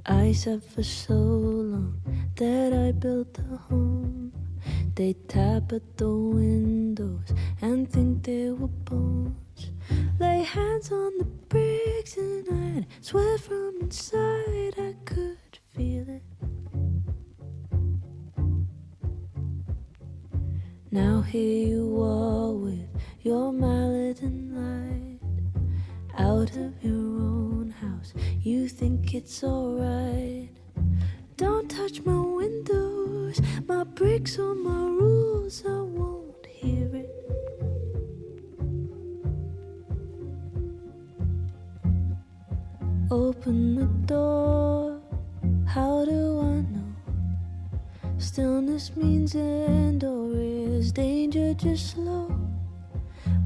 I sat for so long that I built a home. They tap at the windows and think they were bones. Lay hands on the bricks and I'd swear from inside I could feel it. Now here you are with your mallet and light. Out of your own house, you think it's alright. Don't touch my windows, my bricks or my rules, I won't hear it. Open the door, how do I know? Stillness means end, or is danger just slow?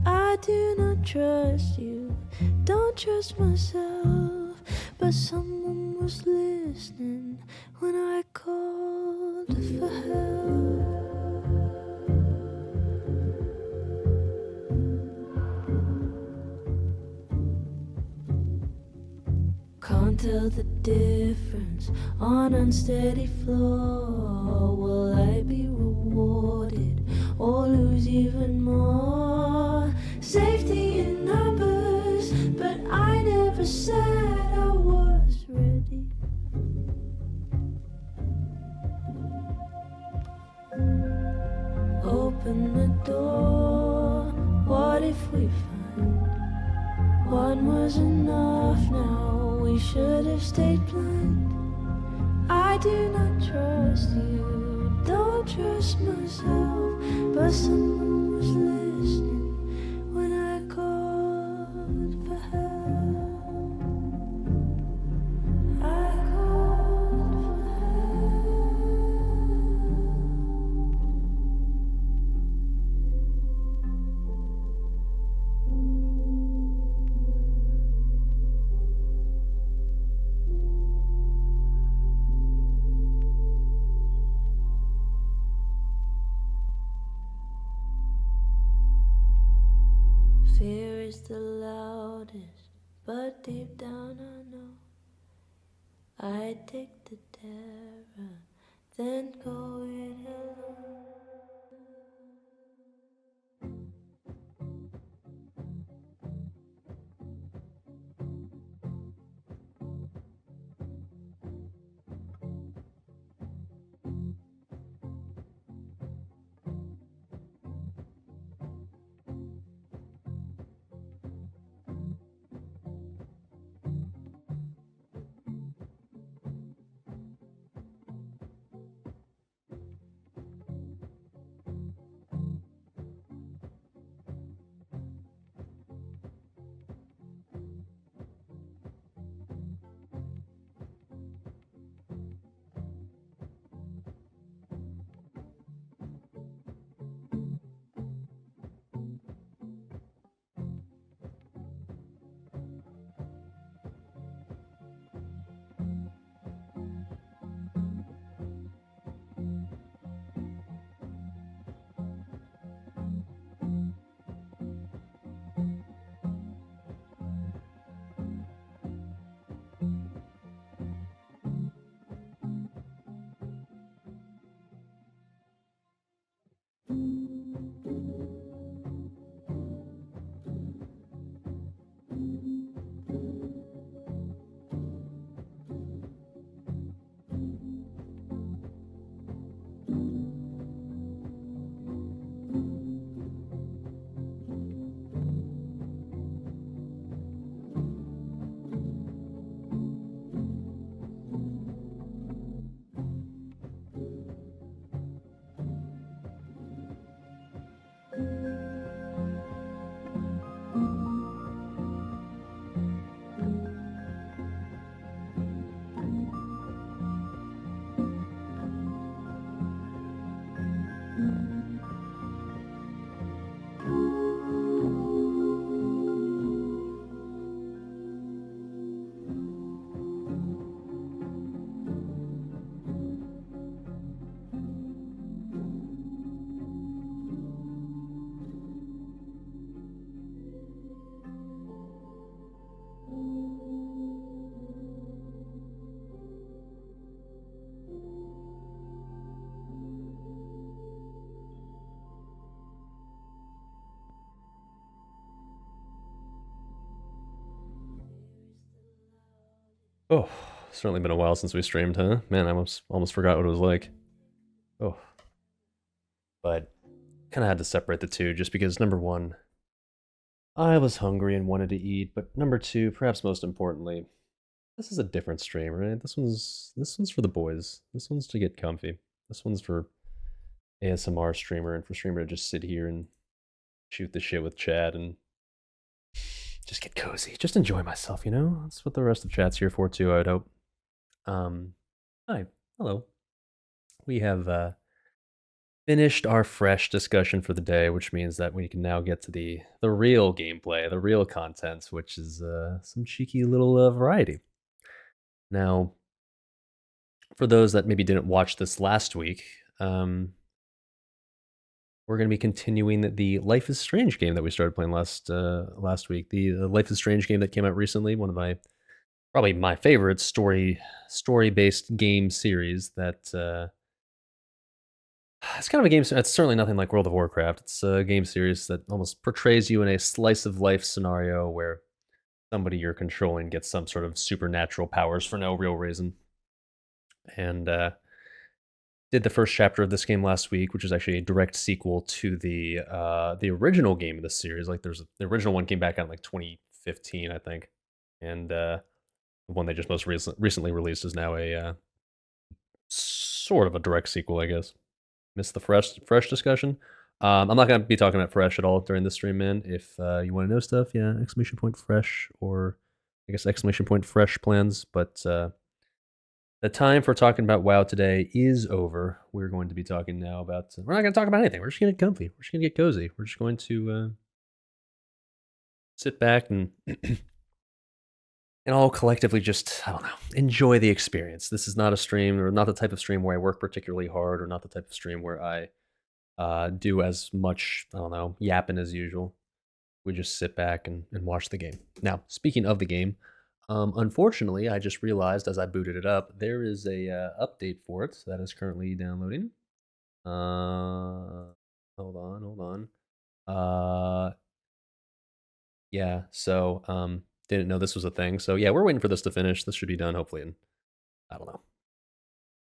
I do not trust you, don't trust myself, but someone was listening when I called for help. Can't tell the difference on unsteady floor. Will I be rewarded or lose even more? Safety in numbers, but I never said I was ready. Open the door, what if we find one was enough? Now we should have stayed blind. I do not trust you, don't trust myself, but someone was listening when I called for help. I called for fear is the loudest, but deep down I know I take the terror, then go it alone. Oh, certainly been a while since we streamed, huh? Man, I almost forgot what it was like. Oh, but kind of had to separate the two just because number one, I was hungry and wanted to eat, but number two, perhaps most importantly, this is a different stream, right? This one's for the boys. This one's to get comfy. This one's for ASMR streamer and for streamer to just sit here and shoot the shit with Chad and just get cozy, just enjoy myself. That's what the rest of chat's here for too. I'd hope. Um, Hi, hello. We have finished our fresh discussion for the day, which means that we can now get to the real gameplay, the real content, which is some cheeky little variety. Now, for those that maybe didn't watch this last week, we're going to be continuing the Life is Strange game that we started playing last week. The Life is Strange game that came out recently, one of probably my favorite story based game series that. It's kind of a game. It's certainly nothing like World of Warcraft. It's a game series that almost portrays you in a slice of life scenario where somebody you're controlling gets some sort of supernatural powers for no real reason. And did the first chapter of this game last week, which is actually a direct sequel to the original game of the series. Like, the original one came back out in like 2015, I think, and the one they just most recently released is now a sort of a direct sequel, I guess. Missed the fresh discussion. I'm not gonna be talking about fresh at all during this stream, man. If you want to know stuff, yeah, exclamation point fresh, or I guess exclamation point fresh plans. But the time for talking about WoW today is over. We're going to be talking now about. We're not going to talk about anything. We're just going to get comfy. We're just going to get cozy. We're just going to sit back and and all collectively just, I don't know, enjoy the experience. This is not a stream, or not the type of stream where I work particularly hard, or not the type of stream where I do as much, I don't know, yapping as usual. We just sit back and watch the game. Now, speaking of the game, unfortunately, I just realized as I booted it up, there is a update for it that is currently downloading. Hold on. Yeah, so didn't know this was a thing. So yeah, we're waiting for this to finish. This should be done hopefully in, I don't know,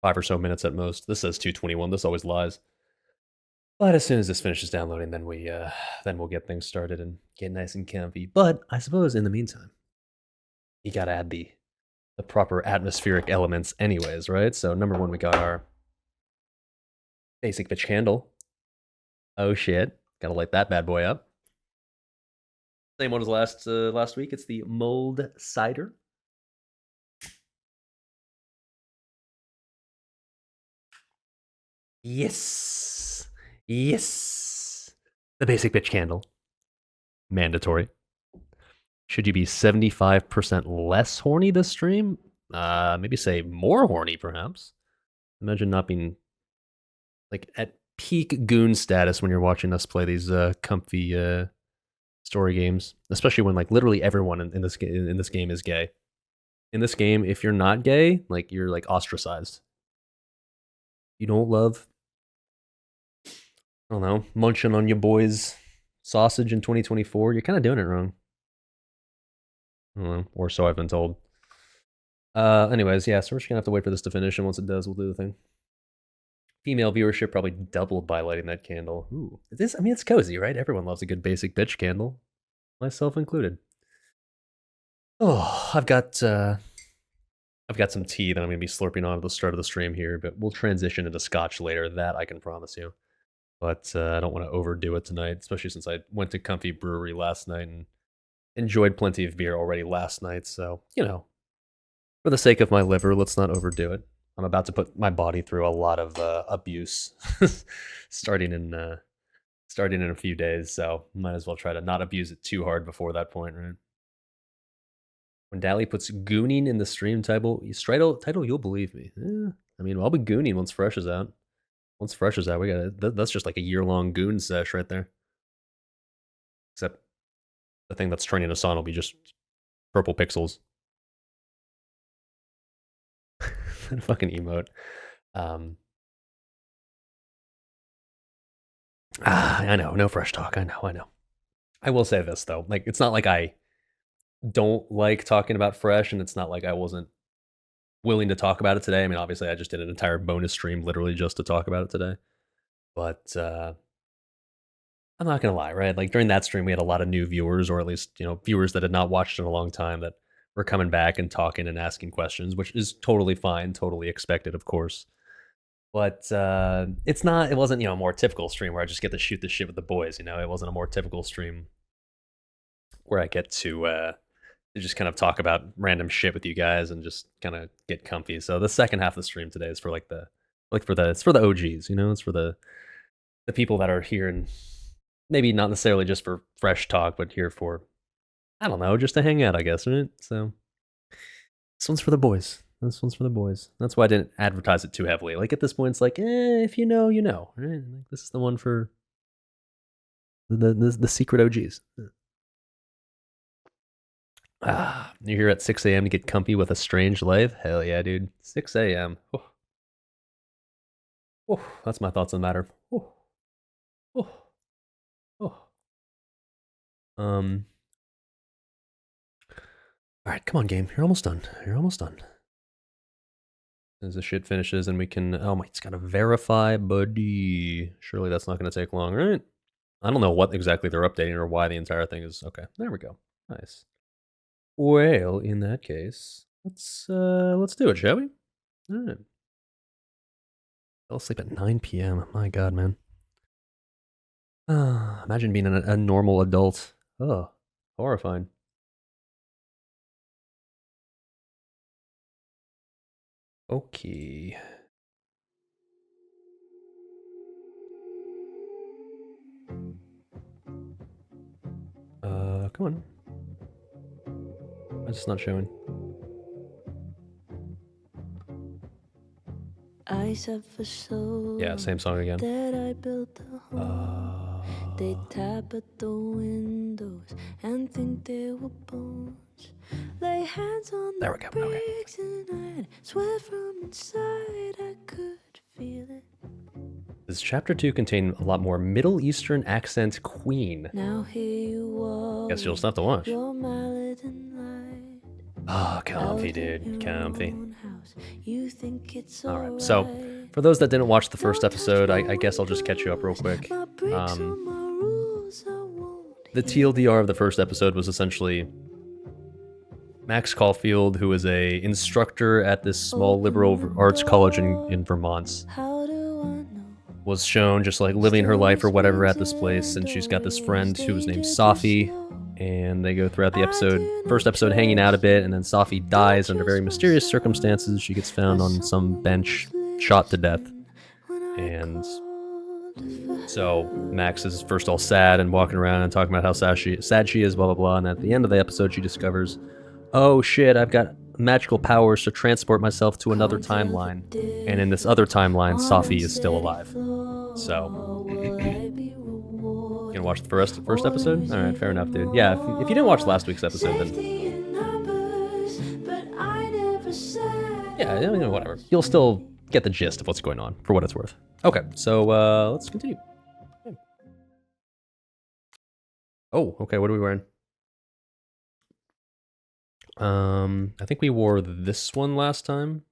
5 or so minutes at most. This says 2:21. This always lies. But as soon as this finishes downloading, then we'll get things started and get nice and comfy. But I suppose in the meantime, you gotta add the proper atmospheric elements anyways, right? So number one, we got our basic bitch candle. Oh shit. Gotta light that bad boy up. Same one as last week. It's the mulled cider. Yes. Yes. The basic bitch candle. Mandatory. Should you be 75% less horny this stream? Maybe say more horny, perhaps. Imagine not being like at peak goon status when you're watching us play these comfy story games, especially when like literally everyone in this game is gay. In this game, if you're not gay, like you're like ostracized. You don't love, I don't know, munching on your boys' sausage in 2024. You're kind of doing it wrong. I don't know, or so I've been told. Anyways, yeah, so we're just gonna have to wait for this to finish, and once it does, we'll do the thing. Female viewership probably doubled by lighting that candle. Ooh, I mean, it's cozy, right? Everyone loves a good basic bitch candle, myself included. Oh, I've got some tea that I'm gonna be slurping on at the start of the stream here, but we'll transition into scotch later. That I can promise you. But I don't want to overdo it tonight, especially since I went to Comfy Brewery last night and enjoyed plenty of beer already last night. So for the sake of my liver, let's not overdo it. I'm about to put my body through a lot of abuse, starting in a few days. So might as well try to not abuse it too hard before that point, right? When Dali puts gooning in the stream title, you'll believe me. I mean, I'll be gooning once Fresh is out. Once Fresh is out, we got that's just like a year-long goon sesh right there. Except the thing that's turning us on will be just purple pixels. Fucking emote. I know, no Fresh talk. I know. I will say this though, like it's not like I don't like talking about Fresh, and it's not like I wasn't willing to talk about it today. I mean, obviously, I just did an entire bonus stream literally just to talk about it today. But I'm not gonna lie, right? Like during that stream, we had a lot of new viewers, or at least viewers that had not watched in a long time that were coming back and talking and asking questions, which is totally fine, totally expected, of course. But it wasn't a more typical stream where I just get to shoot the shit with the boys. It wasn't a more typical stream where I get to just kind of talk about random shit with you guys and just kind of get comfy. So the second half of the stream today is for it's for the OGs. It's for the people that are here, and maybe not necessarily just for fresh talk, but here for, I don't know, just to hang out, I guess, right? So this one's for the boys. This one's for the boys. That's why I didn't advertise it too heavily. Like at this point, it's like, if you know, you know, right? Like, this is the one for the secret OGs. You're here at 6 a.m. to get comfy with a strange life? Hell yeah, dude. 6 a.m. Oh, that's my thoughts on the matter. All right, come on, game. You're almost done. You're almost done. As the shit finishes and we can... Oh my, it's got to verify, buddy. Surely that's not going to take long, right? I don't know what exactly they're updating or why the entire thing is... Okay, there we go. Nice. Well, in that case, let's do it, shall we? All right. Fell asleep at 9 p.m. My God, man. Imagine being a normal adult. Oh, horrifying. Okay. Come on. It's not showing. I said for so Yeah, same song again. that I built a home. They tap at the windows and think they were bones. Lay hands on There the we go. Okay. bricks and I'd swear from inside I could feel it. Does chapter 2 contain a lot more Middle Eastern accent queen? Now here you are. Guess you'll just have to watch. Your mallet and light. Oh, comfy, dude. Comfy. You think it's Alright, so for those that didn't watch the first episode, I guess I'll just catch you up real quick. The TLDR of the first episode was essentially Max Caulfield, who is a instructor at this small liberal arts college in Vermont, was shown just like living her life or whatever at this place, and she's got this friend who was named Safi, and they go throughout the first episode hanging out a bit, and then Safi dies under very mysterious circumstances. She gets found on some bench, shot to death, and so Max is first all sad and walking around and talking about how sad she is, blah blah blah, and at the end of the episode she discovers, oh shit, I've got magical powers to transport myself to another timeline, and in this other timeline Safi is still alive. So you gonna watch the first episode? All right, fair enough, dude. Yeah, if you didn't watch last week's episode, then yeah, whatever. You'll still get the gist of what's going on, for what it's worth. Okay, so let's continue. Oh, okay, what are we wearing? I think we wore this one last time.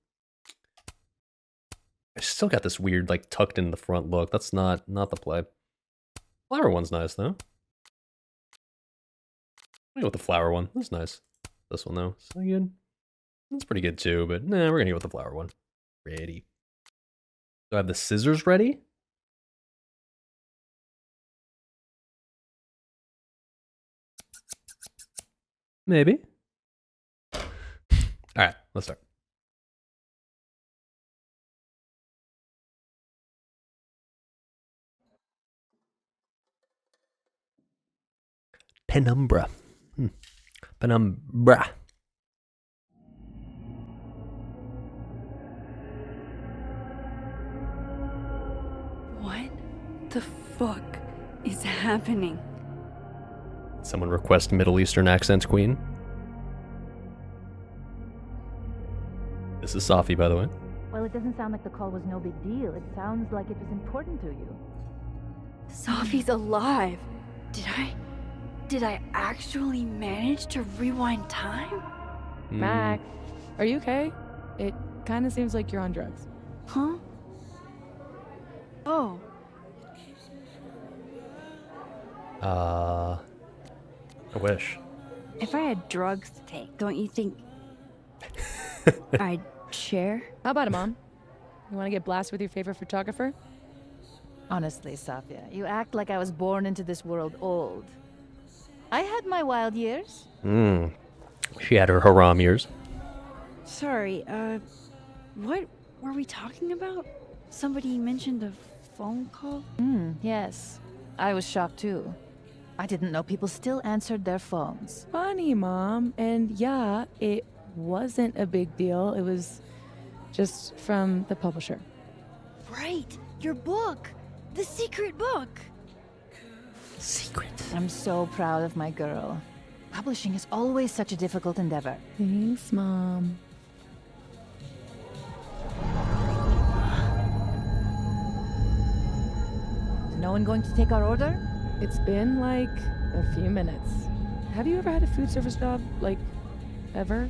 I still got this weird, like, tucked in the front look. That's not the play. Flower one's nice, though. I'll go with the flower one. That's nice. This one, though. Is that good? That's pretty good, too, but nah, we're gonna go with the flower one. Ready. Do I have the scissors ready? Maybe. Alright, let's start. Penumbra. Penumbra. What the fuck is happening? Someone request Middle Eastern accent queen. This is Safi, by the way. Well, it doesn't sound like the call was no big deal. It sounds like it was important to you. Safi's alive. Did I actually manage to rewind time? Max, are you okay? It kind of seems like you're on drugs. Huh? Oh, I wish. if I had drugs to take, don't you think I'd share? How about it, Mom? You want to get blasted with your favorite photographer? Honestly, Safia, you act like I was born into this world old. I had my wild years. She had her haram years. Sorry, what were we talking about? Somebody mentioned a phone call? Yes. I was shocked too. I didn't know people still answered their phones. Funny, Mom. And yeah, it wasn't a big deal. It was just from the publisher. Right, your book! The secret book! Secret. I'm so proud of my girl. Publishing is always such a difficult endeavor. Thanks, Mom. Is no one going to take our order? It's been like a few minutes. Have you ever had a food service job? Like, ever?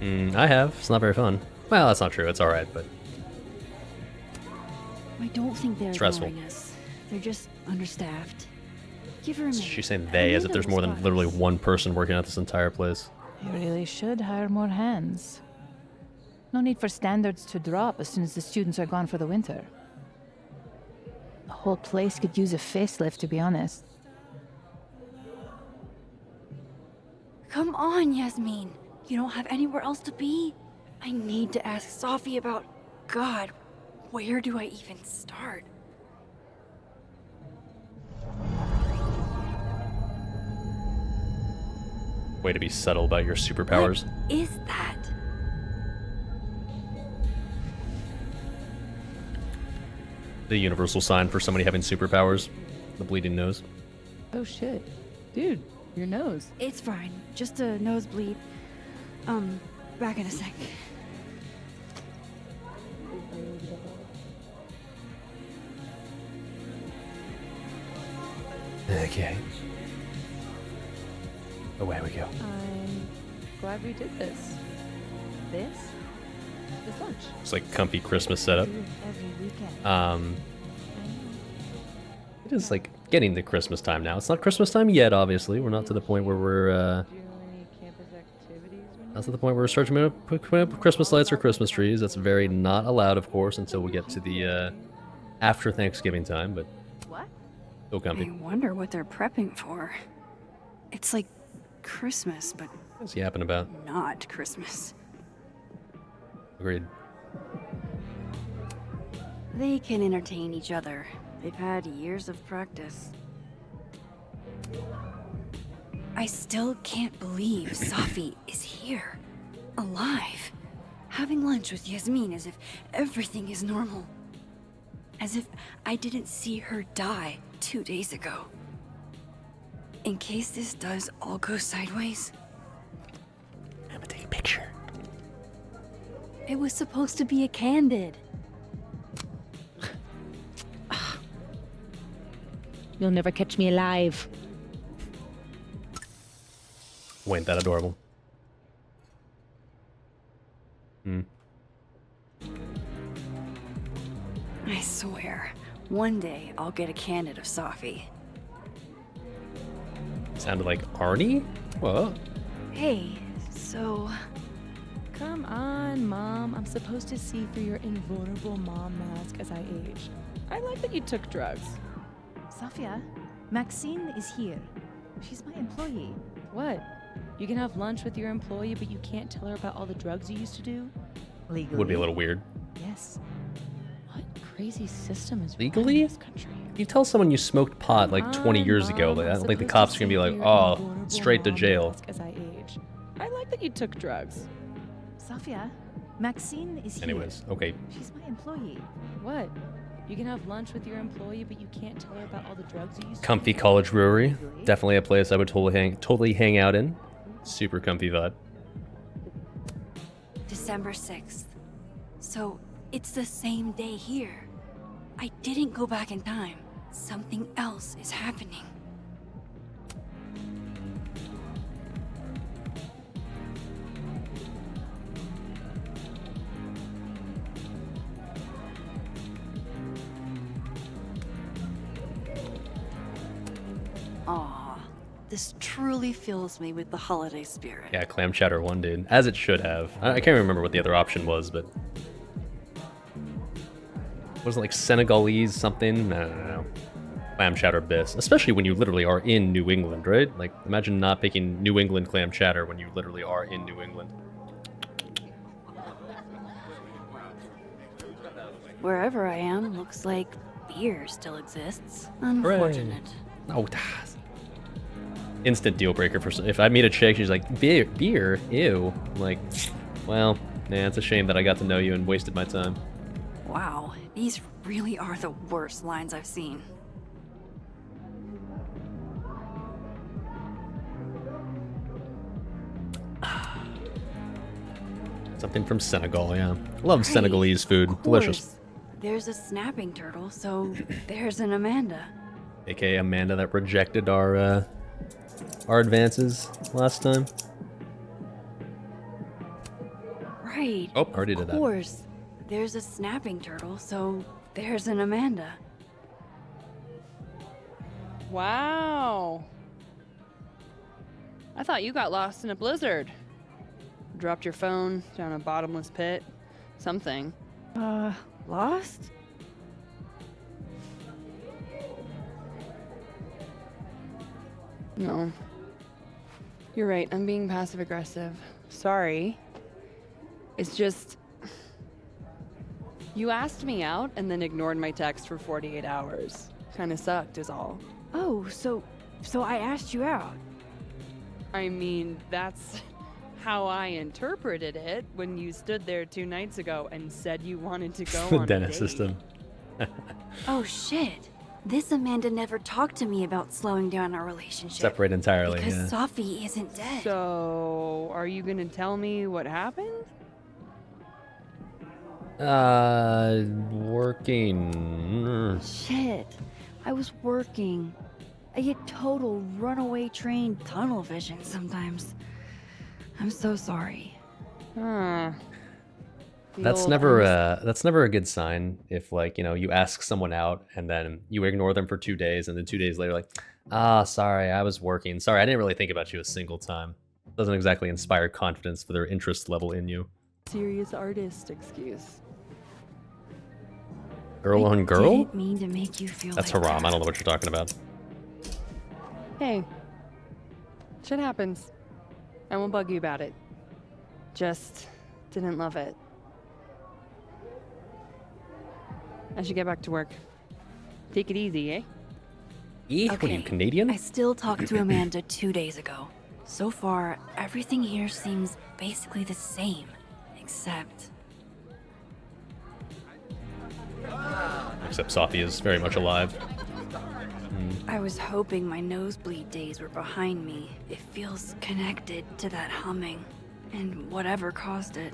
I have. It's not very fun. Well, that's not true. It's alright, but I don't think they're Stressful. ignoring us. They're just understaffed. Give her a minute. she's saying they as if there's more than literally one person working at this entire place. You really should hire more hands. No need for standards to drop as soon as the students are gone for the winter. The whole place could use a facelift, to be honest. Come on, Yasmin. You don't have anywhere else to be? I need to ask Safi about... God, where do I even start? Way to be subtle about your superpowers. What is that? The universal sign for somebody having superpowers. The bleeding nose. Oh shit. Dude, your nose. It's fine. Just a nosebleed. Back in a sec. Okay. Away we go. I'm glad we did this. This lunch. It's like comfy Christmas setup. Do it every weekend. It is like getting to Christmas time now. It's not Christmas time yet, obviously. We're not to the point where we're Do any campus activities when not to the point where we're starting to put up Christmas lights or Christmas trees. That's very not allowed, of course, until we get to the after Thanksgiving time. But What? still comfy. I wonder what they're prepping for. It's like Christmas, but What's he yapping about? not Christmas. Agreed. They can entertain each other. They've had years of practice. I still can't believe Safi is here. Alive. Having lunch with Yasmin as if everything is normal. As if I didn't see her die 2 days ago. In case this does all go sideways. I'm gonna take a picture. It was supposed to be a candid. You'll never catch me alive. Ain't that adorable? I swear, one day I'll get a candid of Safi. Sounded like Arnie? Whoa. Hey, so... Come on, Mom. I'm supposed to see through your invulnerable mom mask as I age. I like that you took drugs. Safia, Maxine is here. She's my employee. What? You can have lunch with your employee, but you can't tell her about all the drugs you used to do? Legally. Would be a little weird. Yes. What crazy system is Legally? running this country? You tell someone you smoked pot like 20 years ago, like, I don't think the cops are gonna be like, oh, straight to jail. As I age. I like that you took drugs. Safia, Maxine is here. Anyways, okay. She's my employee. What? You can have lunch with your employee, but you can't tell her about all the drugs you used to Comfy college brewery. Definitely a place I would totally hang out in. Super comfy vibe. December 6th. So, it's the same day here. I didn't go back in time. Something else is happening. This truly fills me with the holiday spirit. Yeah, clam chowder one did, as it should have. I can't remember what the other option was, but wasn't it like Senegalese something? No. Clam chowder bis, especially when you literally are in New England, right? Like, imagine not picking New England clam chowder when you literally are in New England. Wherever I am, looks like beer still exists. Unfortunate. Oh, instant deal breaker for if I meet a chick, she's like, beer, ew. I'm like, well, man, it's a shame that I got to know you and wasted my time. Wow, these really are the worst lines I've seen. Something from Senegal, yeah. Love Senegalese food. Delicious. There's a snapping turtle, so there's an Amanda. AKA Amanda that rejected our advances last time. Right. Oh, already did that. Of course. There's a snapping turtle, so there's an Amanda. Wow. I thought you got lost in a blizzard. Dropped your phone down a bottomless pit. Something. Lost? No. You're right, I'm being passive aggressive. Sorry. It's just... You asked me out and then ignored my text for 48 hours. Kinda sucked is all. Oh, so I asked you out. I mean, that's how I interpreted it when you stood there 2 nights ago and said you wanted to go The on a Dennis date. system. Oh shit. This Amanda never talked to me about slowing down our relationship. Separate entirely, Because yeah. Sophie isn't dead. So, are you gonna tell me what happened? Working. Shit. I was working. I get total runaway train tunnel vision sometimes. I'm so sorry. Huh. The That's old never uns- that's never a good sign if, like, you know, you ask someone out and then you ignore them for 2 days and then 2 days later like, sorry, I was working. Sorry, I didn't really think about you a single time. Doesn't exactly inspire confidence for their interest level in you. serious artist excuse. Girl I on girl? didn't mean to make you feel That's like haram. that. I don't know what you're talking about. Hey. Shit happens. I won't bug you about it. Just didn't love it. I should get back to work. Take it easy, eh? What are you, Canadian? I still talked to Amanda 2 days ago. So far, everything here seems basically the same, except... Except Sophie is very much alive. I was hoping my nosebleed days were behind me. It feels connected to that humming, and whatever caused it.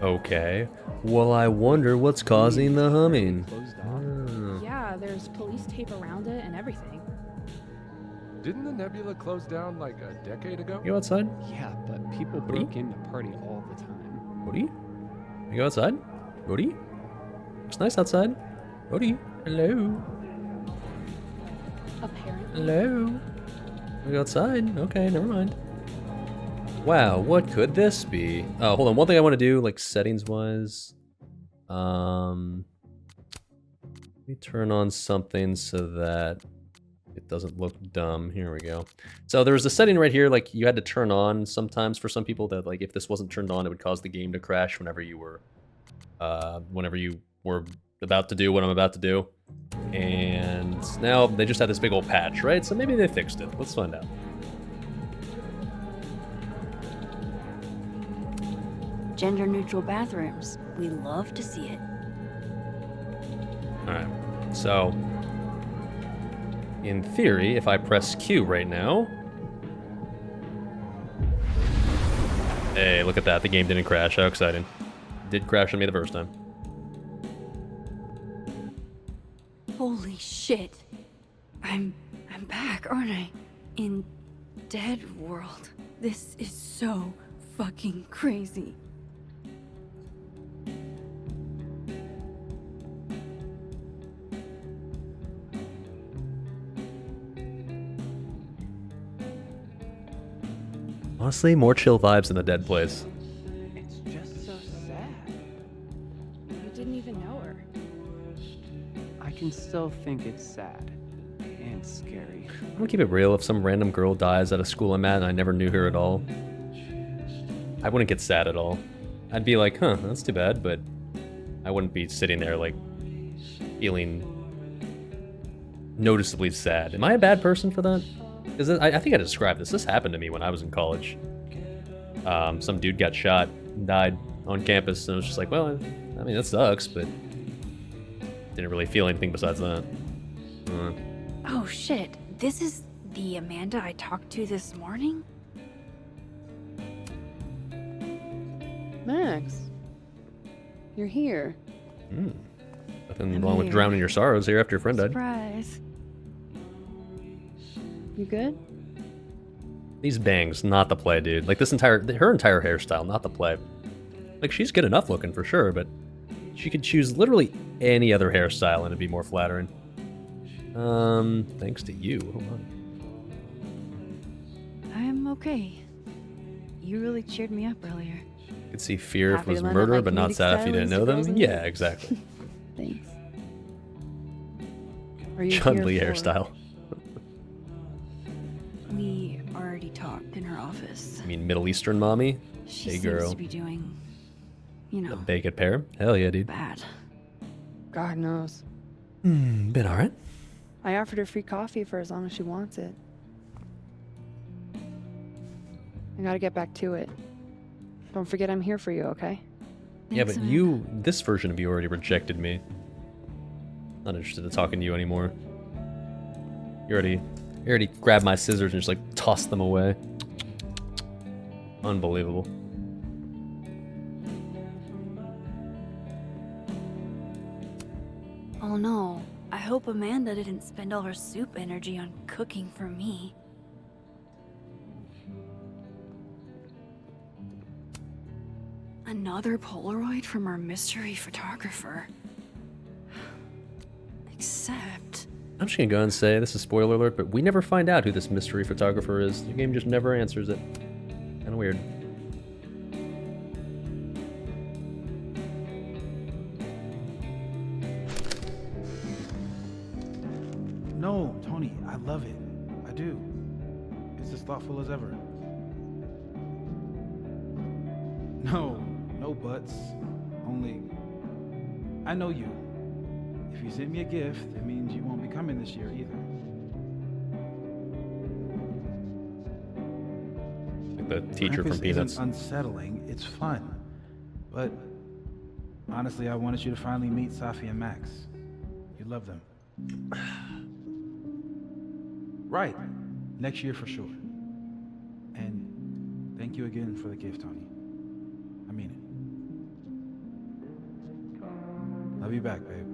Okay. Well, I wonder what's causing the humming. Closed off. Yeah, there's police tape around it and everything. Didn't the nebula close down like a decade ago? You go outside? Yeah, but people What are you- broke in to party all the time. Bodhi? You go outside? Bodhi? It's nice outside. Bodhi? Hello? Apparently. Hello? We go outside? Okay, never mind. Wow, what could this be? Oh, hold on. One thing I want to do, like settings-wise. Let me turn on something so that it doesn't look dumb. Here we go. So there's a setting right here, like you had to turn on sometimes for some people that, like, if this wasn't turned on, it would cause the game to crash whenever you were about to do what I'm about to do. And now they just had this big old patch, right? So maybe they fixed it. Let's find out. Gender-neutral bathrooms. We love to see it. Alright, so in theory, if I press Q right now... Hey, look at that, the game didn't crash, how exciting. It did crash on me the first time. Holy shit. I'm back, aren't I? In Dead World. This is so fucking crazy. Honestly, more chill vibes in the dead place. It's just so sad. You didn't even know her. I can still think it's sad and scary. I'm gonna keep it real. If some random girl dies at a school I'm at and I never knew her at all, I wouldn't get sad at all. I'd be like, huh, that's too bad, but I wouldn't be sitting there like feeling noticeably sad. Am I a bad person for that? Because I think I described this. This happened to me when I was in college. Some dude got shot and died on campus, and I was just like, well, I mean, that sucks, but didn't really feel anything besides that. Oh shit, this is the Amanda I talked to this morning? Max, you're here. Nothing I'm wrong with here. drowning your sorrows here after your friend died. Surprise. You good? These bangs, not the play, dude. Like her entire hairstyle, not the play. Like she's good enough looking for sure, but she could choose literally any other hairstyle and it'd be more flattering. Thanks to you. Hold on. I'm okay. You really cheered me up earlier. You could see fear if it Happy was to learn murder, that my but not comedic sad if you style didn't is know to girls them. and Yeah, boys. exactly. Thanks. Are you Chun-Li here for- hairstyle. We already talked in her office. I mean, Middle Eastern mommy? She Hey, seems girl. to be doing, you A know, baked pear? Hell yeah, dude. bad. God knows. Been alright. I offered her free coffee for as long as she wants it. I gotta get back to it. Don't forget I'm here for you, okay? Yeah, Thanks, but Amanda. this version of you already rejected me. Not interested in talking to you anymore. You already grabbed my scissors and just like tossed them away. Unbelievable. Oh no, I hope Amanda didn't spend all her soup energy on cooking for me. Another Polaroid from our mystery photographer. Except... I'm just gonna go ahead and say, this is spoiler alert, but we never find out who this mystery photographer is. The game just never answers it. Kinda weird. No, Tony, I love it. I do. It's as thoughtful as ever. No, no buts. Only, I know you. If you sent me a gift, it means you won't be coming this year either. Like the teacher Krampus from Peanuts. Isn't unsettling, it's fun. But honestly, I wanted you to finally meet Safi and Max. You love them. Right. Next year for sure. And thank you again for the gift, Tony. I mean it. Love you back, babe.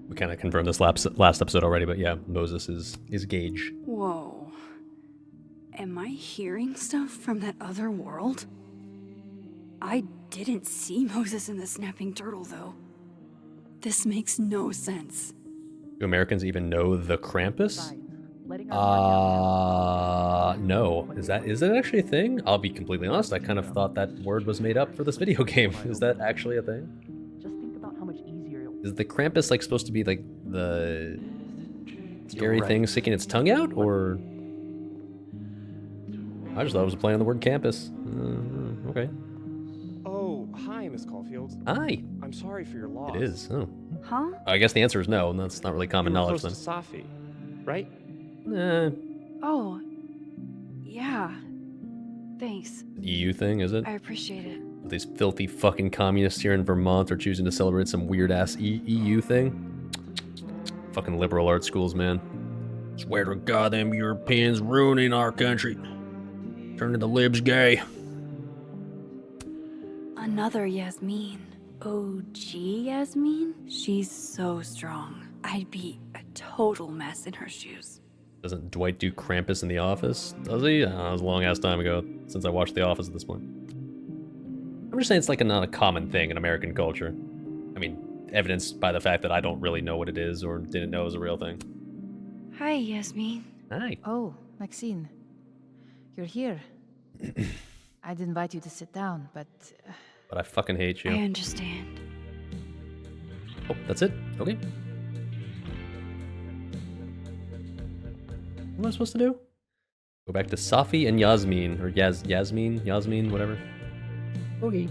We kind of confirmed this last episode already, but yeah, Moses is Gage. Whoa. Am I hearing stuff from that other world? I didn't see Moses in the snapping turtle, though. This makes no sense. Do Americans even know the Krampus? No. Is it actually a thing? I'll be completely honest, I kind of thought that word was made up for this video game. Is that actually a thing? Just think about how much easier it Is the Krampus like supposed to be like the scary thing sticking its tongue out, or? I just thought it was a play on the word campus. Okay. Oh, hi, Miss Caulfield. Hi. I'm sorry for your loss. It is. Oh. Huh? I guess the answer is no, and that's not really common You were knowledge close then. to Safi, right? Oh. Yeah. Thanks. EU thing, is it? I appreciate it. These filthy fucking communists here in Vermont are choosing to celebrate some weird ass EU thing. Fucking liberal arts schools, man. Swear to God, them Europeans ruining our country. Turning the libs gay. Another Yasmin. OG Yasmin? She's so strong. I'd be a total mess in her shoes. Doesn't Dwight do Krampus in The Office? Does he? I don't know, it was a long ass time ago since I watched The Office at this point. I'm just saying it's like not a common thing in American culture. I mean, evidenced by the fact that I don't really know what it is or didn't know it was a real thing. Hi, Yasmin. Hi. Oh, Maxine. You're here. I'd invite you to sit down, but But I fucking hate you. I understand. Oh, that's it? Okay. What am I supposed to do? Go back to Safi and Yasmin, or Yasmin, whatever. Okay.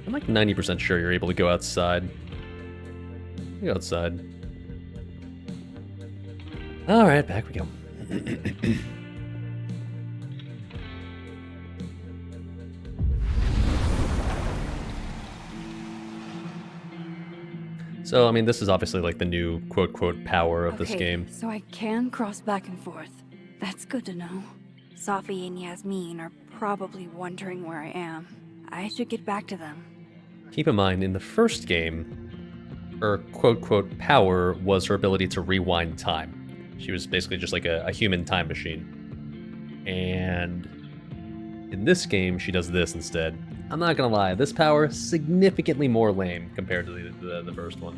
I'm like 90% sure you're able to go outside. Go outside. Alright, back we go. So, I mean, this is obviously like the new quote-quote power of this game. So I can cross back and forth. That's good to know. Safi and Yasmin are probably wondering where I am. I should get back to them. Keep in mind, in the first game, her quote-quote power was her ability to rewind time. She was basically just like a human time machine. And in this game, she does this instead. I'm not gonna lie, this power is significantly more lame compared to the first one.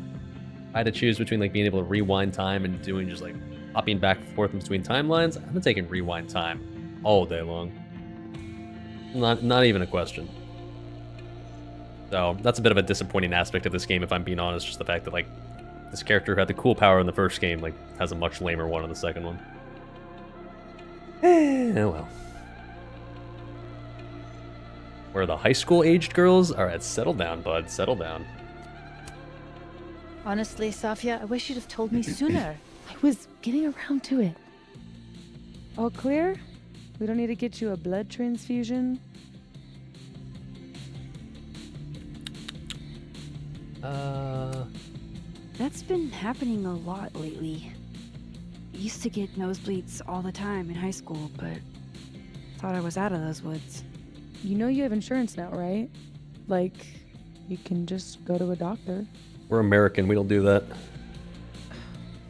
If I had to choose between like being able to rewind time and doing just like hopping back and forth in between timelines, I've been taking rewind time all day long. Not even a question. So that's a bit of a disappointing aspect of this game, if I'm being honest, just the fact that like this character who had the cool power in the first game like has a much lamer one in the second one. Oh well. Where the high school aged girls are at, settle down, bud, settle down. honestly, Safia, I wish you'd have told me sooner. I was getting around to it. All clear? We don't need to get you a blood transfusion? That's been happening a lot lately. Used to get nosebleeds all the time in high school, but thought I was out of those woods. You know you have insurance now, right? Like, you can just go to a doctor. We're American, we don't do that.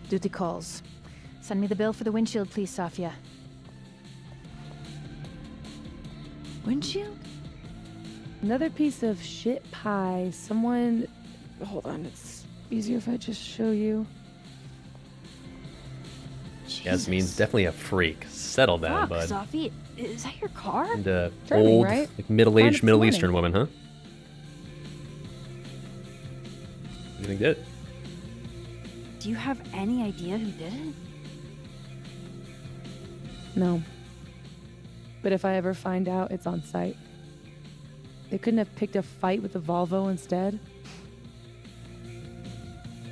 Duty calls. Send me the bill for the windshield, please, Safia. Windshield? Another piece of shit pie. Someone... Hold on, it's easier if I just show you. Yasmin's definitely a freak. Settle down, Fuck, bud. Safi, is that your car? And Charming, old, right? like middle-aged Find Middle money. Eastern woman, huh? What do you think did? Do you have any idea who did it? No. But if I ever find out, it's on site. They couldn't have picked a fight with the Volvo instead?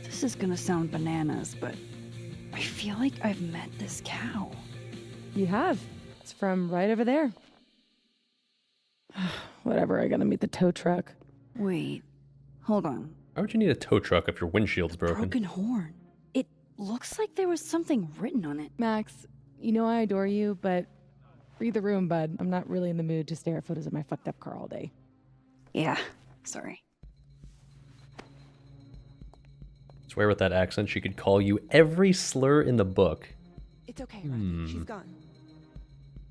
This is gonna sound bananas, but I feel like I've met this cow. You have. It's from right over there. Whatever, I gotta meet the tow truck. Wait, hold on. Why would you need a tow truck if your windshield's broken? Broken horn. It looks like there was something written on it. Max, you know I adore you, but read the room, bud. I'm not really in the mood to stare at photos of my fucked up car all day. Yeah, sorry. Swear with that accent she could call you every slur in the book. It's okay, Rocky. She's gone.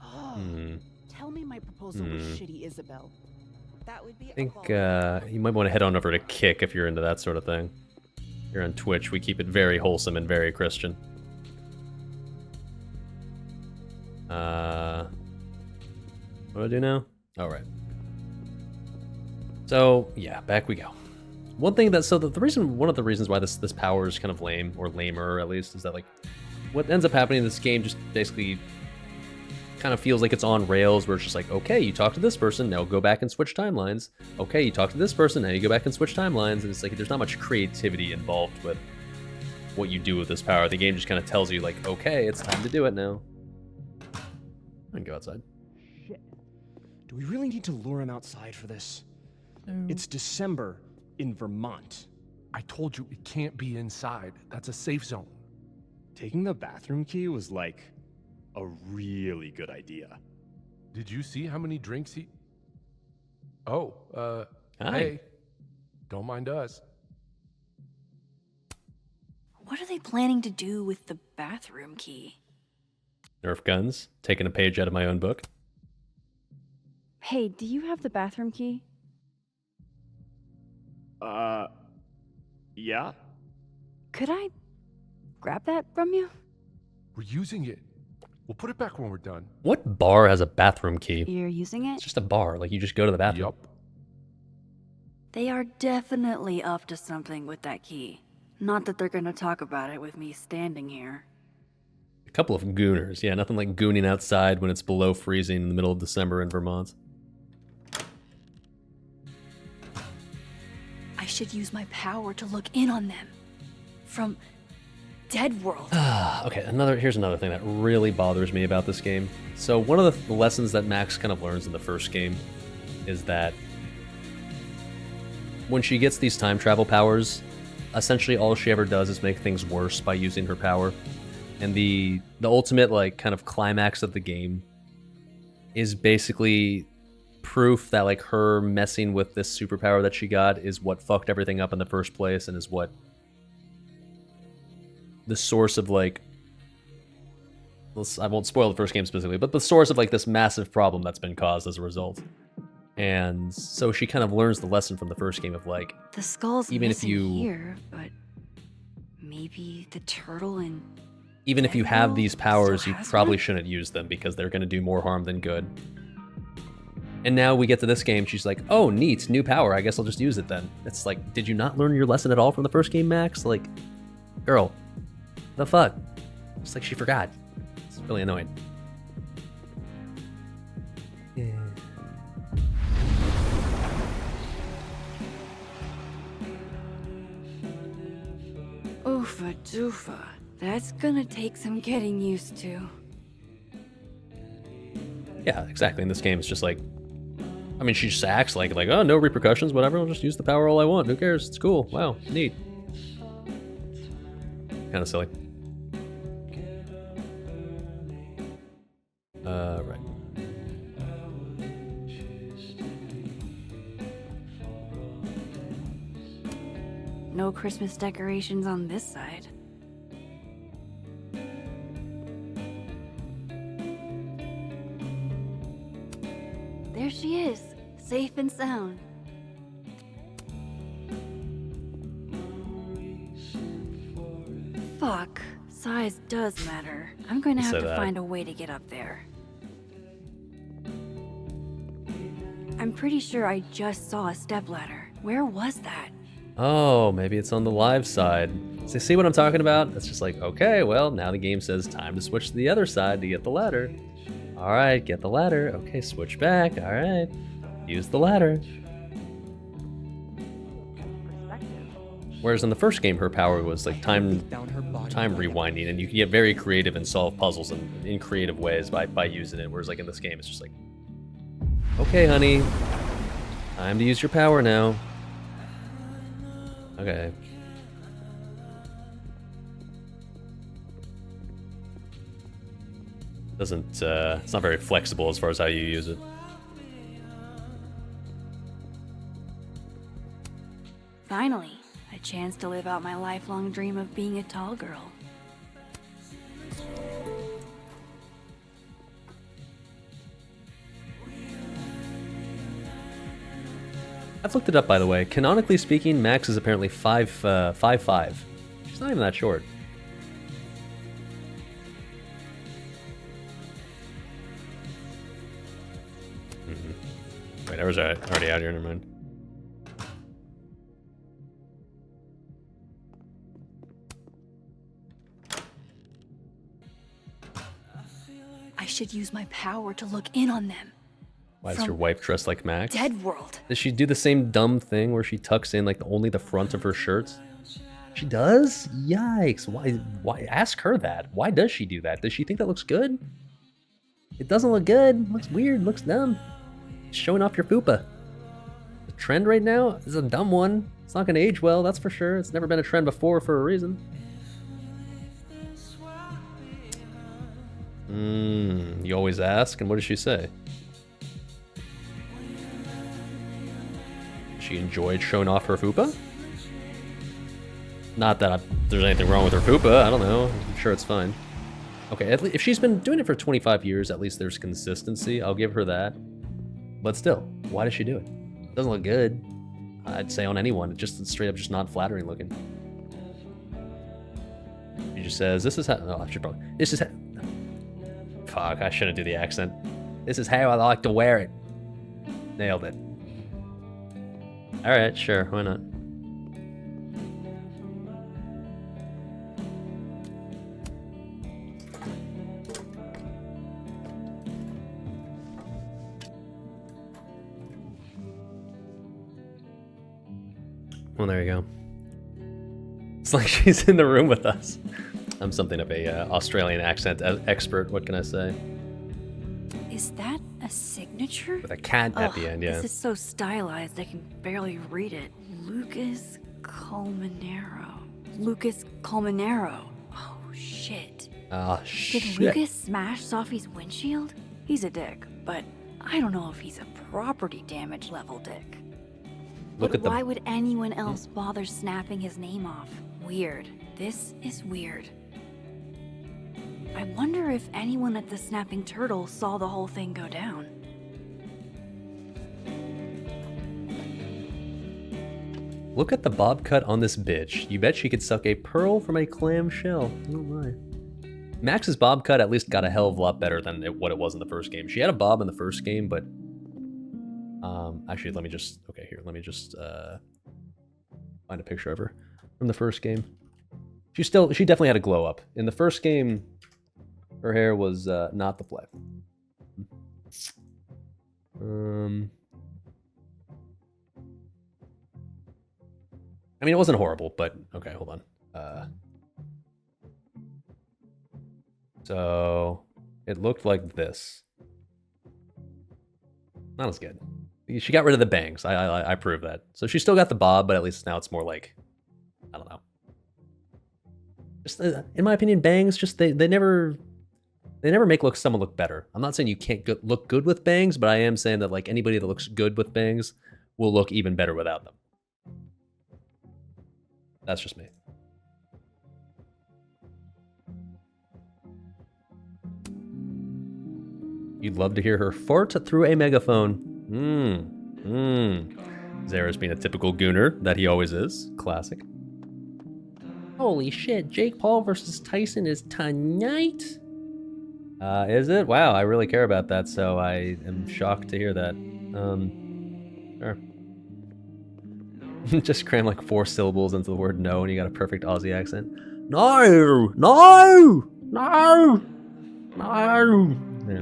Oh, Hmm. tell me my proposal was shitty, Isabel. That would be I think you might want to head on over to Kick if you're into that sort of thing. Here on Twitch, we keep it very wholesome and very Christian. What do I do now? All right. So yeah, back we go. One thing that one of the reasons why this power is kind of lame, or lamer at least, is that like what ends up happening in this game just basically kind of feels like it's on rails, where it's just like, okay, you talk to this person, now go back and switch timelines. Okay, you talk to this person, now you go back and switch timelines, and it's like there's not much creativity involved with what you do with this power. The game just kind of tells you like, okay, it's time to do it now. I can go outside. Shit. Do we really need to lure him outside for this? No. It's December in Vermont. I told you it can't be inside. That's a safe zone. Taking the bathroom key was like a really good idea. Did you see how many drinks he... Oh, Hi. hey. Don't mind us. What are they planning to do with the bathroom key? Nerf guns, taking a page out of my own book. Hey, do you have the bathroom key? Yeah? Could I grab that from you? We're using it. We'll put it back when we're done. What bar has a bathroom key? You're using it? It's just a bar. Like, you just go to the bathroom. Yup. They are definitely up to something with that key. Not that they're gonna talk about it with me standing here. A couple of gooners. Yeah, nothing like gooning outside when it's below freezing in the middle of December in Vermont. I should use my power to look in on them. From Dead World. Okay, here's another thing that really bothers me about this game. So one of the lessons that Max kind of learns in the first game is that when she gets these time travel powers, essentially all she ever does is make things worse by using her power. And the ultimate, like, kind of climax of the game is basically proof that, like, her messing with this superpower that she got is what fucked everything up in the first place and is what the source of, like, I won't spoil the first game specifically, but the source of, like, this massive problem that's been caused as a result. And so she kind of learns the lesson from the first game of, like, The skull's even if missing you here, but maybe the turtle and even if you Dead have World these powers, still you has probably one? shouldn't use them because they're going to do more harm than good. And now we get to this game, she's like, oh, neat, new power, I guess I'll just use it then. It's like, did you not learn your lesson at all from the first game, Max? Like, girl, the fuck? It's like she forgot. It's really annoying. Yeah. Oofa doofa. That's gonna take some getting used to. Yeah, exactly. In this game, it's just like, I mean, she just acts like, oh, no repercussions, whatever. I'll just use the power all I want. Who cares? It's cool. Wow, neat. Kind of silly. Right. No Christmas decorations on this side. There she is, safe and sound. Fuck, size does matter. I'm going to have to find a way to get up there. I'm pretty sure I just saw a stepladder. Where was that? Oh, maybe it's on the live side. So see what I'm talking about? It's just like, okay, well, now the game says time to switch to the other side to get the ladder. All right, get the ladder. Okay, switch back. All right, use the ladder. Whereas in the first game, her power was like time rewinding, and you can get very creative and solve puzzles in creative ways by using it. Whereas like in this game, it's just like, okay, honey, time to use your power now. Okay. Doesn't, it's not very flexible as far as how you use it. Finally, a chance to live out my lifelong dream of being a tall girl. I've looked it up, by the way. Canonically speaking, Max is apparently 5'5". She's not even that short. Wait, I was already out here, never mind. I should use my power to look in on them. Why is your wife dressed like Max? Dead World. Does she do the same dumb thing where she tucks in like only the front of her shirts? She does? Yikes. Why? Ask her that. Why does she do that? Does she think that looks good? It doesn't look good. It looks weird. It looks dumb. It's showing off your fupa. The trend right now is a dumb one. It's not going to age well, that's for sure. It's never been a trend before for a reason. You always ask, and what does she say? She enjoyed showing off her fupa? Not that there's anything wrong with her fupa, I don't know. I'm sure it's fine. Okay, if she's been doing it for 25 years, at least there's consistency. I'll give her that. But still, why does she do it? It doesn't look good. I'd say on anyone. It's just straight up just not flattering looking. just says, "This is how." Oh, I should probably. This is how. Fuck! I shouldn't do the accent. This is how I like to wear it. Nailed it. All right, sure, why not? Well, there you go. It's like she's in the room with us. I'm something of a Australian accent expert. What can I say? Is that a signature? With a cat at the end, yeah. This is so stylized I can barely read it. Lucas Colmenero. Lucas Colmenero. Oh, shit. Ah, Did shit. Lucas smash Sophie's windshield? He's a dick, but I don't know if he's a property damage level dick. Look But at the. why would anyone else bother snapping his name off? Weird. This is weird. I wonder if anyone at the Snapping Turtle saw the whole thing go down. Look at the bob cut on this bitch. You bet she could suck a pearl from a clam shell. Oh my. Max's bob cut at least got a hell of a lot better than what it was in the first game. She had a bob in the first game, but actually, let me just find a picture of her from the first game. She definitely had a glow up. In the first game, her hair was not the play. I mean, it wasn't horrible, but okay, hold on. So it looked like this. Not as good. She got rid of the bangs. I proved that. So she still got the bob, but at least now it's more like, I don't know. Just in my opinion, bangs just they never make someone look better. I'm not saying you can't look good with bangs, but I am saying that like anybody that looks good with bangs will look even better without them. That's just me. You'd love to hear her fart through a megaphone. Zara's being a typical gooner that he always is. Classic. Holy shit, Jake Paul versus Tyson is tonight? Is it? Wow, I really care about that, so I am shocked to hear that. Sure. Just cram like 4 syllables into the word no and you got a perfect Aussie accent. No! No! No! No! Yeah.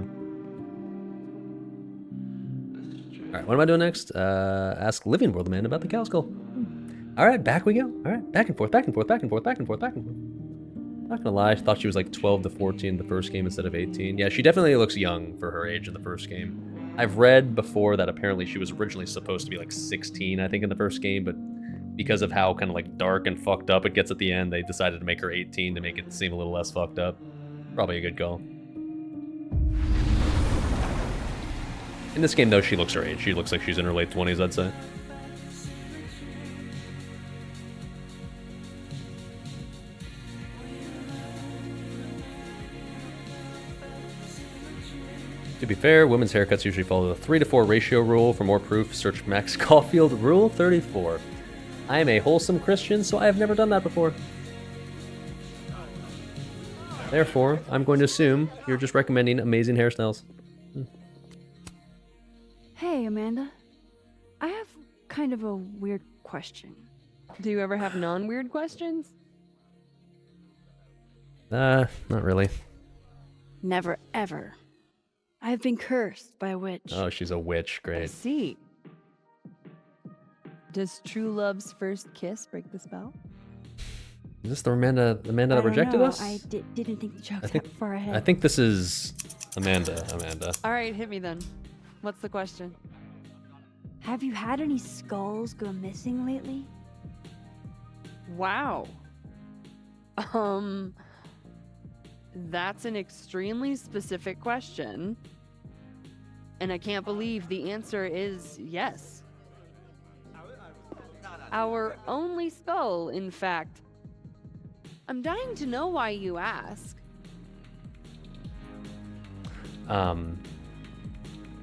Alright, what am I doing next? Ask Living World Man about the cow skull. Alright, back we go. Alright, back and forth, back and forth, back and forth, back and forth, back and forth. Not gonna lie, I thought she was like 12 to 14 in the first game instead of 18. Yeah, she definitely looks young for her age in the first game. I've read before that apparently she was originally supposed to be like 16, I think, in the first game, but because of how kind of like dark and fucked up it gets at the end, they decided to make her 18 to make it seem a little less fucked up. Probably a good call. In this game, though, she looks her age. She looks like she's in her late 20s, I'd say. To be fair, women's haircuts usually follow the 3-to-4 ratio rule. For more proof, search Max Caulfield Rule 34. I am a wholesome Christian, so I have never done that before. Therefore, I'm going to assume you're just recommending amazing hairstyles. Hey, Amanda. I have kind of a weird question. Do you ever have non-weird questions? Not really. Never, ever. I've been cursed by a witch. Oh, she's a witch. I Great. see. Does true love's first kiss break the spell? Is this the Amanda I that don't rejected know. us? I didn't think the joke think- that far ahead. I think this is Amanda. All right, hit me then. What's the question? Have you had any skulls go missing lately? Wow. That's an extremely specific question. And I can't believe the answer is yes. Our only skull, in fact. I'm dying to know why you ask.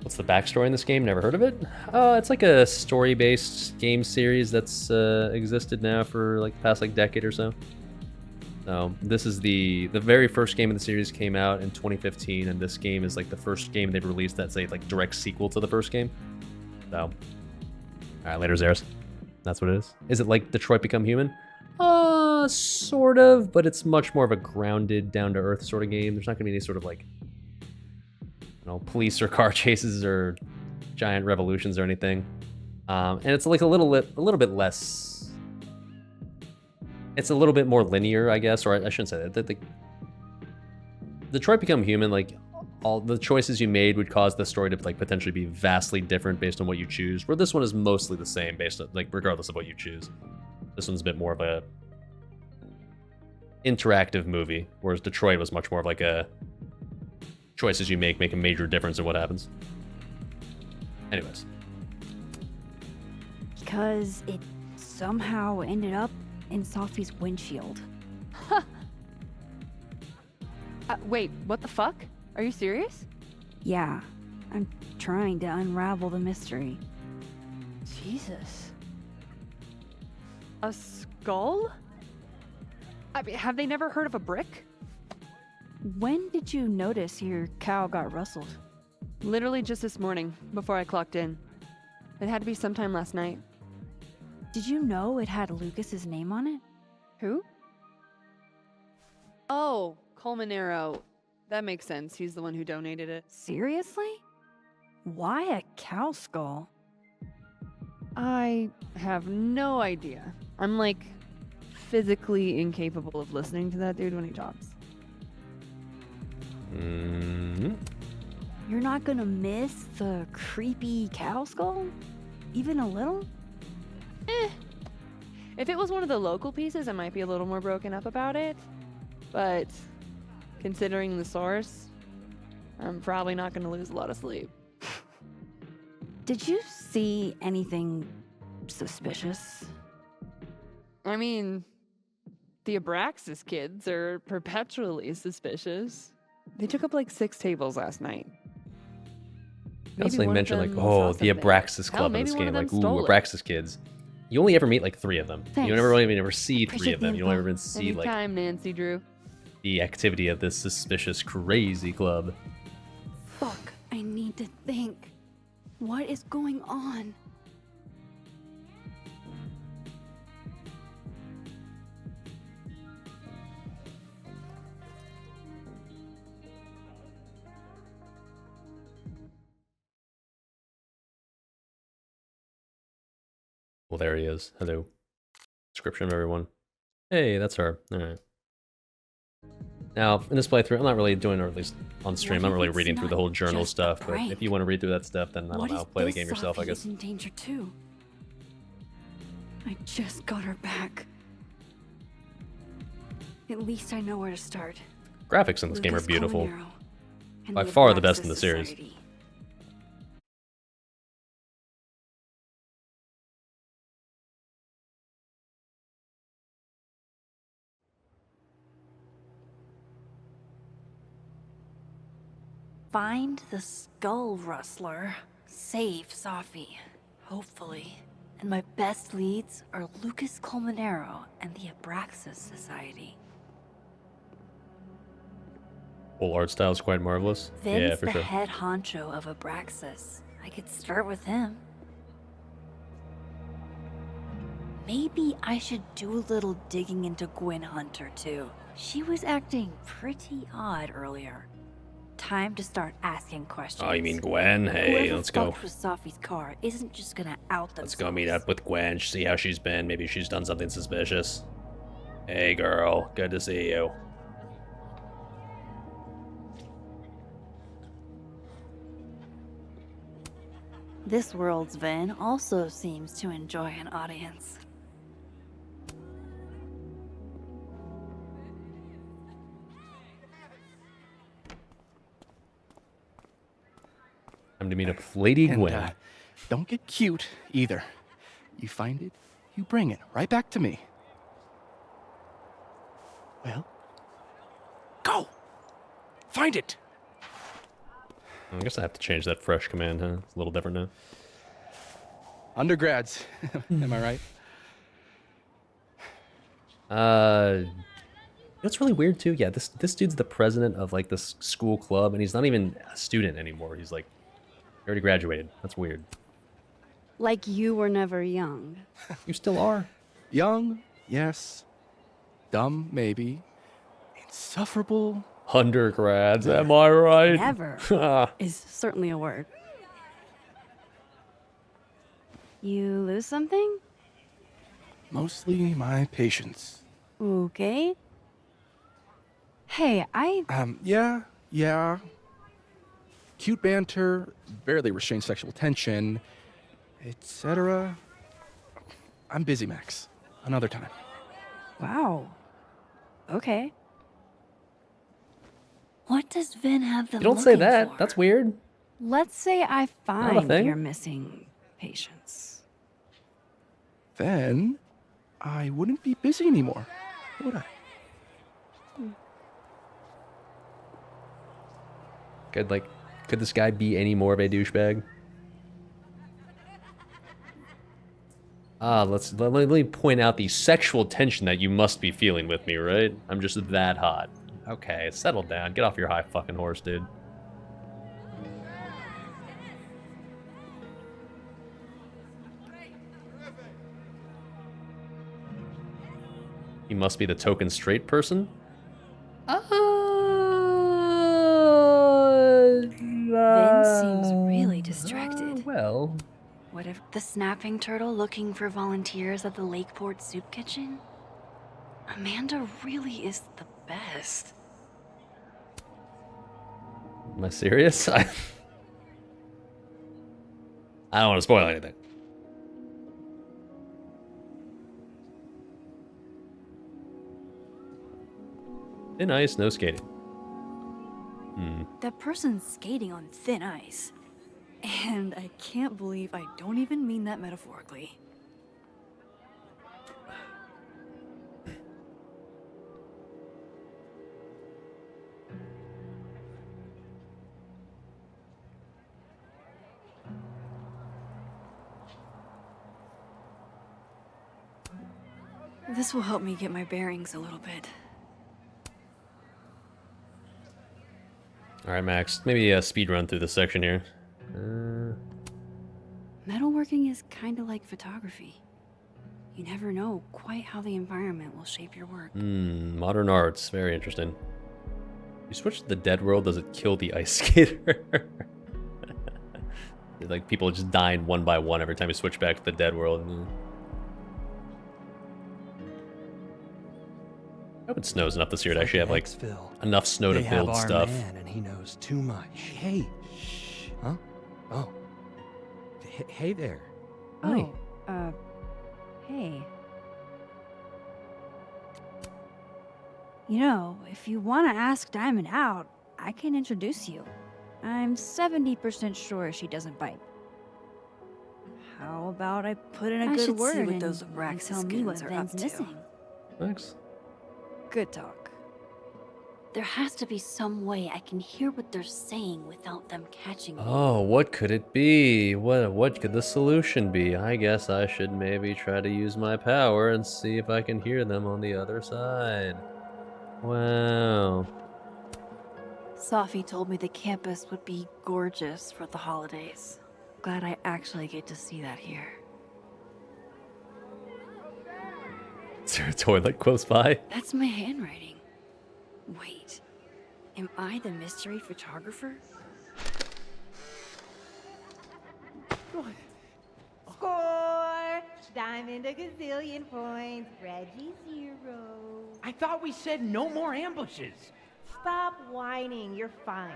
What's the backstory in this game? Never heard of it? It's like a story-based game series that's existed now for like the past like decade or so. So this is the very first game of the series came out in 2015, and this game is like the first game they've released that's a like direct sequel to the first game. So, all right, later, Zeros. That's what it is. Is it like Detroit Become Human? Sort of, but it's much more of a grounded, down-to-earth sort of game. There's not gonna be any sort of like, police or car chases or giant revolutions or anything. And it's like a little bit less. It's a little bit more linear, I guess, or I shouldn't say that. The Detroit Become Human, like all the choices you made would cause the story to like potentially be vastly different based on what you choose. Where this one is mostly the same based on like regardless of what you choose. This one's a bit more of a interactive movie, whereas Detroit was much more of like a choices you make a major difference in what happens. Anyways. Because it somehow ended up in Sophie's windshield. Wait, what the fuck? Are you serious? Yeah, I'm trying to unravel the mystery. Jesus. A skull? I mean, have they never heard of a brick? When did you notice your cow got rustled? Literally just this morning, before I clocked in. It had to be sometime last night. Did you know it had Lucas's name on it? Who? Oh, Colmenero. That makes sense. He's the one who donated it. Seriously? Why a cow skull? I have no idea. I'm like physically incapable of listening to that dude when he talks. You're not gonna miss the creepy cow skull? Even a little? If it was one of the local pieces, I might be a little more broken up about it. But considering the source, I'm probably not gonna lose a lot of sleep. Did you see anything suspicious? I mean, the Abraxas kids are perpetually suspicious. They took up like 6 tables last night. That's like mentioned like, oh, the Abraxas club in this game. Like, ooh, Abraxas kids. You only ever meet like 3 of them. Thanks. You never really even ever see 3 of them. You don't ever even see like Anytime, Nancy Drew. the activity of this suspicious, crazy club. Fuck, I need to think. What is going on? Well, there he is. Hello. Description of everyone. Hey, that's her. All right. Now, in this playthrough, I'm not really doing, or at least on stream, I'm not really reading through the whole journal stuff, but if you want to read through that stuff, then I don't know, play the game yourself, I guess. In danger too. I just got her back. At least I know where to start. Graphics in this game are Lucas beautiful. Colmenero and By the far the best in Abraxas the series. Society. Find the skull rustler. Save Sophie. Hopefully. And my best leads are Lucas Colmenero and the Abraxas Society. Whole art style is quite marvelous. Vin's Yeah, for the sure. head honcho of Abraxas. I could start with him. Maybe I should do a little digging into Gwen Hunter too. She was acting pretty odd earlier. Time to start asking questions. Oh, you mean Gwen? Hey, Whoever let's go. fucked with Sophie's car isn't just gonna out themselves. Let's go meet up with Gwen, see how she's been. Maybe she's done something suspicious. Hey, girl. Good to see you. This world's Vin also seems to enjoy an audience. Time to meet up with Lady And, Gwen. don't get cute either. You find it, you bring it right back to me. Well, go! Find it! I guess I have to change that fresh command, huh? It's a little different now. Undergrads, am I right? That's really weird too. Yeah, this dude's the president of like this school club, and he's not even a student anymore. He's like already graduated. That's weird. Like you were never young. You still are. Young, yes. Dumb, maybe. Insufferable. Undergrads, am I right? Never is certainly a word. You lose something? Mostly my patience. Okay. Hey, Yeah. Cute banter, barely restrained sexual tension, etc. I'm busy, Max. Another time. Wow. Okay. What does Vin have them You don't say looking that. for? That's weird. Let's say I Not a find thing. you're missing patience. Then I wouldn't be busy anymore, would I? Could this guy be any more of a douchebag? Let me point out the sexual tension that you must be feeling with me, right? I'm just that hot. Okay, settle down. Get off your high fucking horse, dude. He must be the token straight person? Vin seems really distracted. Well, What if the snapping turtle looking for volunteers at the Lakeport Soup Kitchen? Amanda really is the best. am I serious? I don't want to spoil anything. Thin ice, no skating. That person's skating on thin ice. And I can't believe I don't even mean that metaphorically. This will help me get my bearings a little bit. All right, Max. Maybe a speed run through this section here. Metalworking is kind of like photography. You never know quite how the environment will shape your work. Modern arts. Very interesting. You switch to the dead world, does it kill the ice skater? Like people just dying one by one every time you switch back to the dead world. I hope it snows enough this year to actually have like enough snow to build stuff. Man and he knows too much. Hey, shh. Huh? Oh. Hey there. Hi. Hey. You know, if you want to ask Diamond out, I can introduce you. I'm 70% sure she doesn't bite. How about I put in a I good should word see what and those you Abraxas tell me what goons are Vin's up to. missing? Thanks. Good talk. There has to be some way I can hear what they're saying without them catching me. Oh, what could it be? What could the solution be? I guess I should maybe try to use my power and see if I can hear them on the other side. Wow. Safi told me the campus would be gorgeous for the holidays. Glad I actually get to see that here. Is there a toilet close by? That's my handwriting. Wait, am I the mystery photographer? Score! Diamond a gazillion points, Reggie 0. I thought we said no more ambushes. Stop whining, you're fine.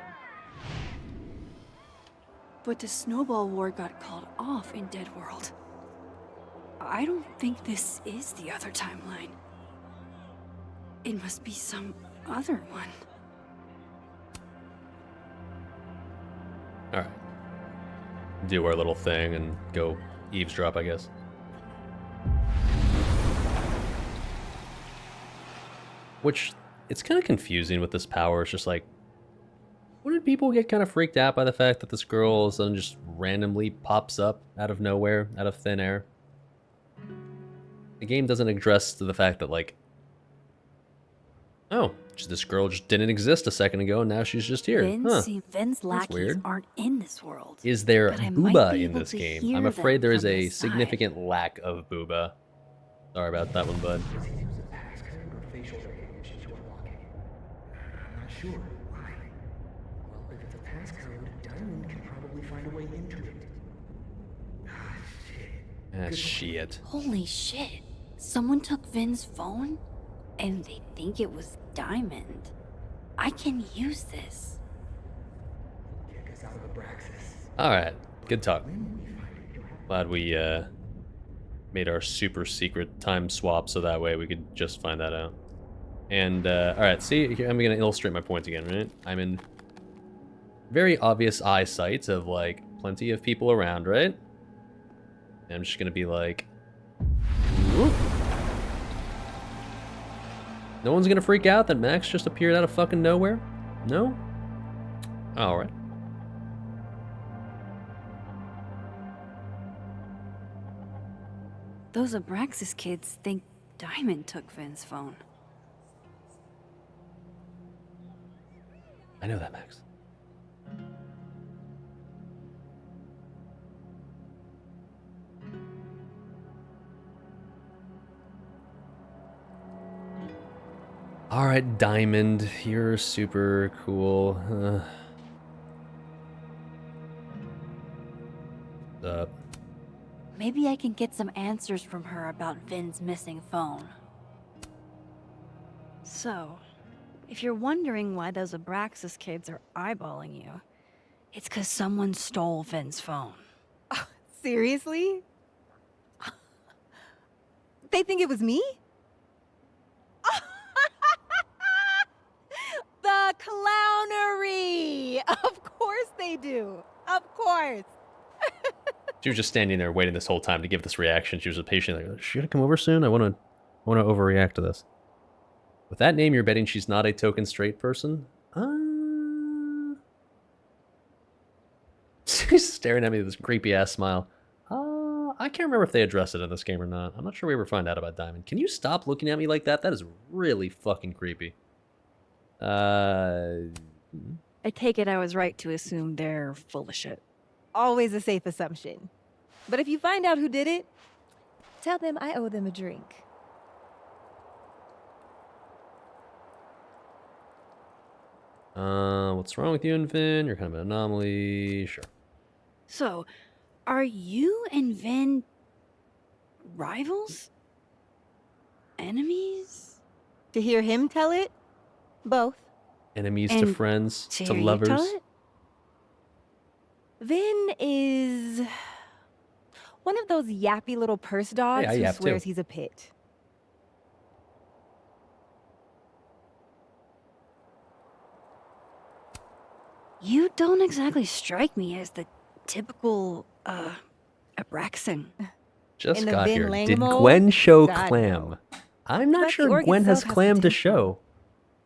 But the snowball war got called off in Dead World. I don't think this is the other timeline. It must be some other one. Alright. Do our little thing and go eavesdrop, I guess. Which, it's kind of confusing with this power. It's just like, wouldn't people get kind of freaked out by the fact that this girl all of a sudden just randomly pops up out of nowhere, out of thin air? The game doesn't address to the fact that, like, Oh, this girl just didn't exist a second ago, and now she's just here. Huh. Vin's lackeys weird. aren't in this world. Is there but I might booba be in able this to game? hear I'm afraid them there is from a this side. significant lack of booba. Sorry about that one, bud. Does he use a passcode or facial recognition to unlock it? I'm not sure. Why? Well, if it's a passcode, Diamond can probably find a way into it. Ah, shit. Ah, shit. Holy shit. Someone took Vin's phone? And they think it was Diamond. I can use this. Kick us out of Abraxas. Alright, good talk. Glad we made our super secret time swap so that way we could just find that out. And, alright, see, here, I'm gonna illustrate my point again, right? I'm in very obvious eyesight of, like, plenty of people around, right? And I'm just gonna be like... Whoop. No one's gonna freak out that Max just appeared out of fucking nowhere? No? Alright. Those Abraxas kids think Diamond took Vin's phone. I know that, Max. Alright, Diamond, you're super cool. What's up? Maybe I can get some answers from her about Vin's missing phone. So, if you're wondering why those Abraxas kids are eyeballing you, it's 'cause someone stole Vin's phone. Seriously? They think it was me? The clownery! Of course they do. Of course. She was just standing there waiting this whole time to give this reaction. She was a patient like, should I come over soon? I want to overreact to this. With that name, you're betting she's not a token straight person? She's staring at me with this creepy-ass smile. I can't remember if they address it in this game or not. I'm not sure we ever find out about Diamond. Can you stop looking at me like that? That is really fucking creepy. I take it I was right to assume they're full of shit. Always a safe assumption. But if you find out who did it, tell them I owe them a drink. What's wrong with you and Vin? You're kind of an anomaly. Sure. So, are you and Vin rivals? Enemies? To hear him tell it, both. Enemies to And friends, to to hear you lovers. tell it? Vin is one of those yappy little purse dogs I who yap swears too. he's a pit. You don't exactly strike me as the typical, Abraxan. Just In the got Vin here. Lang Did mold? Gwen show God, clam? no. I'm not But the sure orc Gwen has itself has clam to potential. show.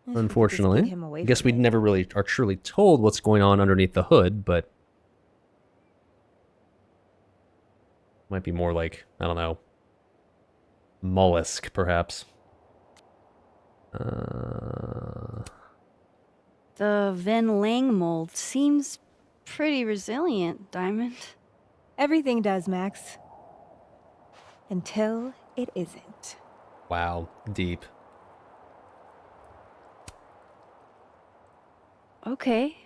Just get Unfortunately. him away I guess from we never really are truly told what's going on underneath the hood, but might be more like, I don't know, mollusk, perhaps. The Vin Lang mold seems pretty resilient, Diamond. Everything does, Max. Until it isn't. Wow, deep. Okay.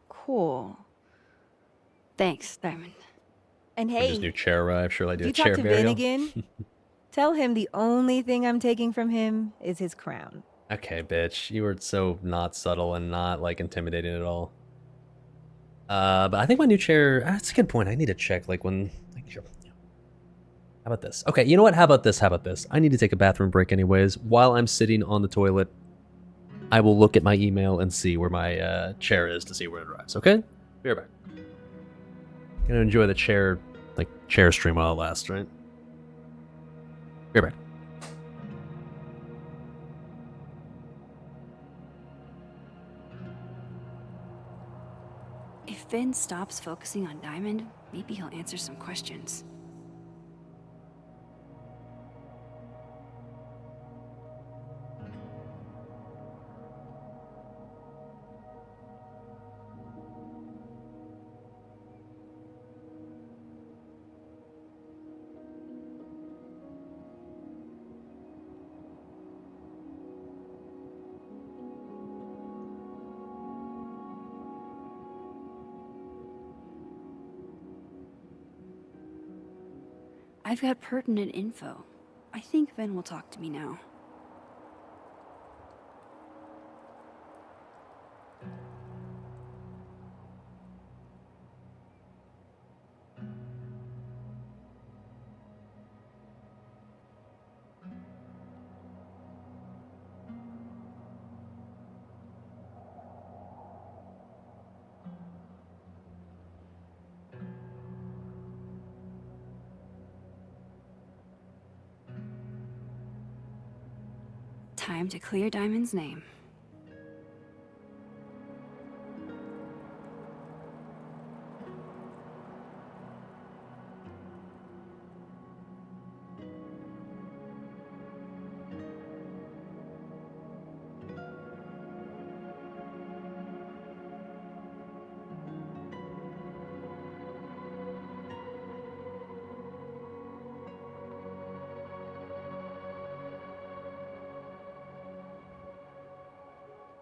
Cool. Thanks, Diamond. And When his hey, new chair arrived, surely I if do a you chair talk to Vin burial. again, tell him the only thing I'm taking from him is his crown. Okay, bitch. You were so not subtle and not, like, intimidating at all. But I think my new chair... That's a good point. I need to check, like, when... Like, sure. How about this? Okay, you know what? How about this? How about this? I need to take a bathroom break anyways. While I'm sitting on the toilet, I will look at my email and see where my chair is to see where it arrives, okay? Be right back. Gonna enjoy the chair, like, chair stream while it lasts, right? Be right back. If Vin stops focusing on Diamond, maybe he'll answer some questions. I've got pertinent info. I think Ben will talk to me now. Time to clear Diamond's name.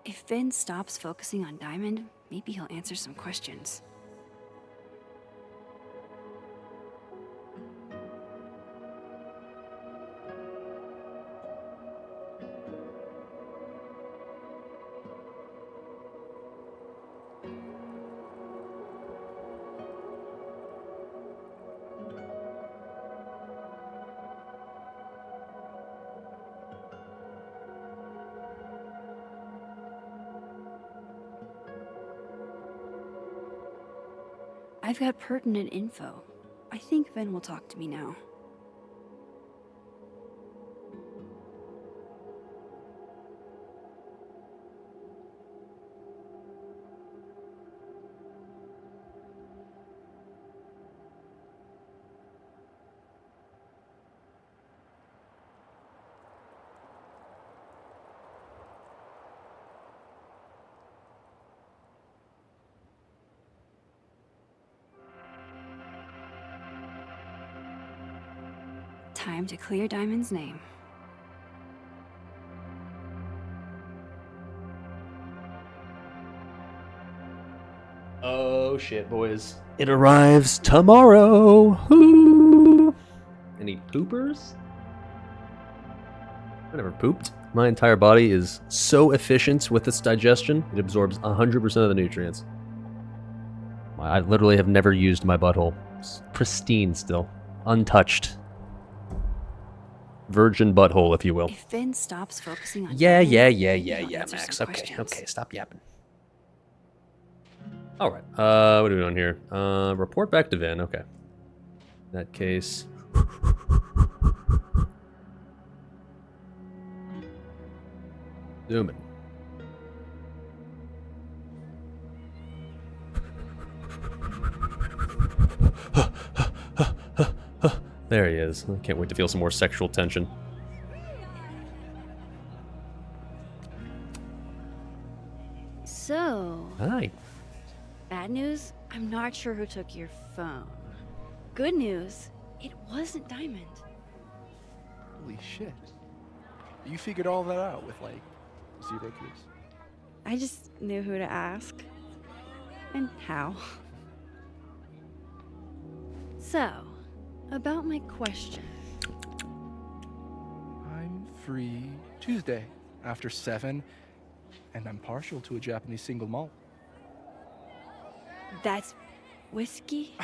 If Ben stops focusing on Diamond, maybe he'll answer some questions. I've got pertinent info. I think Ben will talk to me now. Time to clear Diamond's name. Oh shit, boys. It arrives tomorrow. Woo! Any poopers? I never pooped. My entire body is so efficient with its digestion, it absorbs 100% of the nutrients. I literally have never used my butthole. It's pristine still. Untouched. Virgin butthole, if you will. If Ben stops focusing on Yeah, Diamond, Max. Okay, stop yapping. Alright, what are we doing here? Report back to Vin, okay. In that case... Zoom in. There he is. I can't wait to feel some more sexual tension. So, Hi. bad news, I'm not sure who took your phone. Good news, it wasn't Diamond. Holy shit. You figured all that out with, like, 0 clues. I just knew who to ask. And how. So, about my question. I'm free Tuesday after 7, and I'm partial to a Japanese single malt. That's whiskey?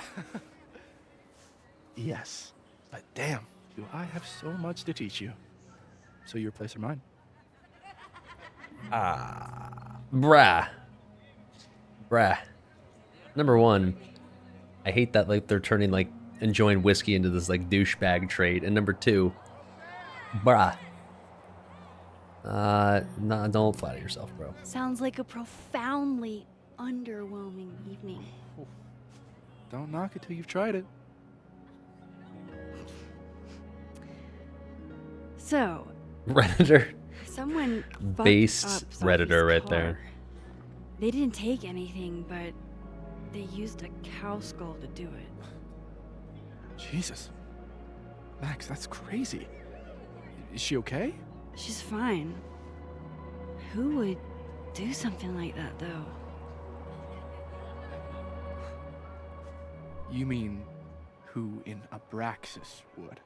Yes, but damn, do I have so much to teach you. So your place or mine? Bruh. Number one, I hate that like they're turning like enjoying whiskey into this like douchebag trait. And number two, bruh. No, don't flatter yourself, bro. Sounds like a profoundly underwhelming evening. Don't knock it till you've tried it. So, Redditor. someone fucked Based up Sophie's Redditor right car. there. They didn't take anything, but they used a cow skull to do it. Jesus. Max, that's crazy. Is she okay? She's fine. Who would do something like that, though? You mean, who in Abraxas would.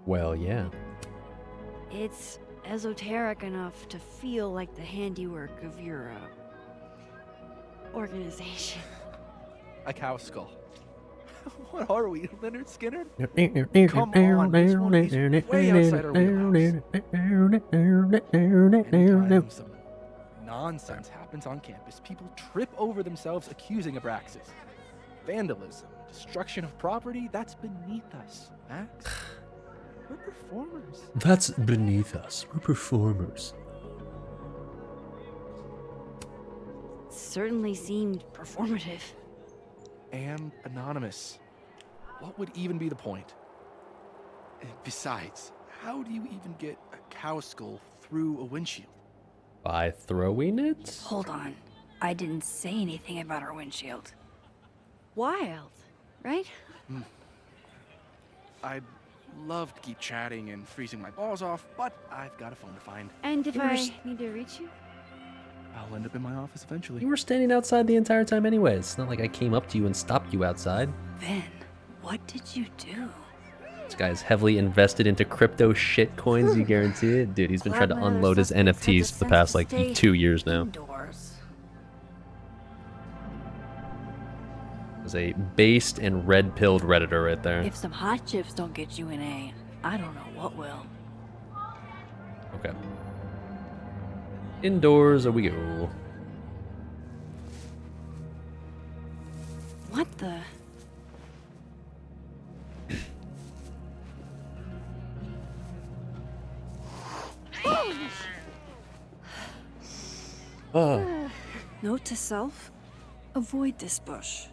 Well, yeah. It's esoteric enough to feel like the handiwork of your organization. A cow skull. What are we, Leonard Skinner? Come on, this one is way outside our wheelhouse. Anytime some nonsense happens on campus, people trip over themselves accusing Abraxas. Vandalism, destruction of property, that's beneath us, Max. We're performers. That's beneath us. We're performers. Certainly seemed performative. And anonymous. What would even be the point? Besides, how do you even get a cow skull through a windshield? By throwing it? Hold on. I didn't say anything about our windshield. Wild, right? I'd love to keep chatting and freezing my balls off, but I've got a phone to find. And if I need to reach you? I'll end up in my office eventually. You were standing outside the entire time anyways. It's not like I came up to you and stopped you outside. Ben, what did you do? This guy's heavily invested into crypto shit coins, you guarantee it? Dude, he's been trying to unload his NFTs for the past, like, 2 years now. There's a based and red-pilled Redditor right there. If some hot chips don't get you an A, I don't know what will. Okay. Indoors we go. What the? Note to self, avoid this bush.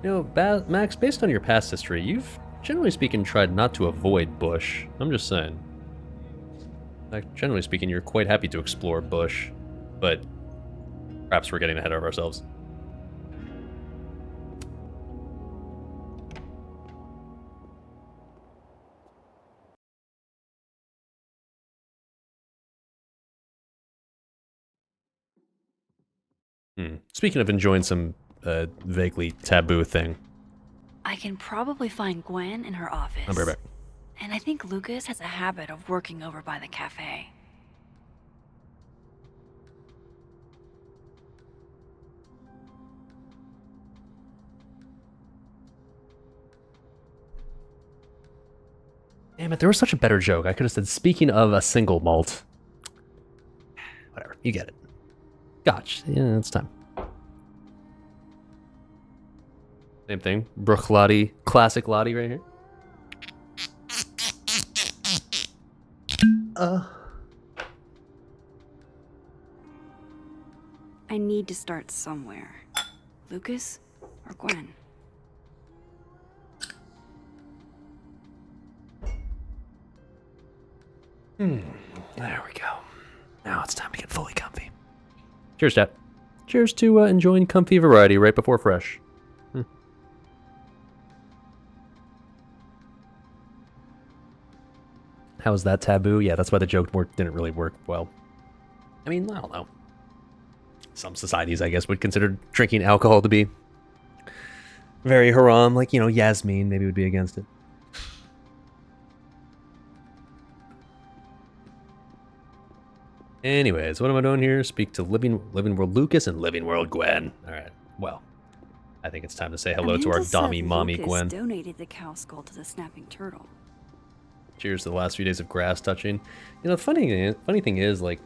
You know, Max, based on your past history, you've, generally speaking, tried not to avoid bush. I'm just saying. Like, generally speaking, you're quite happy to explore bush, but perhaps we're getting ahead of ourselves. Speaking of enjoying some vaguely taboo thing. I can probably find Gwen in her office. I'll be right back. And I think Lucas has a habit of working over by the cafe. Damn it, there was such a better joke. I could have said, speaking of a single malt. Whatever, you get it. Gotch, yeah, it's time. Same thing. Brook Lottie, classic Lottie right here. I need to start somewhere. Lucas or Gwen? There we go. Now it's time to get fully comfy. Cheers, Dad. Cheers to enjoying comfy variety right before fresh. How was that taboo? Yeah, that's why the joke didn't really work well. I mean, I don't know. Some societies, I guess, would consider drinking alcohol to be very haram. Like, you know, Yasmin maybe would be against it. Anyways, what am I doing here? Speak to Living World Lucas and Living World Gwen. All right. Well, I think it's time to say hello to our Dommy Mommy Gwen. Donated the cow skull to the snapping turtle. Cheers to the last few days of grass touching. You know, the funny thing is, like,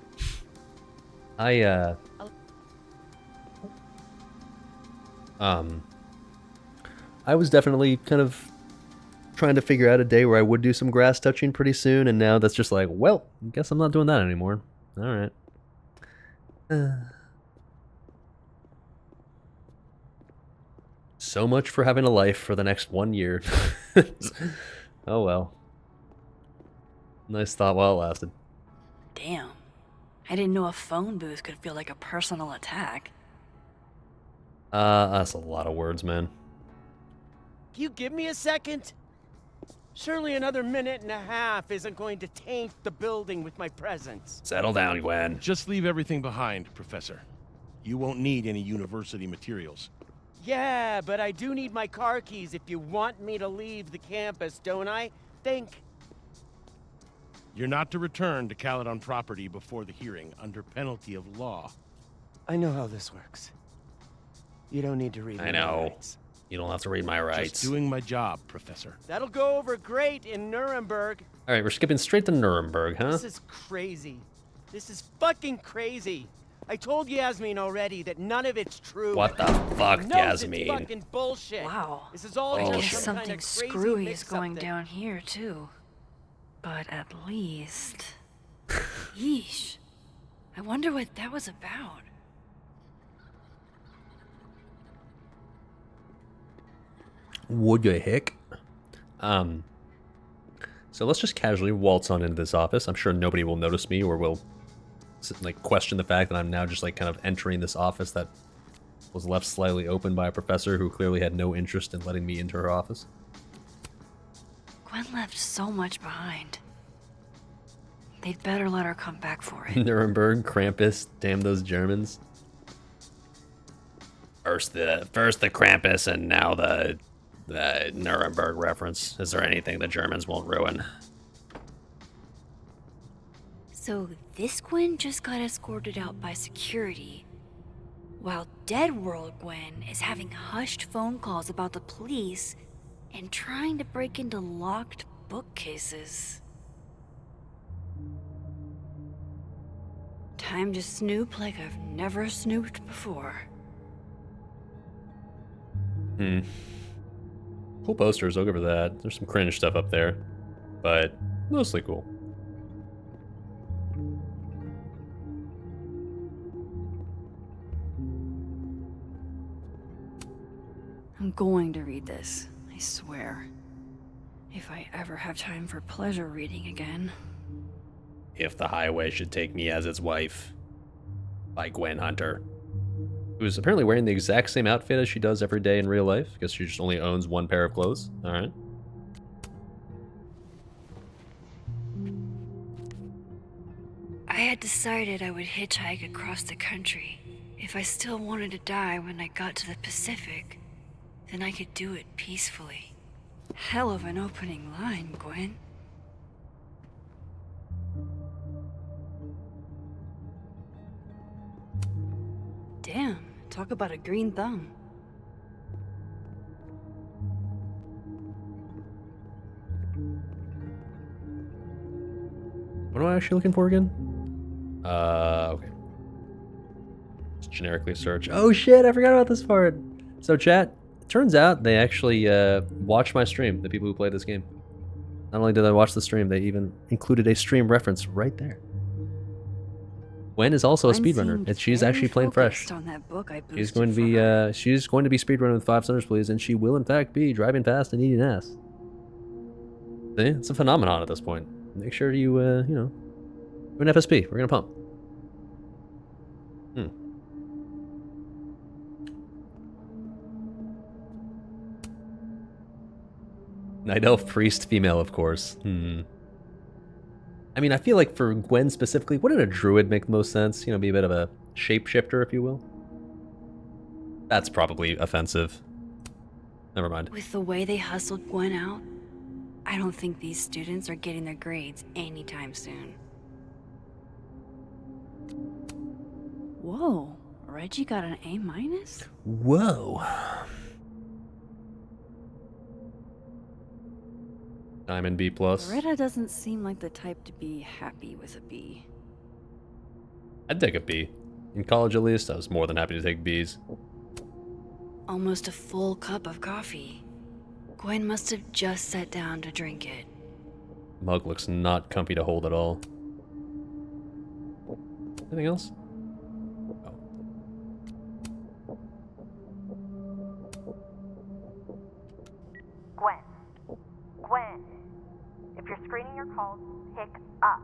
I was definitely kind of trying to figure out a day where I would do some grass touching pretty soon, and now that's just like, well, I guess I'm not doing that anymore. All right. So much for having a life for the next 1 year. Oh well. Nice thought while it lasted. Damn. I didn't know a phone booth could feel like a personal attack. That's a lot of words, man. Can you give me a second? Surely another minute and a half isn't going to taint the building with my presence. Settle down, Gwen. Just leave everything behind, Professor. You won't need any university materials. Yeah, but I do need my car keys if you want me to leave the campus, don't I? Think. You're not to return to Caledon property before the hearing, under penalty of law. I know how this works. You don't need to read I my know. rights. You don't have to read my rights. Just doing my job, Professor. That'll go over great in Nuremberg. All right, we're skipping straight to Nuremberg, huh? This is crazy. This is fucking crazy. I told Yasmin already that none of it's true. What the fuck, She knows Yasmin? It's fucking bullshit. Wow. This is all I just guess some something kind of crazy screwy is mix-up going that- down here, too. But at least... Yeesh. I wonder what that was about. What the heck? So let's just casually waltz on into this office. I'm sure nobody will notice me or will like question the fact that I'm now just like kind of entering this office that was left slightly open by a professor who clearly had no interest in letting me into her office. Gwen left so much behind. They'd better let her come back for it. Nuremberg, Krampus, damn those Germans. First the Krampus and now the Nuremberg reference. Is there anything the Germans won't ruin? So this Gwen just got escorted out by security, while Dead World Gwen is having hushed phone calls about the police and trying to break into locked bookcases. Time to snoop like I've never snooped before. Cool posters, I'll give her that. There's some cringe stuff up there, but mostly cool. I'm going to read this, I swear. If I ever have time for pleasure reading again. If the Highway Should Take Me as Its Wife by Gwen Hunter, who's apparently wearing the exact same outfit as she does every day in real life. I guess she just only owns one pair of clothes. All right. I had decided I would hitchhike across the country. If I still wanted to die when I got to the Pacific, then I could do it peacefully. Hell of an opening line, Gwen. Damn, talk about a green thumb. What am I actually looking for again? Okay. Just generically search. Oh shit, I forgot about this part. So chat, it turns out they actually watched my stream, the people who played this game. Not only did I watch the stream, they even included a stream reference right there. Gwen is also a speedrunner, and she's actually playing fresh. On that book I She's going to be speedrunning with 5 stars, please, and she will in fact be driving fast and eating ass. See, it's a phenomenon at this point. Make sure you you know, do an FSP. We're gonna pump. Night Elf Priest, female, of course. I mean, I feel like for Gwen specifically, wouldn't a druid make the most sense? You know, be a bit of a shapeshifter, if you will. That's probably offensive. Never mind. With the way they hustled Gwen out, I don't think these students are getting their grades anytime soon. Whoa, Reggie got an A-? Whoa. Diamond B+. Loretta doesn't seem like the type to be happy with a B. I'd take a B. In college, at least, I was more than happy to take Bs. Almost a full cup of coffee. Gwen must have just sat down to drink it. Mug looks not comfy to hold at all. Anything else? Oh. Gwen, if you're screening your calls, pick up.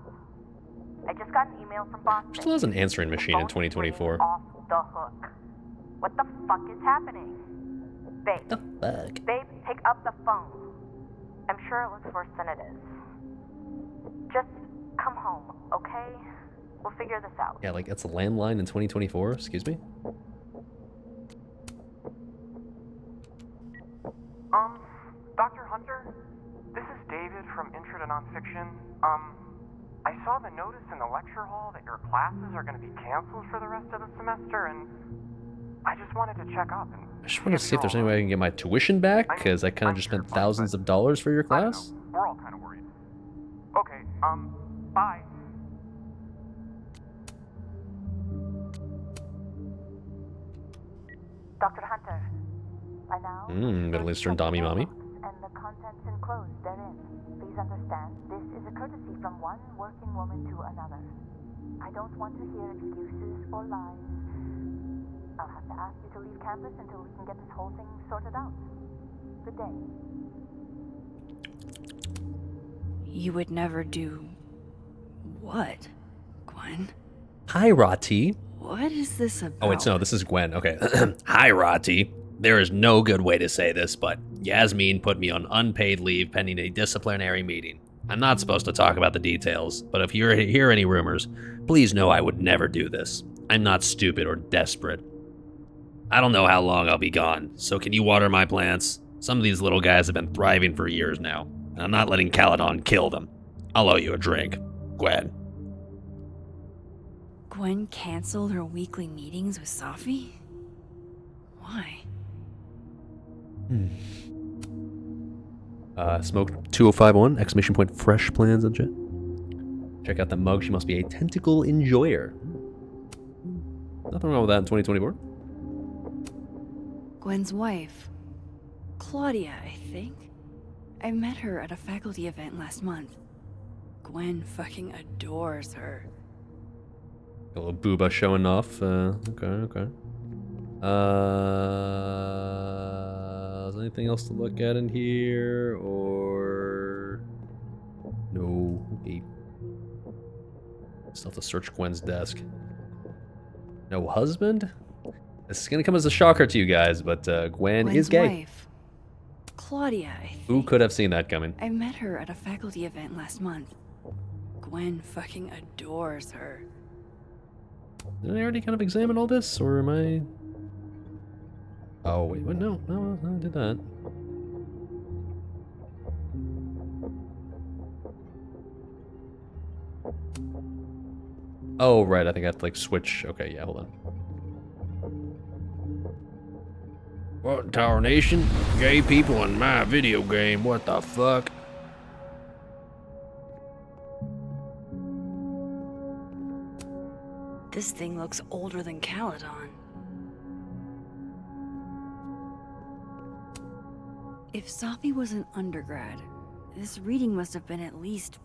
I just got an email from Boston. Still has an answering machine in 2024. Off the hook. What the fuck is happening? Babe. The fuck? Babe, pick up the phone. I'm sure it looks worse than it is. Just come home, okay? We'll figure this out. Yeah, like it's a landline in 2024. Excuse me. Dr. Hunter, this is David from Intro to Nonfiction. I saw the notice in the lecture hall that your classes are going to be canceled for the rest of the semester, and I just wanted to check up and I just want to see if there's any way I can get my tuition back, because I kind of just spent thousands of dollars for your class. we're all kind of worried. Okay, bye. Dr. Hunter, by now, Middle Eastern Dami Mommy. and the contents enclosed therein. Please understand, this is a courtesy from one working woman to another. I don't want to hear excuses or lies. I'll have to ask you to leave campus until we can get this whole thing sorted out. Good day. You would never do what, Gwen? Hi, Rati. What is this about? Oh, wait, no, this is Gwen. Okay. Hi, Rati. There is no good way to say this, but Yasmin put me on unpaid leave pending a disciplinary meeting. I'm not supposed to talk about the details, but if you hear any rumors, please know I would never do this. I'm not stupid or desperate. I don't know how long I'll be gone, so can you water my plants? Some of these little guys have been thriving for years now, and I'm not letting Caledon kill them. I'll owe you a drink. Gwen. Gwen canceled her weekly meetings with Safi? Why? Smoke 2051, exclamation point, fresh plans and shit. Check out the mug, she must be a tentacle enjoyer. Nothing wrong with that in 2024. Gwen's wife. Claudia, I think. I met her at a faculty event last month. Gwen fucking adores her. A little booba showing off. Okay. Is there anything else to look at in here? Or... No. Okay. Still have to search Gwen's desk. No husband? This is gonna come as a shocker to you guys, but Gwen Gwen's is gay. Wife. Claudia, I think. Who could have seen that coming? I met her at a faculty event last month. Gwen fucking adores her. Did I already kind of examine all this, or am I... Oh, wait, what? No, I did that. Oh, right, I think I have to, like, switch. Okay, yeah, hold on. What tarnation? Gay people in my video game, what the fuck? This thing looks older than Caledon. If Safi was an undergrad, this reading must have been at least,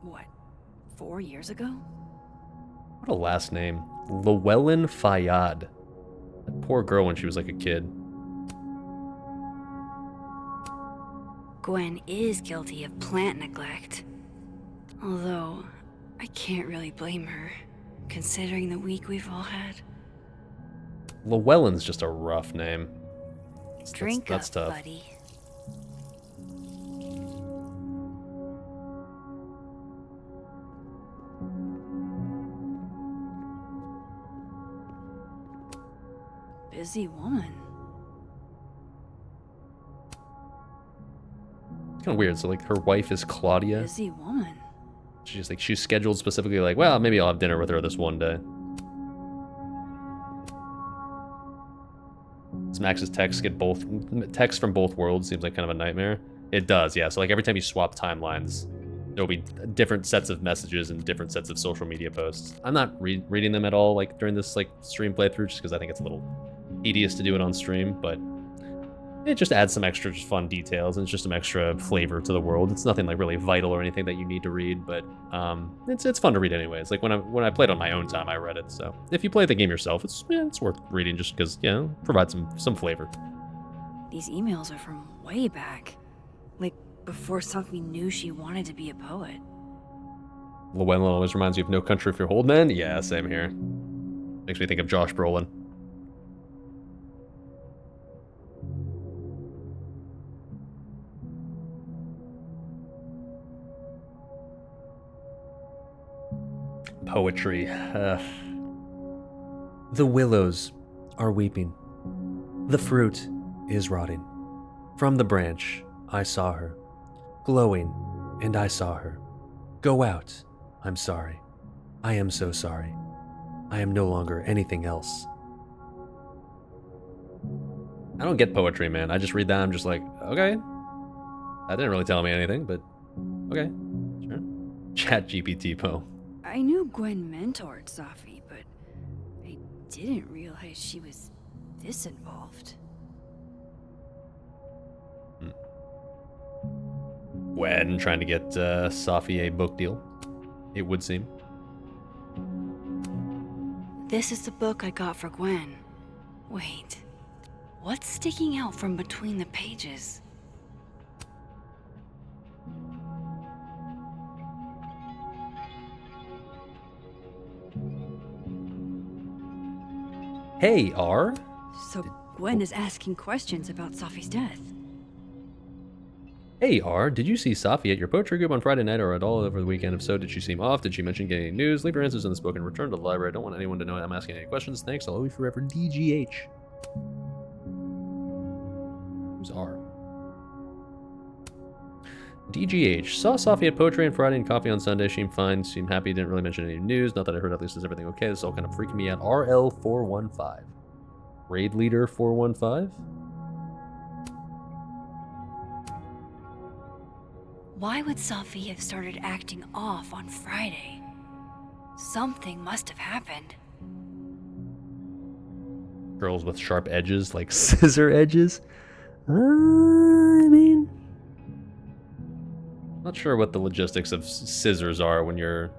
what, 4 years ago? What a last name. Llewellyn Fayyad. That poor girl when she was like a kid. Gwen is guilty of plant neglect. Although, I can't really blame her, considering the week we've all had. Llewellyn's just a rough name. Drink that's up, tough. buddy. Busy woman. It's kind of weird. So, like, her wife is Claudia. Busy woman. She's like, she's scheduled specifically, like, well, maybe I'll have dinner with her this one day. Does Max's texts get both texts from both worlds? Seems like kind of a nightmare. It does, yeah. So like every time you swap timelines, there'll be different sets of messages and different sets of social media posts. I'm not reading them at all, like during this like stream playthrough, just because I think it's a little tedious to do it on stream. But it just adds some extra just fun details and it's just some extra flavor to the world. It's nothing like really vital or anything that you need to read, but it's fun to read anyways. Like when I played on my own time, I read it. So if you play the game yourself, it's worth reading just because provide some flavor. These emails are from way back, like before Safi knew she wanted to be a poet. Llewellyn always reminds you of No Country for Old Men. Yeah, same here. Makes me think of Josh Brolin. poetry. The willows are weeping. The fruit is rotting. From the branch I saw her, glowing, and I saw her. Go out, I'm sorry. I am so sorry. I am no longer anything else. I don't get poetry, man. I just read that, I'm just like, okay. That didn't really tell me anything, but okay, sure. Chat GPT Poe. I knew Gwen mentored Safi, but I didn't realize she was this involved. Gwen trying to get Safi a book deal, it would seem. This is the book I got for Gwen. Wait, what's sticking out from between the pages? Hey, R. So Gwen is asking questions about Safi's death. Hey, R, did you see Safi at your poetry group on Friday night or at all over the weekend? If so, did she seem off? Did she mention getting any news? Leave your answers in the spoken. Return to the library. I don't want anyone to know I'm asking any questions. Thanks. I'll always forever DGH. Who's R? DGH. Saw Safi at poetry on Friday and coffee on Sunday. Seemed fine. Seemed happy. Didn't really mention any news. Not that I heard. At least is everything okay? This is all kind of freaking me out. RL415. Raid leader 415. Why would Safi have started acting off on Friday? Something must have happened. Girls with sharp edges, like scissor edges? I mean... Not sure what the logistics of scissors are when you're...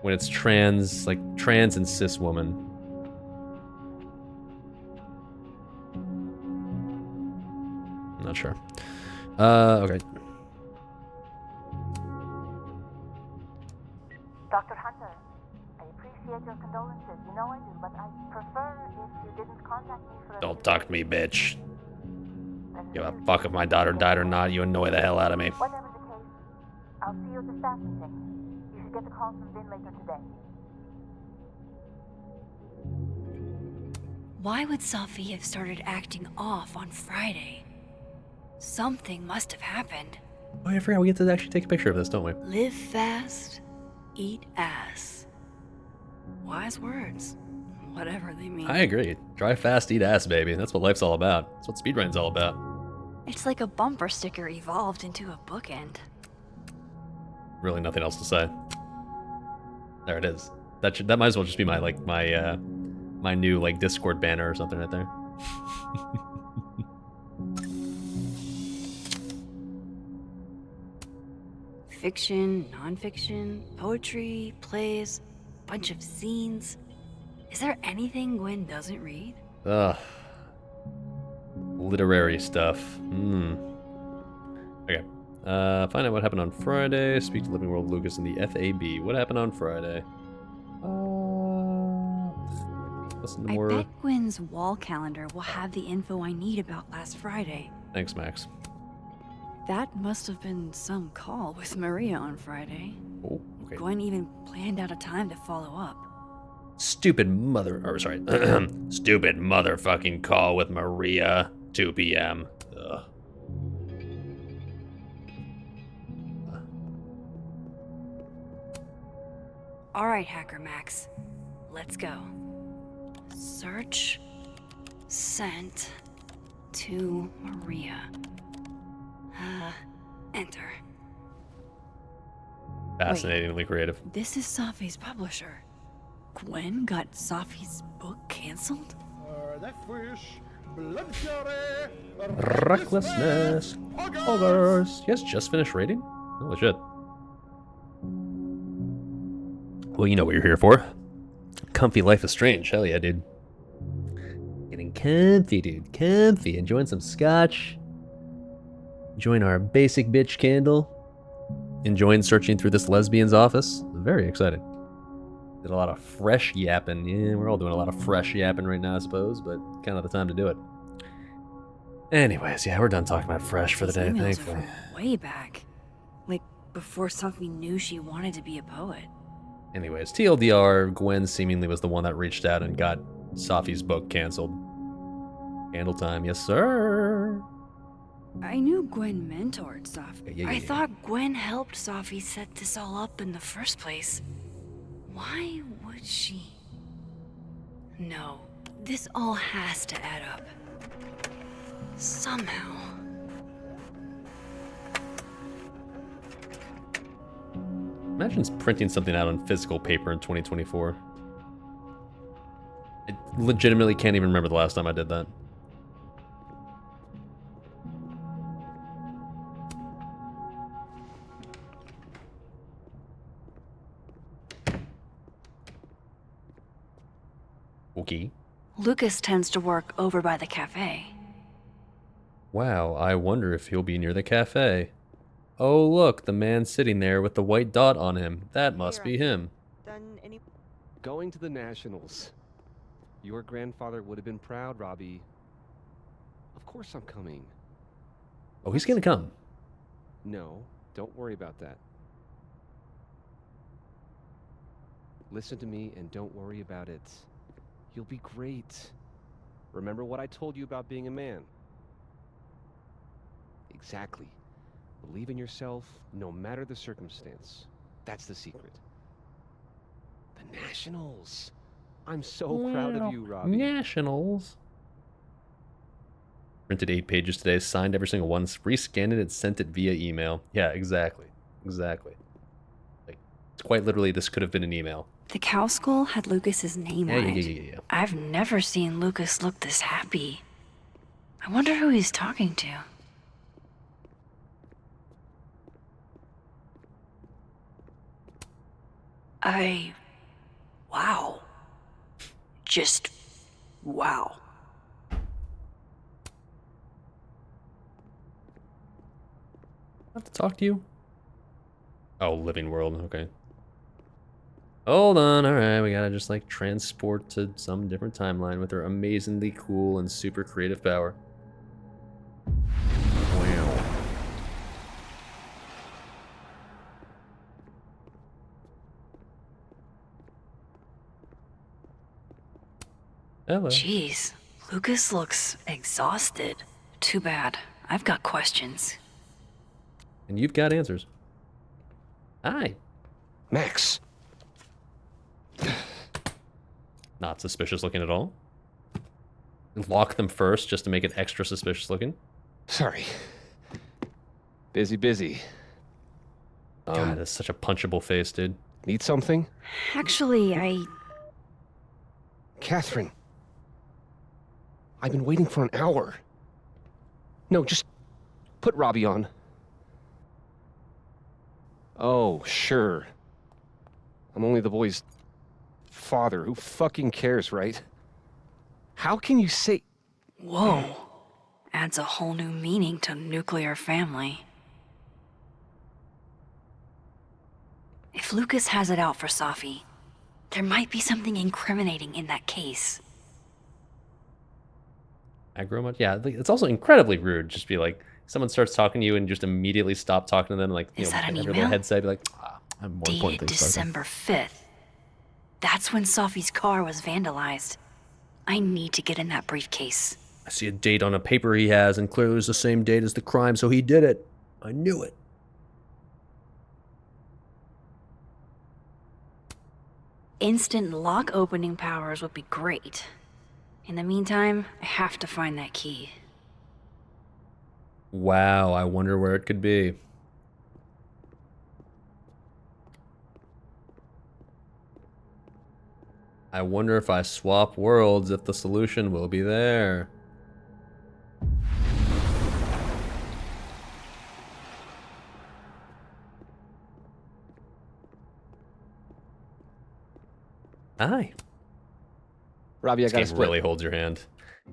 When it's trans, like trans and cis woman. I'm not sure. Okay. Dr. Hunter, I appreciate your condolences. You know I do, but I prefer if you didn't contact me for... Don't talk to me, bitch. Give a fuck if my daughter died or not. You annoy the hell out of me. Whatever the case, I'll see you at the staff meeting. You should get the call from Vin later today. Why would Safi have started acting off on Friday? Something must have happened. Oh, I forgot we get to actually take a picture of this, don't we? Live fast, eat ass. Wise words, whatever they mean. I agree. Drive fast, eat ass, baby. That's what life's all about. That's what speedrun's all about. It's like a bumper sticker evolved into a bookend. Really nothing else to say. There it is. That might as well just be my my new like Discord banner or something right there. Fiction, nonfiction, poetry, plays, bunch of zines. Is there anything Gwen doesn't read? Ugh. Literary stuff. Okay. Find out what happened on Friday. Speak to Living World Lucas in the FAB. What happened on Friday? Listen to more. I bet Gwen's wall calendar will have the info I need about last Friday. Thanks, Max. That must have been some call with Maria on Friday. Oh, okay. Gwen even planned out a time to follow up. Stupid stupid motherfucking call with Maria. 2 p.m. Ugh. All right, Hacker Max. Let's go. Search. Sent. To Maria. Enter. Fascinatingly creative. This is Safi's publisher. Gwen got Safi's book canceled? Recklessness. Poggers. Yes, just finished raiding? Holy shit. Well, you know what you're here for. Comfy Life is Strange. Hell yeah, dude. Getting comfy, dude. Comfy. Enjoying some scotch. Enjoying our basic bitch candle. Enjoying searching through this lesbian's office. Very excited. Did a lot of fresh yapping. Yeah, we're all doing a lot of fresh yapping right now, I suppose, but kind of the time to do it. Anyways, yeah, we're done talking about fresh for the day, Emails are thankfully. from way back. Like, before Safi knew she wanted to be a poet. Anyways, TLDR, Gwen seemingly was the one that reached out and got Safi's book canceled. Candle time, yes sir. I knew Gwen mentored Safi. Yeah. I thought Gwen helped Safi set this all up in the first place. Why would she? No, this all has to add up. Somehow. Imagine printing something out on physical paper in 2024. I legitimately can't even remember the last time I did that. Okay. Lucas tends to work over by the cafe. Wow, I wonder if he'll be near the cafe. Oh look, the man sitting there with the white dot on him. That must be him. Going to the Nationals. Your grandfather would have been proud, Robbie. Of course I'm coming. Oh, he's gonna come. No, don't worry about that. Listen to me and don't worry about it. You'll be great. Remember what I told you about being a man. Exactly. Believe in yourself, no matter the circumstance. That's the secret. The Nationals. I'm so proud of you, Robbie. Nationals. Printed 8 pages today, signed every single one, rescanned it, and sent it via email. Yeah, exactly. Exactly. Like, it's quite literally, this could have been an email. The cow skull had Lucas's name on it. Yeah. I've never seen Lucas look this happy. I wonder who he's talking to. Wow. Just wow. I have to talk to you? Oh, living world, okay. Hold on, alright, we gotta just like transport to some different timeline with our amazingly cool and super creative power. Wow. Hello. Jeez, Lucas looks exhausted. Too bad. I've got questions. And you've got answers. Hi. Max. Not suspicious looking at all. Lock them first just to make it extra suspicious looking. Sorry. Busy. God, that's such a punchable face, dude. Need something? Actually, Catherine. I've been waiting for an hour. No, just put Robbie on. Oh, sure. I'm only the boy's father. Who fucking cares, right? How can you say... Whoa. Adds a whole new meaning to nuclear family. If Lucas has it out for Safi, there might be something incriminating in that case. Aggro much? Yeah, it's also incredibly rude. Just be like, someone starts talking to you and just immediately stop talking to them. Like, Is that an every email? little headset, be like, I have more important Dated things to talk December 5th. That's when Safi's car was vandalized. I need to get in that briefcase. I see a date on a paper he has, and clearly it was the same date as the crime, so he did it. I knew it. Instant lock opening powers would be great. In the meantime, I have to find that key. Wow, I wonder where it could be. I wonder if I swap worlds, if the solution will be there. Hi. Robbie, I This gotta game split. really holds your hand.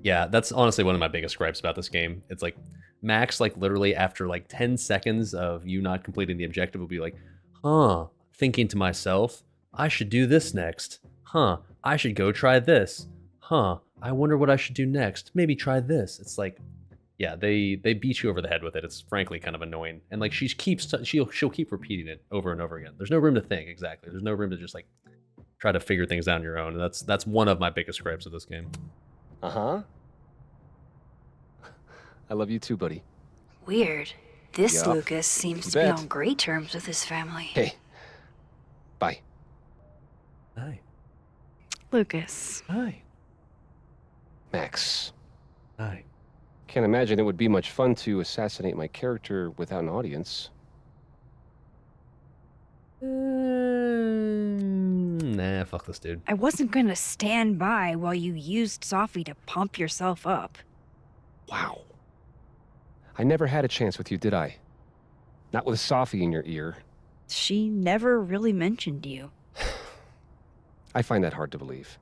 Yeah, that's honestly one of my biggest gripes about this game. It's like, Max, like, literally after like 10 seconds of you not completing the objective will be like, huh, thinking to myself, I should do this next. Huh, I should go try this. Huh, I wonder what I should do next. Maybe try this. It's like, yeah, they beat you over the head with it. It's frankly kind of annoying, and like she'll keep repeating it over and over again. There's no room to think exactly. There's no room to just like try to figure things out on your own. And that's one of my biggest gripes of this game. Uh-huh. I love you too, buddy. Weird. This Yup. Lucas seems You to be bet. on great terms with his family. Hey. Bye. Hi. Lucas. Hi. Max. Hi. Can't imagine it would be much fun to assassinate my character without an audience. Nah, fuck this dude. I wasn't gonna stand by while you used Sophie to pump yourself up. Wow. I never had a chance with you, did I? Not with Sophie in your ear. She never really mentioned you. I find that hard to believe.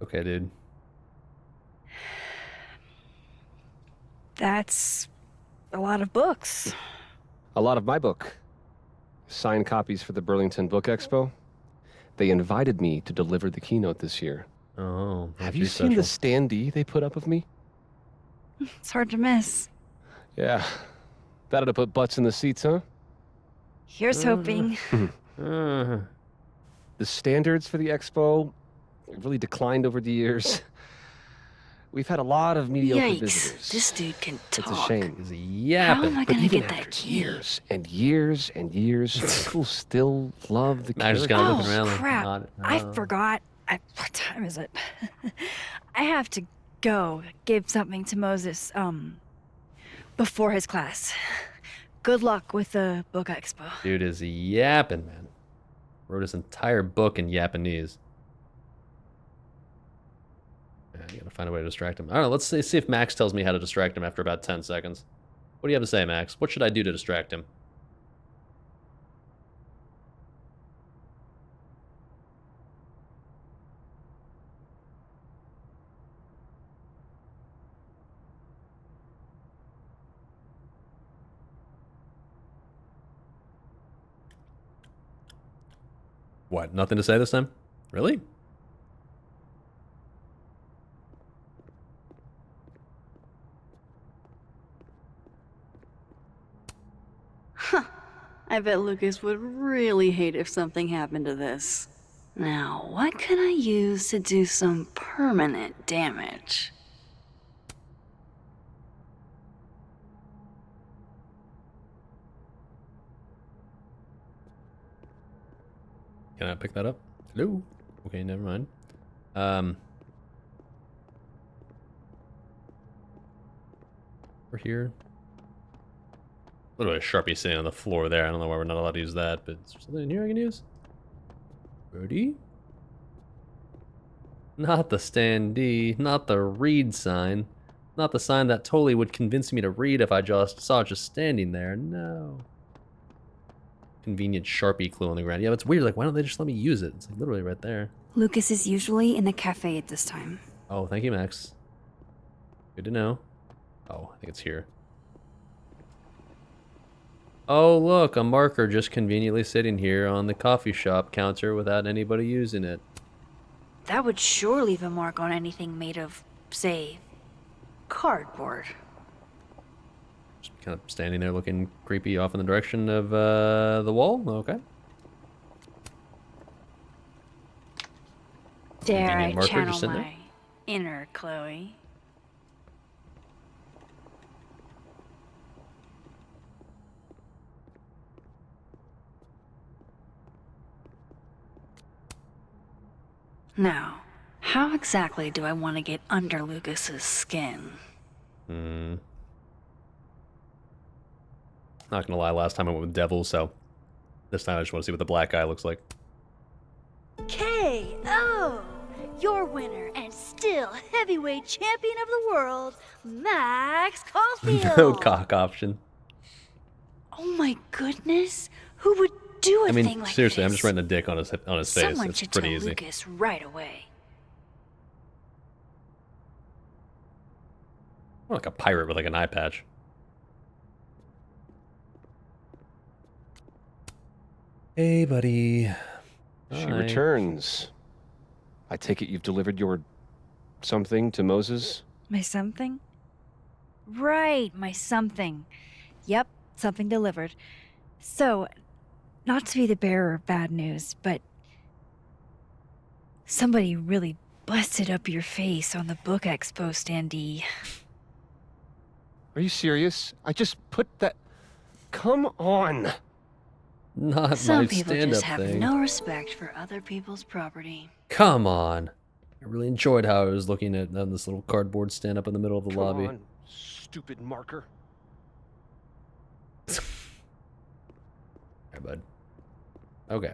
Okay, dude. That's a lot of books. A lot of my book. Signed copies for the Burlington Book Expo. They invited me to deliver the keynote this year. Oh, have you seen the standee they put up of me? It's hard to miss. Yeah. That ought to put butts in the seats, huh? Here's hoping. The standards for the expo really declined over the years. We've had a lot of mediocre Yikes, visitors. this dude can talk. It's a shame. He's How yapping. am I But gonna even get that after key? years and years and years, people still love the Max just character. kinda looking around like, Crap. not- I forgot. What time is it? I have to go give something to Moses, before his class. Good luck with the book expo. Dude is yapping, man. Wrote his entire book in Japanese. Yeah, I gotta find a way to distract him. I don't know, let's see if Max tells me how to distract him after about 10 seconds. What do you have to say, Max? What should I do to distract him? What, nothing to say this time? Really? I bet Lucas would really hate if something happened to this. Now, what can I use to do some permanent damage? Can I pick that up? Hello? Okay, never mind. Over here. Literally a Sharpie sitting on the floor there. I don't know why we're not allowed to use that, but is there something in here I can use? Ready? Not the standee, not the read sign, not the sign that totally would convince me to read if I just saw it just standing there. No. Convenient Sharpie clue on the ground. Yeah, it's weird. Like, why don't they just let me use it? It's like literally right there. Lucas is usually in the cafe at this time. Oh, thank you, Max. Good to know. Oh, I think it's here. Oh, look, a marker just conveniently sitting here on the coffee shop counter without anybody using it. That would sure leave a mark on anything made of, say, cardboard. Just kind of standing there looking creepy off in the direction of the wall. Okay. Dare I Convenient marker channel just sitting there. my inner Chloe? Now, how exactly do I want to get under Lucas's skin? Not gonna lie, last time I went with Devil, so this time I just want to see what the black guy looks like. K.O. Your winner and still heavyweight champion of the world, Max Caulfield. No cock option. Oh my goodness, who would do a I mean, thing like seriously, I'm this? just writing a dick on his face. Someone It's should pretty tell easy. Lucas right away. More like a pirate with like an eye patch. Hey, buddy. She Hi. returns. I take it you've delivered your something to Moses My something? Right, my something. Yep, something delivered. So, not to be the bearer of bad news, but somebody really busted up your face on the book expo standee. Are you serious? I just put that... Come on! Not Some my people stand-up just have thing. no respect for other people's property. Come on. I really enjoyed how I was looking at this little cardboard stand up in the middle of the lobby. Come on, stupid marker. Alright, bud. Okay.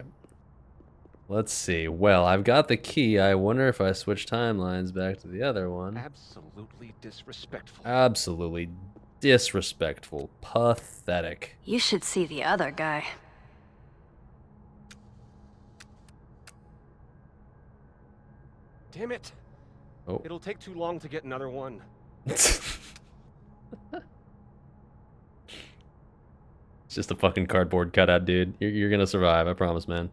Let's see. Well, I've got the key. I wonder if I switch timelines back to the other one. Absolutely disrespectful. Absolutely disrespectful. Pathetic. You should see the other guy. Damn it. Oh. It'll take too long to get another one. It's just a fucking cardboard cutout, dude. You're gonna survive, I promise, man.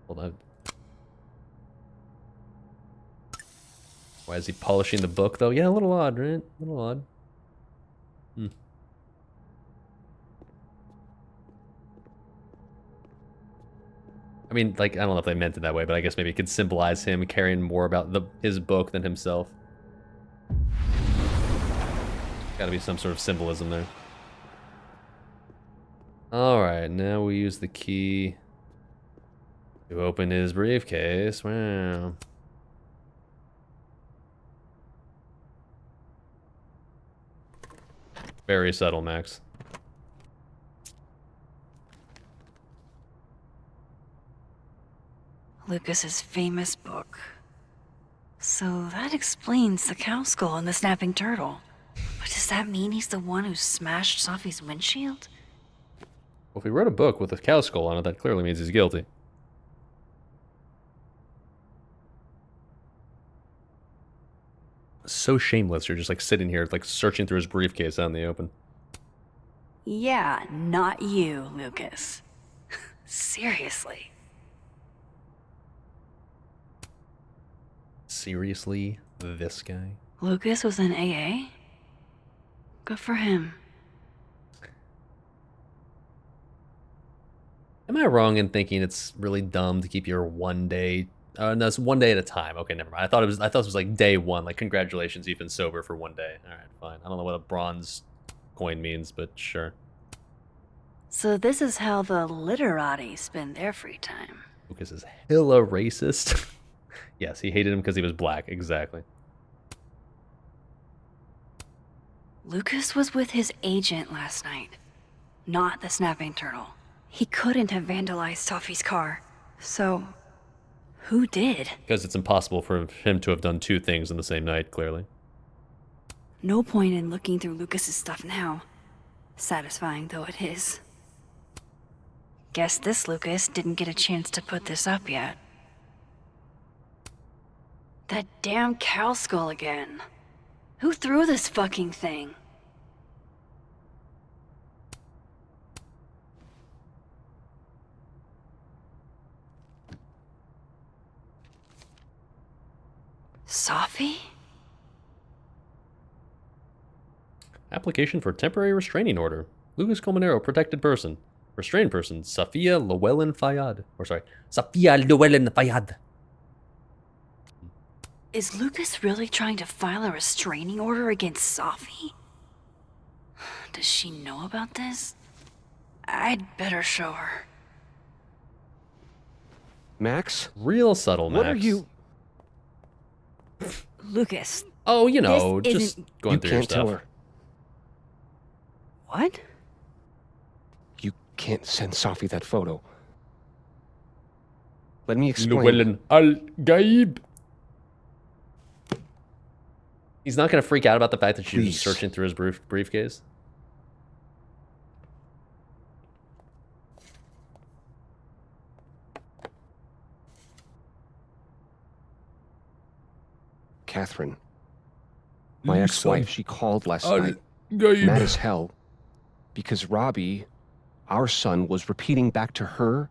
Hold on. Why is he polishing the book, though? Yeah, a little odd, right? A little odd. Hmm. I mean, like, I don't know if they meant it that way, but I guess maybe it could symbolize him caring more about his book than himself. Gotta be some sort of symbolism there. Alright, now we use the key to open his briefcase. Wow. Very subtle, Max. Lucas's famous book. So that explains the cow skull and the snapping turtle. But does that mean he's the one who smashed Sophie's windshield? Well, if he wrote a book with a cow skull on it, that clearly means he's guilty. So shameless, you're just like sitting here, like searching through his briefcase out in the open. Yeah, not you, Lucas. Seriously. Seriously? This guy? Lucas was in AA? Good for him. Am I wrong in thinking it's really dumb to keep your 1 day? No, it's 1 day at a time. Okay, never mind. I thought it was like day one. Like, congratulations, you've been sober for 1 day. All right, fine. I don't know what a bronze coin means, but sure. So this is how the literati spend their free time. Lucas is hella racist. Yes, he hated him because he was black. Exactly. Lucas was with his agent last night, not the snapping turtle. He couldn't have vandalized Sophie's car. So, who did? Because it's impossible for him to have done two things in the same night, clearly. No point in looking through Lucas's stuff now. Satisfying though it is. Guess this Lucas didn't get a chance to put this up yet. That damn cow skull again. Who threw this fucking thing? Sophie? Application for temporary restraining order. Lucas Colmenero, protected person. Restrained person, Safia Llewellyn Fayyad. Or sorry, Safia Llewellyn Fayyad. Is Lucas really trying to file a restraining order against Sophie? Does she know about this? I'd better show her. Max? Real subtle, Max. What are you... Lucas. Oh, you know, this just isn't... going through your can't tell stuff. her. What? You can't send Sophie that photo. Let me explain. Llewellyn Al-Gaib. He's not going to freak out about the fact that she's searching through his briefcase? Catherine. My ex-wife, she called last night. Gaib. Mad as hell. Because Robbie, our son, was repeating back to her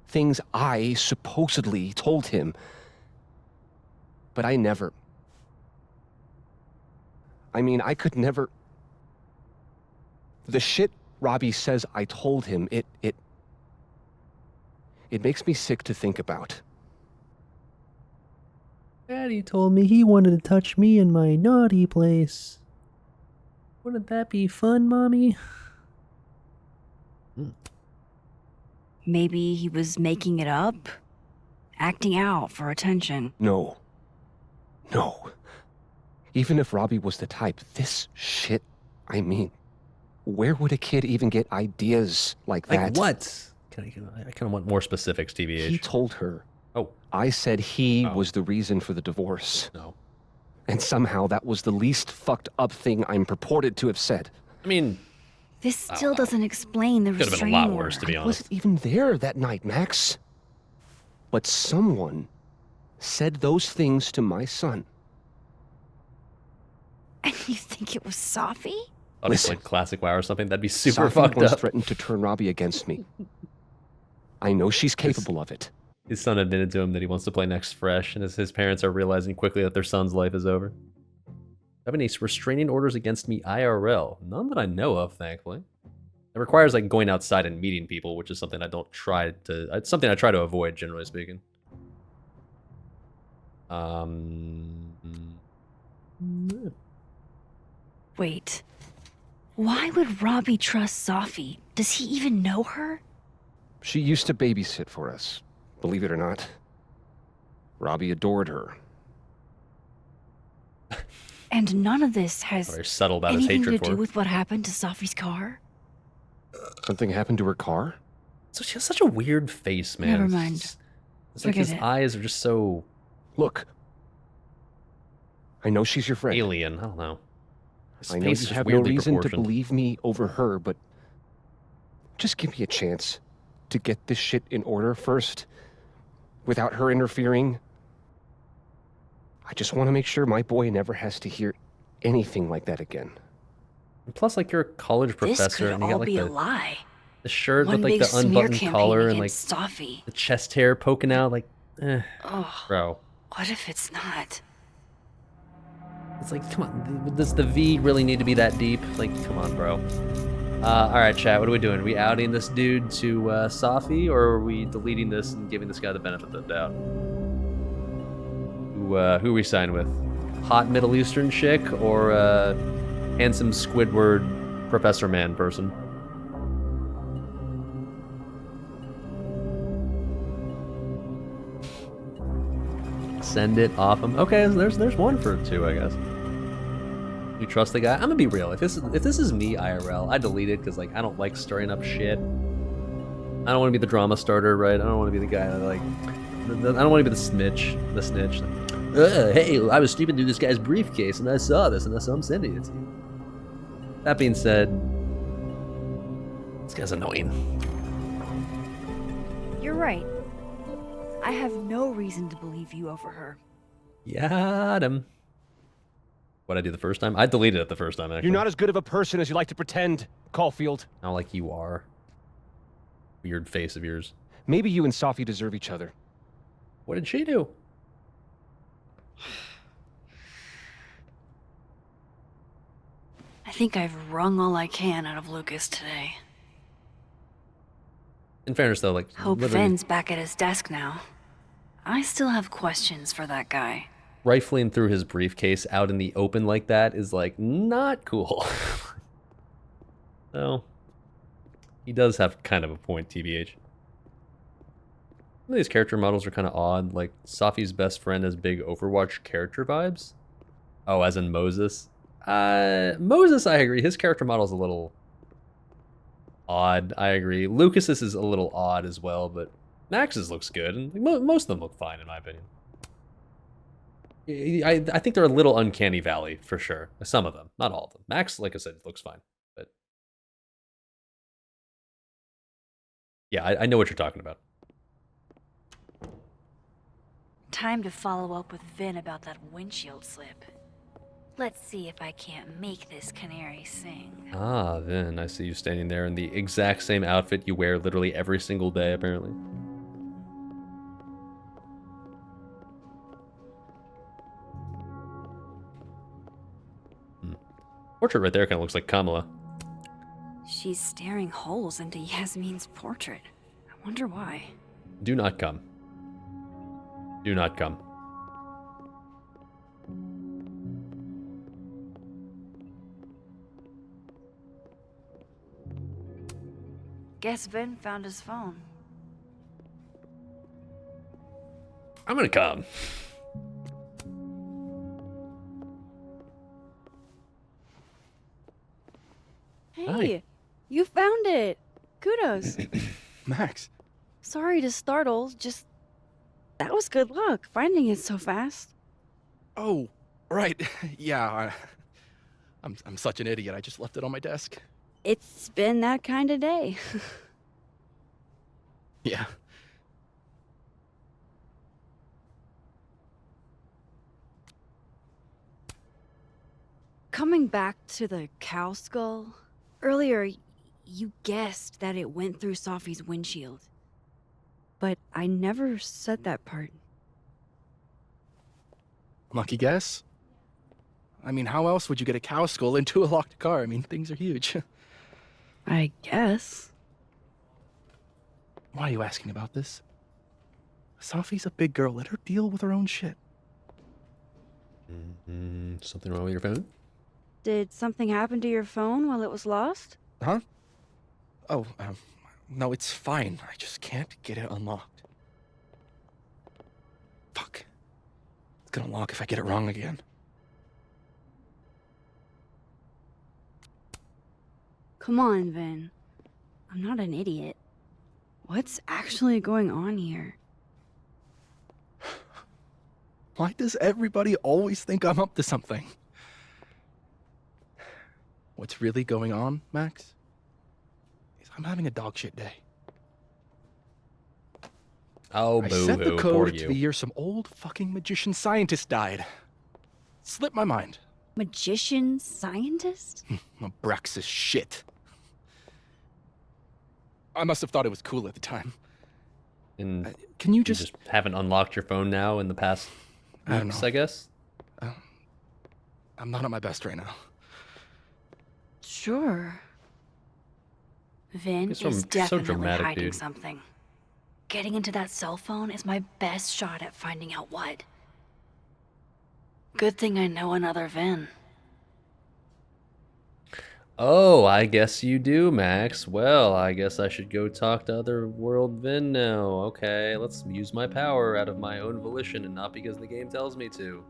things I supposedly told him. But I never... I mean, I could never... The shit Robbie says I told him, it makes me sick to think about. Daddy told me he wanted to touch me in my naughty place. Wouldn't that be fun, Mommy? Maybe he was making it up? Acting out for attention. No. No. Even if Robbie was the type, this shit, I mean, where would a kid even get ideas like that? Like what? I kind of want more specifics, TBH. He told her. Oh. I said he was the reason for the divorce. No. And somehow that was the least fucked up thing I'm purported to have said. I mean... This still doesn't explain the restraining order. Could have been a lot worse, to be honest. I wasn't even there that night, Max. But someone said those things to my son. And you think it was Safi? Listen, like classic WoW or something? That'd be super Safi fucked once up. threatened to turn Robbie against me. I know she's capable of it. His son admitted to him that he wants to play next Fresh, and as his parents are realizing quickly that their son's life is over. Have any restraining orders against me IRL? None that I know of, thankfully. It requires like going outside and meeting people, which is something I don't try to. It's something I try to avoid, generally speaking. Wait. Why would Robbie trust Safi? Does he even know her? She used to babysit for us, believe it or not. Robbie adored her. And none of this has very subtle about his anything hatred to for do her. with what happened to Safi's car? Something happened to her car? So she has such a weird face, man. Never mind. It's like Forget his it. eyes are just so... Look. I know she's your friend. Alien, I don't know. His I know face you is have no weirdly reason to proportioned. believe me over her, but just give me a chance to get this shit in order first, without her interfering. I just want to make sure my boy never has to hear anything like that again. And plus, like, you're a college professor, This could and you all got like be a the lie. shirt One with like big the smear unbuttoned campaign collar and like against Safi. the chest hair poking out, like, Oh, bro. what if it's not? It's like, come on, does the V really need to be that deep? Like, come on, bro. All right, chat, what are we doing? Are we outing this dude to Safi, or are we deleting this and giving this guy the benefit of the doubt? Who are we signing with? Hot Middle Eastern chick or handsome Squidward Professor Man person? Send it off him. Okay, there's one for two, I guess. You trust the guy? I'm gonna be real. If this is me IRL, I delete it because like I don't like stirring up shit. I don't want to be the drama starter, right? I don't want to be the guy that like. I don't want to be the snitch. Like, hey, I was snooping through this guy's briefcase and I saw this, and that's why I'm sending it to you. That being said, this guy's annoying. You're right. I have no reason to believe you over her. Got him. What'd I do the first time? I deleted it the first time, actually. You're not as good of a person as you like to pretend, Caulfield. Not like you are. Weird face of yours. Maybe you and Safi deserve each other. What did she do? I think I've wrung all I can out of Lucas today. In fairness, though, like... Hope literally Finn's back at his desk now. I still have questions for that guy. rifling through his briefcase out in the open like that is, like, not cool. So, he does have kind of a point, TBH. Some of these character models are kind of odd. Like, Safi's best friend has big Overwatch character vibes. Oh, as in Moses. Moses, I agree. His character model is a little odd. I agree. Lucas's is a little odd as well, but Max's looks good, and most of them look fine, in my opinion. I think they're a little uncanny valley, for sure. Some of them, not all of them. Max, like I said, looks fine, but... Yeah, I know what you're talking about. Time to follow up with Vin about that windshield slip. Let's see if I can't make this canary sing. Ah, Vin, I see you standing there in the exact same outfit you wear literally every single day, apparently. Portrait right there kind of looks like Kamala. She's staring holes into Yasmin's portrait. I wonder why. Do not come. Do not come. Guess Vin found his phone. I'm gonna come. Hey, Hi. you found it. Kudos. Max. Sorry to startle, just that was good luck finding it so fast. Oh, right. Yeah, I'm such an idiot. I just left it on my desk. It's been that kind of day. Yeah. Coming back to the cow skull, earlier you guessed that it went through Sophie's windshield. But I never said that part. Lucky guess? I mean, how else would you get a cow skull into a locked car? I mean, things are huge. I guess. Why are you asking about this? Sophie's a big girl. Let her deal with her own shit. Something wrong with your phone? Did something happen to your phone while it was lost? Huh? Oh, no, it's fine. I just can't get it unlocked. Fuck. It's gonna lock if I get it wrong again. Come on, Vin. I'm not an idiot. What's actually going on here? Why does everybody always think I'm up to something? What's really going on, Max? Is I'm having a dogshit day. Oh, I boo-hoo, set the poor code you. to the year some old fucking magician scientist died. Slipped my mind. Magician scientist? Abraxas shit. I must have thought it was cool at the time. And can you just haven't unlocked your phone now in the past I don't weeks, know. I guess? I'm not at my best right now. Sure. Vin You're so is definitely dramatic, hiding dude. something. Getting into that cell phone is my best shot at finding out what. Good thing I know another Vin. Oh, I guess you do, Max. Well, I guess I should go talk to Otherworld Vin now. Okay, let's use my power out of my own volition and not because the game tells me to.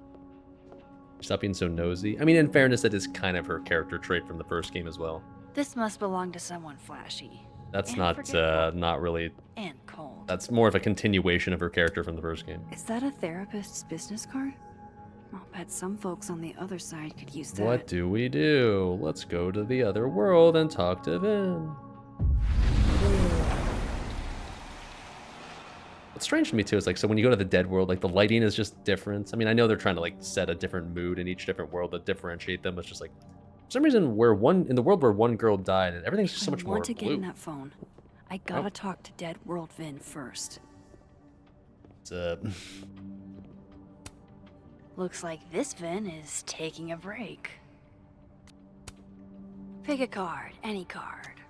Stop being so nosy. I mean, in fairness, that is kind of her character trait from the first game as well. This must belong to someone flashy. That's and not forgettable. not really. And cold. That's more of a continuation of her character from the first game. Is that a therapist's business card? I'll bet some folks on the other side could use that. What do we do? Let's go to the other world and talk to Vin. What's strange to me too is like, so when you go to the dead world, like the lighting is just different. I mean, I know they're trying to like set a different mood in each different world to differentiate them. It's just like, for some reason, in the world where one girl died, and everything's just so much I more want to get blue. in that phone. I gotta talk to Dead World Vin first. It's, Looks like this Vin is taking a break. Pick a card, any card.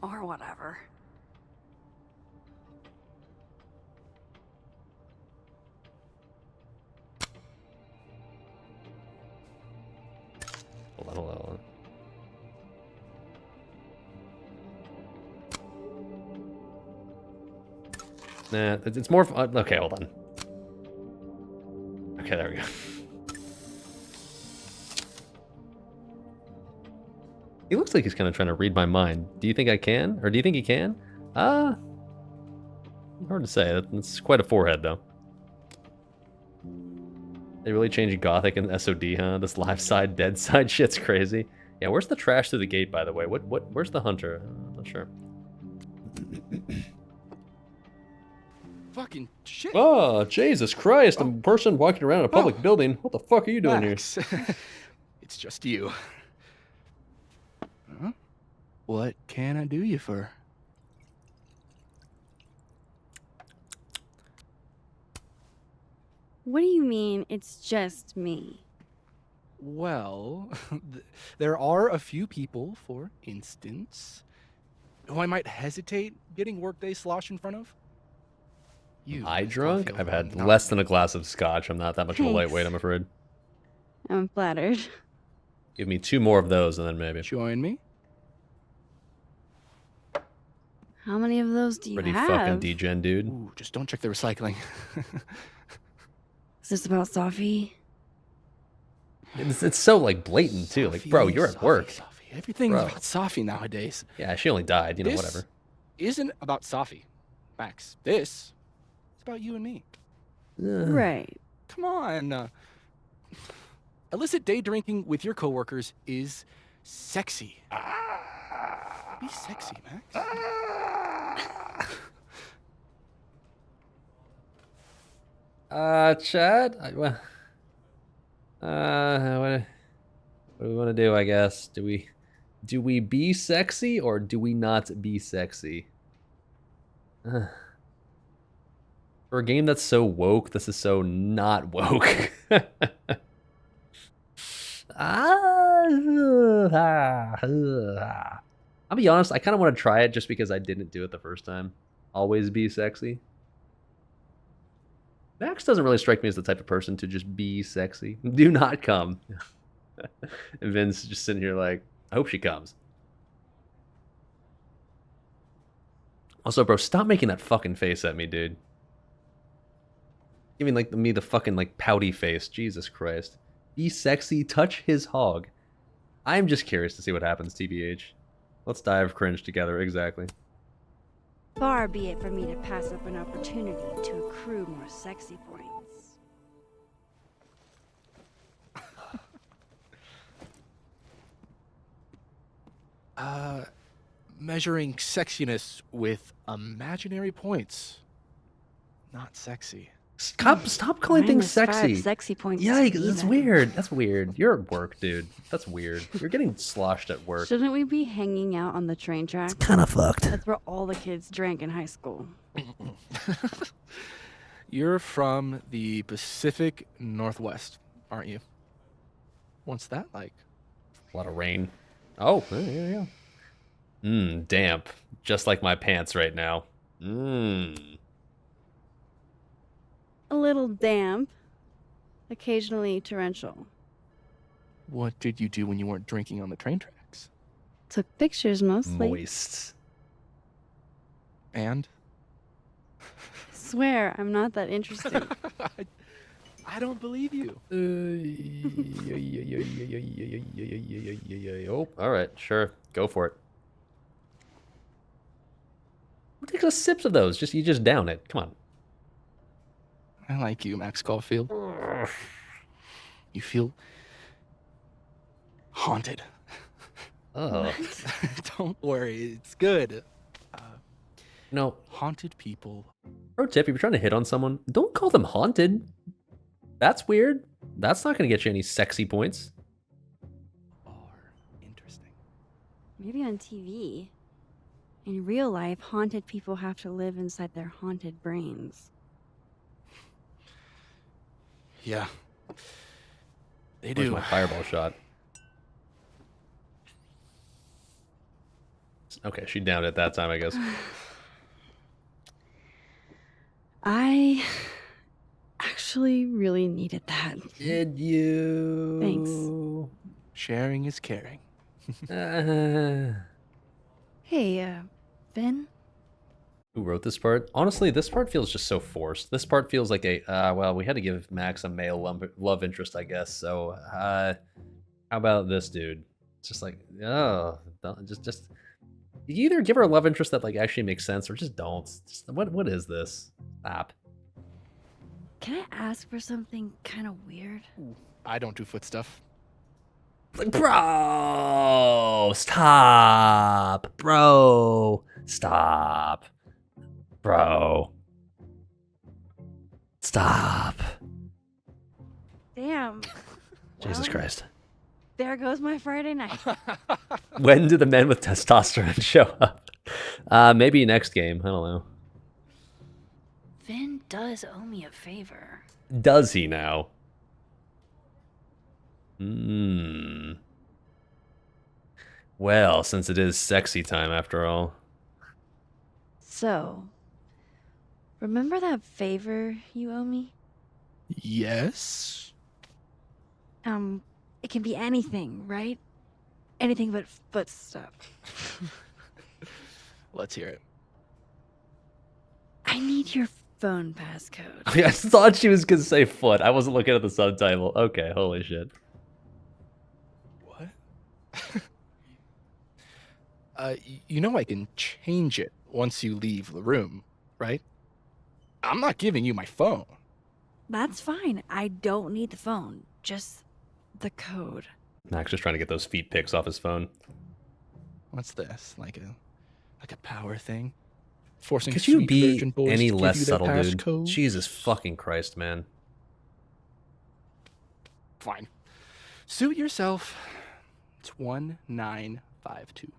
Or whatever. Hold on. Nah, it's more. Okay, hold on. Okay, there we go. He looks like he's kind of trying to read my mind. Do you think I can? Or do you think he can? Hard to say. That's quite a forehead, though. They really changed Gothic and SOD, huh? This live side, dead side shit's crazy. Yeah, where's the trash through the gate, by the way? Where's the hunter? I'm not sure. Fucking shit. Oh, Jesus Christ. A person walking around a public building. What the fuck are you doing Max. here? It's just you. Huh? What can I do you for? What do you mean, it's just me? Well, there are a few people, for instance, who I might hesitate getting workday slosh in front of. You, I Miss drunk? Caulfield, I've had not less than me. a glass of scotch. I'm not that much of a Thanks. lightweight, I'm afraid. I'm flattered. Give me 2 more of those and then maybe. Join me. How many of those do you Pretty have? fucking degen, dude. Ooh, just don't check the recycling. Is this about Safi? It's so like blatant too. Like, bro, you're at work. Everything's Bro. about Safi nowadays. Yeah, she only died. You know, This whatever. isn't about Safi, Max. This is about you and me. Right. Come on. Illicit day drinking with your coworkers is sexy. Be sexy, Max. Chad? What do we want to do, I guess? Do we be sexy or do we not be sexy? For a game that's so woke, this is so not woke. I'll be honest, I kind of want to try it just because I didn't do it the first time. Always be sexy. Max doesn't really strike me as the type of person to just be sexy. Do not come. And Vin's just sitting here like, I hope she comes. Also, bro, stop making that fucking face at me, dude. Giving like me the fucking like pouty face. Jesus Christ. Be sexy, touch his hog. I'm just curious to see what happens, TBH. Let's dive cringe together, exactly. Far be it for me to pass up an opportunity to accrue more sexy points. Measuring sexiness with imaginary points. Not sexy. Stop calling things -5 sexy. sexy points. Yikes, to that's even. weird. That's weird. You're at work, dude. That's weird. You're getting sloshed at work. Shouldn't we be hanging out on the train tracks? kinda fucked. That's where all the kids drank in high school. You're from the Pacific Northwest, aren't you? What's that like? A lot of rain. Oh, yeah. Damp. Just like my pants right now. A little damp, occasionally torrential. What did you do when you weren't drinking on the train tracks? Took pictures mostly. Moist. And? Swear, I'm not that interesting. I don't believe you. Oh, all right, sure. Go for it. Who takes a sips of those? You just down it. Come on. I like you, Max Caulfield. You feel haunted. Oh. Don't worry, it's good. No. Haunted people. Pro tip, if you're trying to hit on someone, don't call them haunted. That's weird. That's not going to get you any sexy points. Maybe on TV. In real life, haunted people have to live inside their haunted brains. Yeah. They Where's do. my fireball shot? Okay, she downed it that time, I guess. I actually really needed that. Did you? Thanks. Sharing is caring. Hey, Ben? Who wrote this part? Honestly, this part feels just so forced. This part feels like a, well, we had to give Max a male love interest, I guess. So, how about this dude? It's just like, oh, just. You either give her a love interest that like actually makes sense, or just don't. Just, what is this? Stop. Can I ask for something kind of weird? I don't do foot stuff. Like, bro, stop. Bro, stop. Bro, stop. Damn. Jesus Christ. There goes my Friday night. When do the men with testosterone show up? Maybe next game. I don't know. Vin does owe me a favor. Does he now? Hmm. Well, since it is sexy time after all. So, remember that favor you owe me? Yes. It can be anything, right? Anything but foot stuff. Let's hear it. I need your phone passcode. I thought she was gonna say foot. I wasn't looking at the subtitle. Okay, holy shit. What? You know I can change it once you leave the room, right? I'm not giving you my phone. That's fine. I don't need the phone. Just the code. Max just trying to get those feet pics off his phone. What's this? Like a power thing? Forcing Could you sweet be virgin boys any to give less you their subtle, dude? passcode? Jesus fucking Christ, man. Fine. Suit yourself. It's 1952.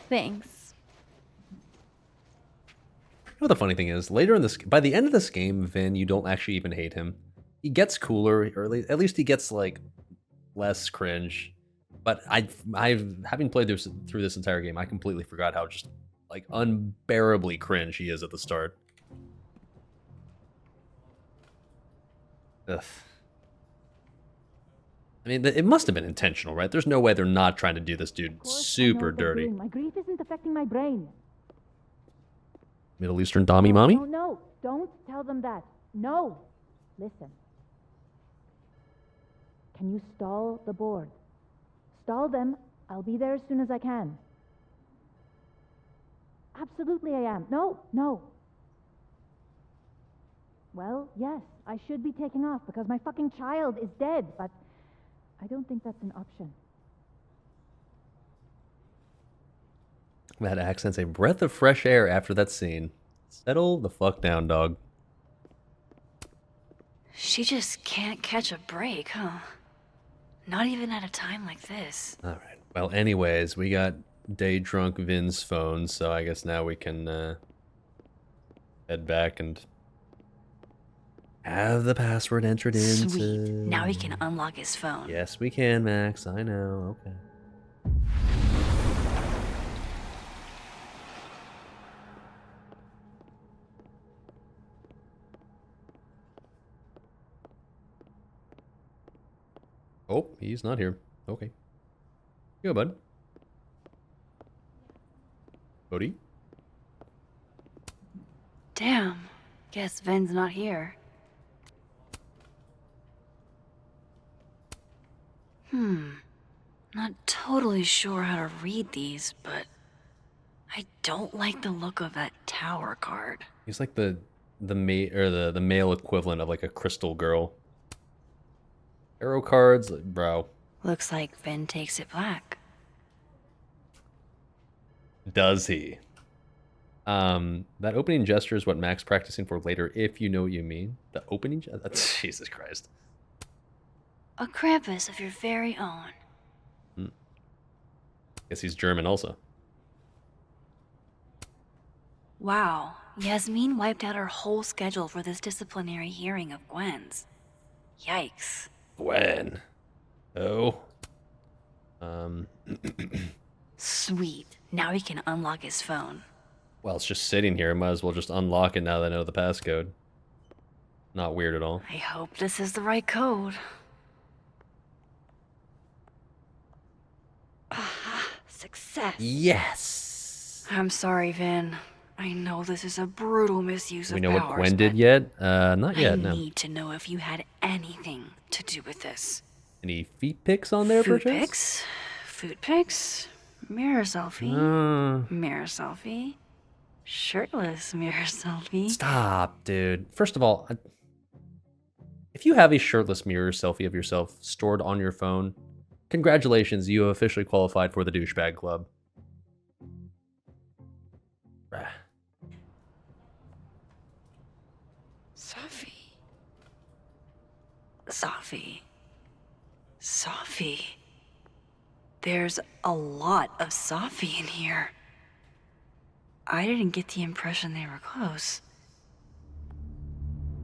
Thanks. You know what the funny thing is? Later in this, by the end of this game, Vin, you don't actually even hate him. He gets cooler, or at least he gets like less cringe. But I've having played through this entire game, I completely forgot how just like unbearably cringe he is at the start. Ugh. I mean, it must have been intentional, right? There's no way they're not trying to do this dude super dirty. My grief isn't affecting my brain. Middle Eastern Dami mommy? No, don't tell them that. No. Listen. Can you stall the board? Stall them. I'll be there as soon as I can. Absolutely I am. No. Well, yes, I should be taking off because my fucking child is dead, but I don't think that's an option. That accent's a breath of fresh air after that scene. Settle the fuck down, dog. She just can't catch a break, huh? Not even at a time like this. Alright. Well, anyways, we got day drunk Vin's phone, so I guess now we can head back and have the password entered into. Sweet. Now he can unlock his phone. Yes, we can, Max. I know. Okay. Oh, he's not here. Okay. Go, bud. Cody? Damn. Guess Vin's not here. Not totally sure how to read these, but I don't like the look of that tower card. He's like the male equivalent of like a crystal girl. Arrow cards, bro. Looks like Vin takes it black. Does he? That opening gesture is what Mac's practicing for later, if you know what you mean. The opening gesture? Jesus Christ. A Krampus of your very own. Guess he's German also. Wow, Yasmin wiped out her whole schedule for this disciplinary hearing of Gwen's. Yikes. Gwen. Oh. Sweet. Now he can unlock his phone. Well, it's just sitting here. Might as well just unlock it now that I know the passcode. Not weird at all. I hope this is the right code. Aha, success. Yes. I'm sorry, Vin. I know this is a brutal misuse of powers. We know what Gwen did yet? Not yet, I no. need to know if you had anything to do with this. Any feet pics on there, Food perchance? pics? Food pics? Mirror selfie? Mirror selfie? Shirtless mirror selfie? Stop, dude. First of all, if you have a shirtless mirror selfie of yourself stored on your phone, congratulations, you have officially qualified for the douchebag club. Safi. There's a lot of Safi in here. I didn't get the impression they were close.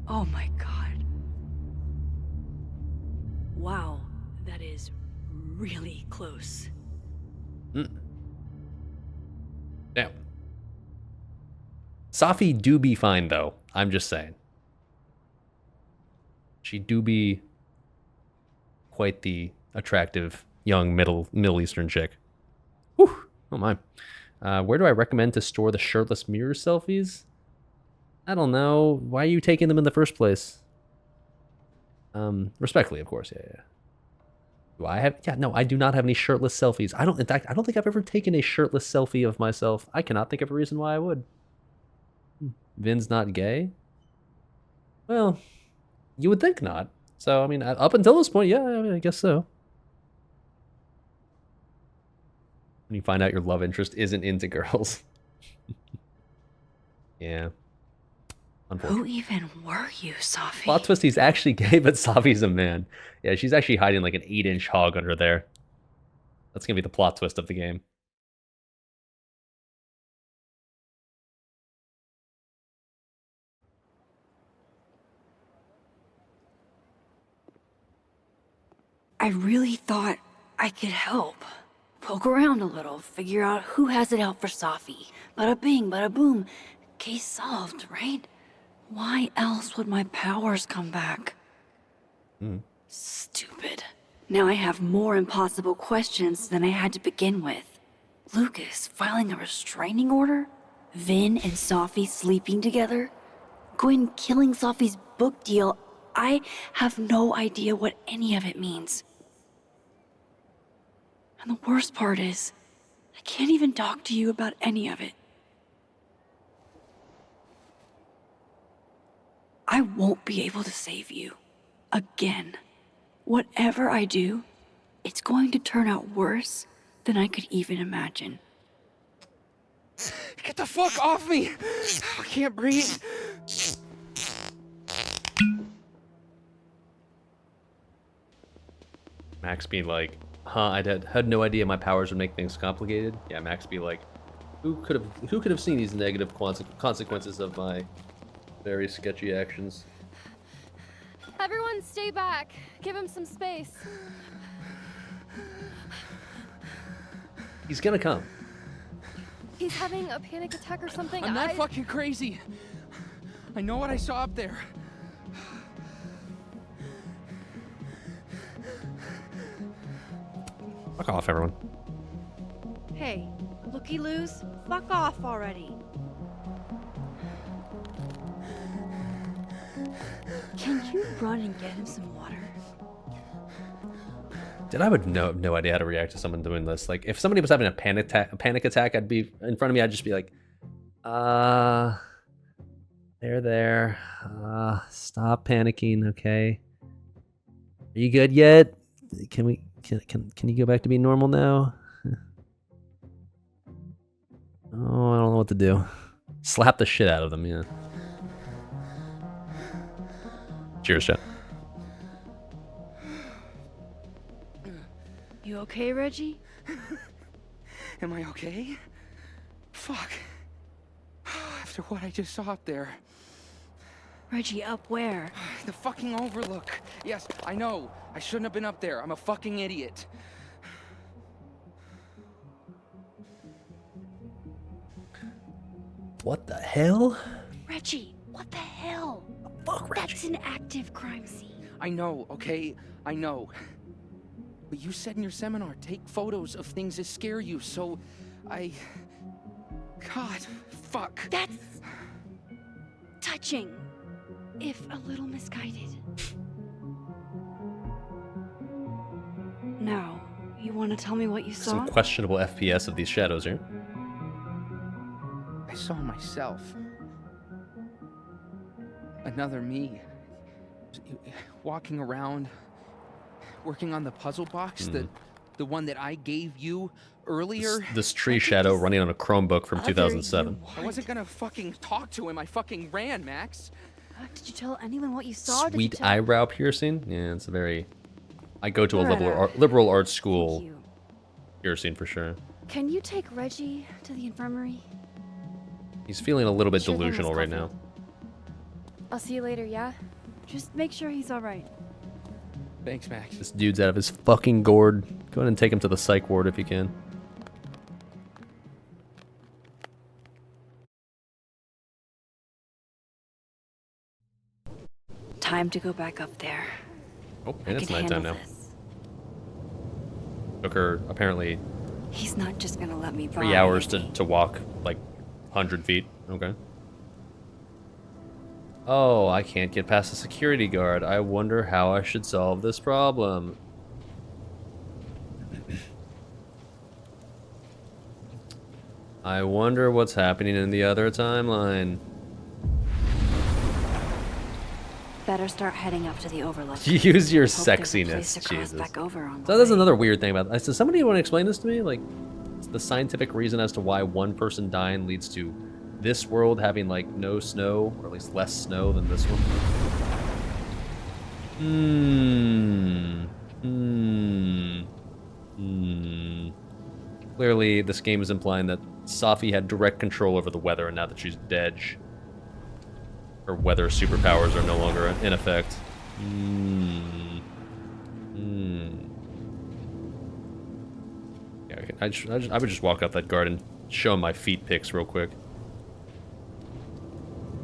Oh my god. Wow, that is really close. Damn. Safi do be fine, though. I'm just saying. She do be quite the attractive young Middle Eastern chick. Whew. Oh my. Where do I recommend to store the shirtless mirror selfies? I don't know. Why are you taking them in the first place? Respectfully, of course. Yeah. Do I have? Yeah, no, I do not have any shirtless selfies. In fact, I don't think I've ever taken a shirtless selfie of myself. I cannot think of a reason why I would. Vin's not gay? Well, you would think not. So, I mean, up until this point, yeah, I mean, I guess so. When you find out your love interest isn't into girls. Yeah. Who even were you, Safi? Plot twist, he's actually gay, but Safi's a man. Yeah, she's actually hiding like an 8-inch hog under there. That's gonna be the plot twist of the game. I really thought I could help. Poke around a little, figure out who has it out for Safi. Bada bing, bada boom. Case solved, right? Why else would my powers come back? Stupid. Now I have more impossible questions than I had to begin with. Lucas filing a restraining order? Vin and Safi sleeping together? Gwen killing Safi's book deal? I have no idea what any of it means. And the worst part is, I can't even talk to you about any of it. I won't be able to save you. Again. Whatever I do, it's going to turn out worse than I could even imagine. Get the fuck off me! I can't breathe. Max being like, I had no idea my powers would make things complicated. Yeah, Max be like, who could have seen these negative consequences of my very sketchy actions? Everyone stay back. Give him some space. He's gonna come. He's having a panic attack or something. I'm not fucking crazy. I know what I saw up there. Fuck off, everyone. Hey, looky-loos, fuck off already. Can you run and get him some water? Dude, I would no idea how to react to someone doing this. Like, if somebody was having a panic attack, I'd be in front of me. I'd just be like, there. Stop panicking, okay? Are you good yet? Can you go back to being normal now? Oh, I don't know what to do. Slap the shit out of them, yeah. Cheers, chat. You okay, Reggie? Am I okay? Fuck. After what I just saw up there. Reggie, up where? The fucking overlook. Yes, I know. I shouldn't have been up there. I'm a fucking idiot. What the hell? Reggie, what the hell? Fuck, Reggie. That's an active crime scene. I know, okay? I know. But you said in your seminar, take photos of things that scare you, so God, fuck. That's touching, if a little misguided. Now, you want to tell me what you saw? Some questionable FPS of these shadows here. I saw myself. Another me. Walking around, working on the puzzle box, the one that I gave you earlier. This tree shadow running on a Chromebook from 2007. I wasn't gonna fucking talk to him. I fucking ran, Max. Did you tell anyone what you saw? Sweet eyebrow piercing? Yeah, it's a very... I go to a liberal arts school piercing for sure. Can you take Reggie to the infirmary? He's feeling a little bit delusional right now. I'll see you later, yeah? Just make sure he's all right. Thanks, Max. This dude's out of his fucking gourd. Go ahead and take him to the psych ward if you can. Time to go back up there. Oh, I and it's can nighttime now. handle this. Took her apparently He's not just gonna let me 3 by, hours is he? to walk like 100 feet. Okay. Oh, I can't get past the security guard. I wonder how I should solve this problem. I wonder what's happening in the other timeline. Better start heading up to the overlook. Use your Hope there's a place sexiness, to cross Jesus. back over on the So that's way. another weird thing about this. Does somebody want to explain this to me? Like, the scientific reason as to why one person dying leads to this world having, like, no snow, or at least less snow than this one? Clearly, this game is implying that Safi had direct control over the weather, and now that she's dead, her weather superpowers are no longer in effect. Yeah, I would just walk out that garden, show him my feet pics real quick.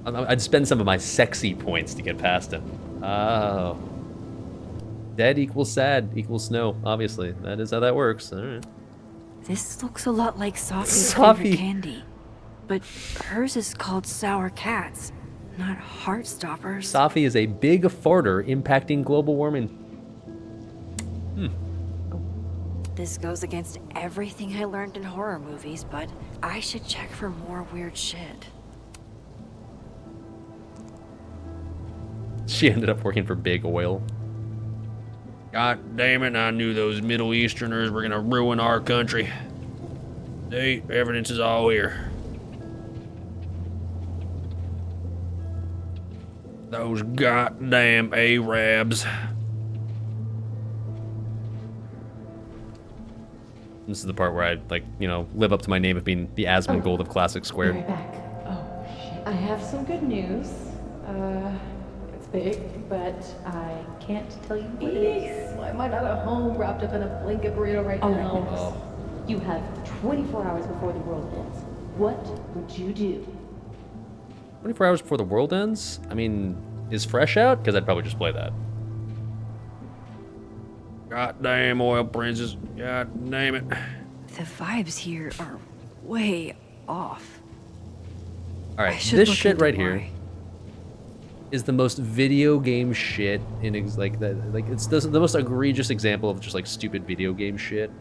I'd spend some of my sexy points to get past him. Oh. Dead equals sad equals snow, obviously. That is how that works. All right. This looks a lot like Safi's Safi. favorite candy. But hers is called Sour Cats, not Heartstoppers. Safi is a big farter impacting global warming. This goes against everything I learned in horror movies, but I should check for more weird shit. She ended up working for Big Oil. God damn it, I knew those Middle Easterners were gonna ruin our country. The evidence is all here. Those goddamn Arabs. This is the part where I, like, you know, live up to my name of being the Asmongold of Classic Squared. Right back. Oh, shit. I have some good news. It's big, but I can't tell you what it is. Why am I not at home wrapped up in a blanket burrito right now? Oh. You have 24 hours before the world ends. What would you do? 24 hours before the world ends? I mean, is Fresh out? Because I'd probably just play that. Goddamn oil princess. God damn it. The vibes here are way off. Alright, should this look shit into right here is the most video game shit in it's the most egregious example of just like stupid video game shit.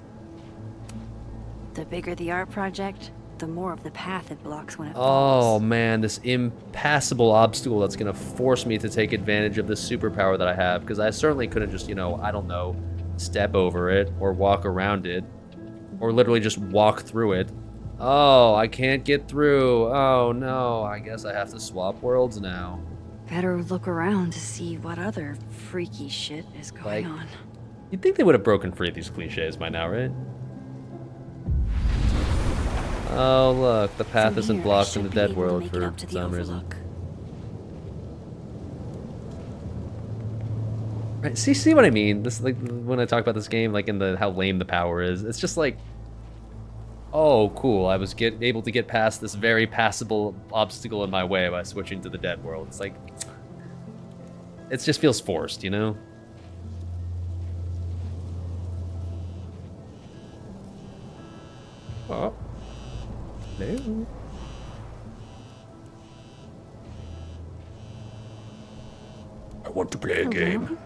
The bigger the art project, the more of the path it blocks when it Oh man, this impassable obstacle that's gonna force me to take advantage of this superpower that I have, because I certainly couldn't just, you know, I don't know, step over it or walk around it or literally just walk through it. Oh, I can't get through. Oh no, I guess I have to swap worlds now. Better look around to see what other freaky shit is going on. You'd think they would have broken free of these cliches by now, right? Oh look, the path isn't blocked in the dead world for some reason. Right, see what I mean? This, like, when I talk about this game, like in the how lame the power is, it's just like, oh cool, I was able to get past this very passable obstacle in my way by switching to the dead world. It's like, it just feels forced, you know? Oh. Hello. I want to play a game.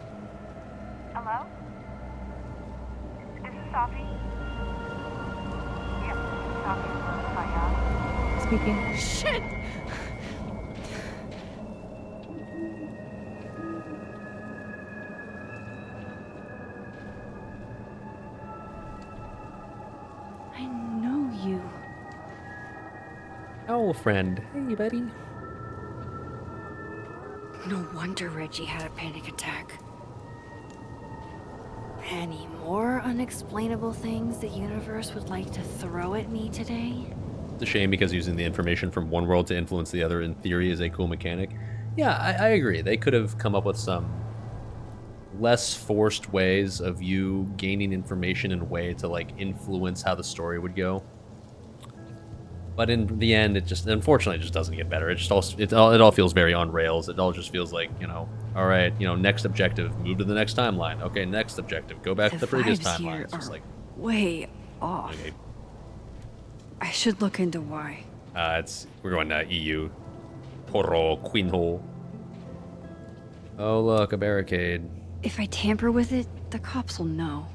Hello? Is this Safi? Yes, Safi. Hi, Speaking. Shit! I know you. Owl friend. Hey, buddy. No wonder Reggie had a panic attack. Any more unexplainable things the universe would like to throw at me today? It's a shame because using the information from one world to influence the other in theory is a cool mechanic. Yeah, I agree. They could have come up with some less forced ways of you gaining information in a way to like influence how the story would go. But in the end, it just unfortunately just doesn't get better. It all feels very on rails. It all just feels like, you know, all right, you know, next objective, move to the next timeline. Okay, next objective, go back to the previous vibes timeline. here It's just are like way off. okay. I should look into why. We're going to EU. Toro Quinho. Oh look, a barricade. If I tamper with it, the cops will know.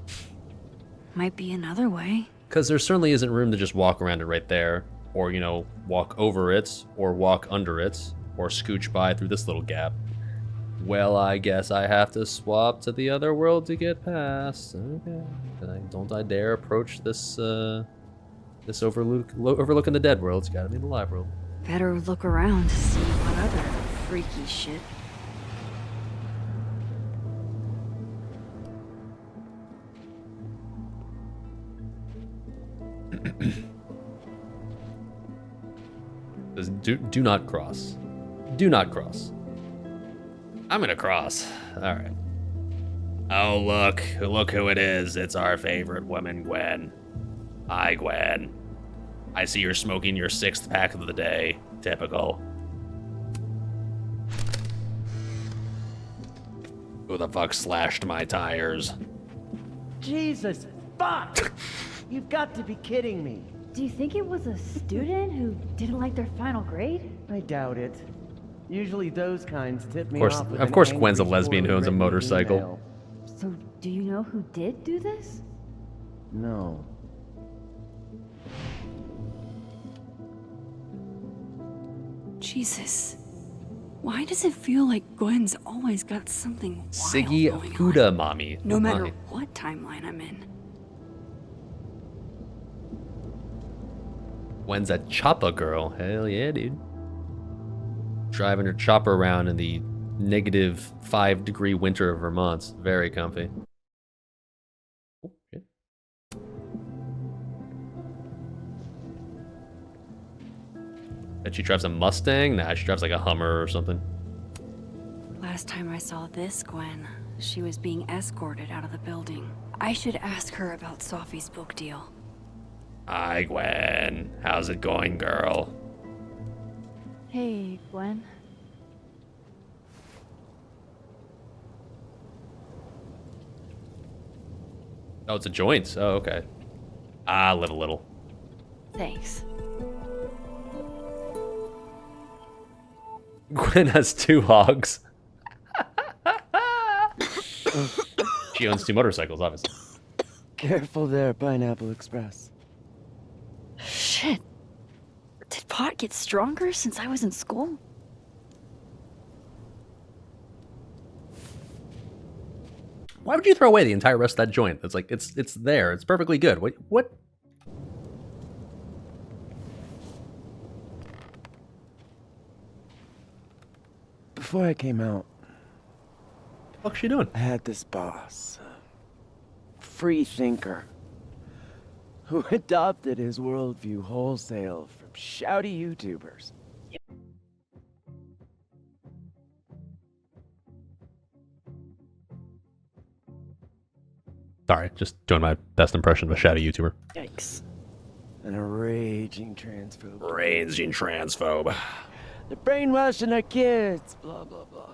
Might be another way. Because there certainly isn't room to just walk around it right there, or, you know, walk over it, or walk under it, or scooch by through this little gap. Well, I guess I have to swap to the other world to get past. Okay. Don't I dare approach this, this overlooking the dead world. It's gotta be the live world. Better look around to see what other freaky shit. Says, do not cross. Do not cross. I'm gonna cross. Alright. Oh, look who it is. It's our favorite woman, Gwen. Hi, Gwen. I see you're smoking your 6th pack of the day. Typical. Who the fuck slashed my tires? Jesus, fuck! You've got to be kidding me. Do you think it was a student who didn't like their final grade? I doubt it. Usually those kinds tip me Of off with of an course Gwen's a angry, lesbian who owns a poorly written motorcycle. email. So, do you know who did do this? No. Jesus. Why does it feel like Gwen's always got something wild Siggy going Fuda on, mommy. no Oh matter my. what timeline I'm in? Gwen's a chopper girl. Hell yeah, dude. Driving her chopper around in the -5-degree winter of Vermont. Very comfy. Oh, shit. Bet she drives a Mustang? Nah, she drives like a Hummer or something. Last time I saw this Gwen, she was being escorted out of the building. I should ask her about Sophie's book deal. Hi, Gwen. How's it going, girl? Hey, Gwen. Oh, it's a joint. Oh, okay. Ah, live a little. Thanks. Gwen has 2 hogs. She owns 2 motorcycles, obviously. Careful there, Pineapple Express. Shit. Did pot get stronger since I was in school? Why would you throw away the entire rest of that joint? It's like it's there. It's perfectly good. What? Before I came out, what the fuck's she doing? I had this boss, a free thinker, who adopted his worldview wholesale from shouty YouTubers. Sorry, just doing my best impression of a shouty YouTuber. Yikes. And a raging transphobe. Raging transphobe. They're brainwashing our kids, blah, blah, blah.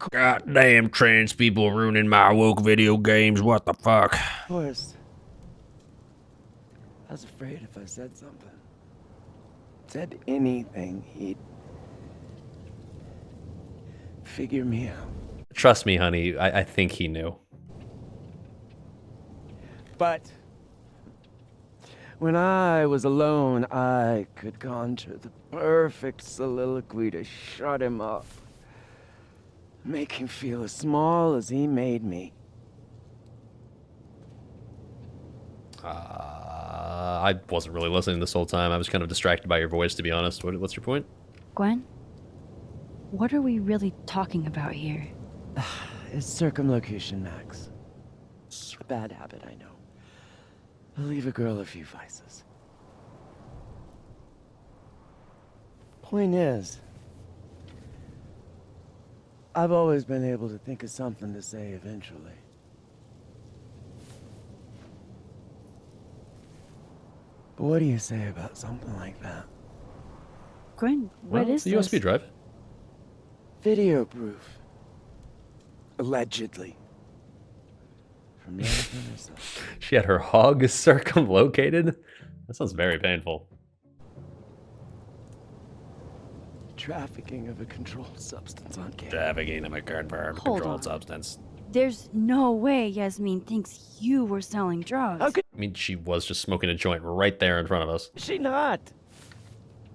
Goddamn trans people ruining my woke video games. What the fuck? Of course. I was afraid if I said something, said anything, he'd figure me out. Trust me, honey. I think he knew. But when I was alone, I could conjure the perfect soliloquy to shut him up. Make him feel as small as he made me. I wasn't really listening this whole time. I was kind of distracted by your voice, to be honest. What's your point? Gwen? What are we really talking about here? It's circumlocution, Max. A bad habit, I know. I'll leave a girl a few vices. Point is, I've always been able to think of something to say eventually. But what do you say about something like that? Gwen, what is the this? USB drive. Video proof. Allegedly. From Nathan herself. She had her hog circumlocated? That sounds very painful. Trafficking of a controlled substance on campus. Trafficking of a controlled substance. There's no way Yasmin thinks you were selling drugs. How could I mean, she was just smoking a joint right there in front of us. she not?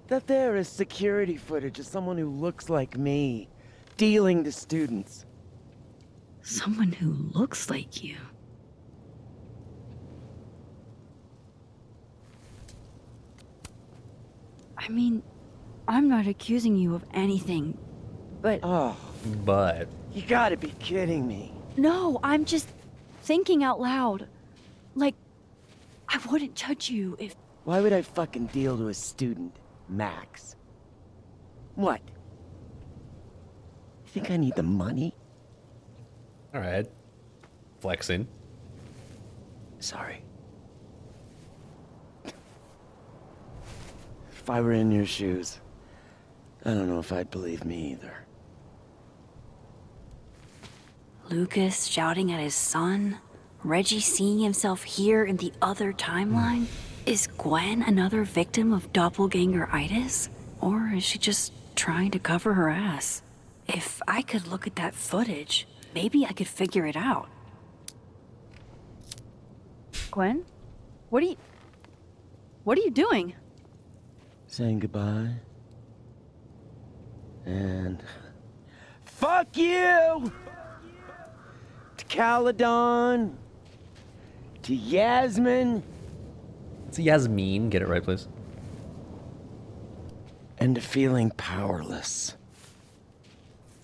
That there is security footage of someone who looks like me, dealing to students. Someone who looks like you. I mean, I'm not accusing you of anything, but... Oh, But you gotta be kidding me. No, I'm just thinking out loud. Like, I wouldn't judge you if... Why would I fucking deal to a student, Max? What? You think I need the money? all right, flexing. Sorry. If I were in your shoes, I don't know if I'd believe me either. Lucas shouting at his son? Reggie seeing himself here in the other timeline? Is Gwen another victim of doppelganger-itis? Or is she just trying to cover her ass? If I could look at that footage, maybe I could figure it out. Gwen? What are you doing? Saying goodbye. And... Fuck you! To Caledon. To Yasmin. It's Yasmin. Get it right, please. And to feeling powerless.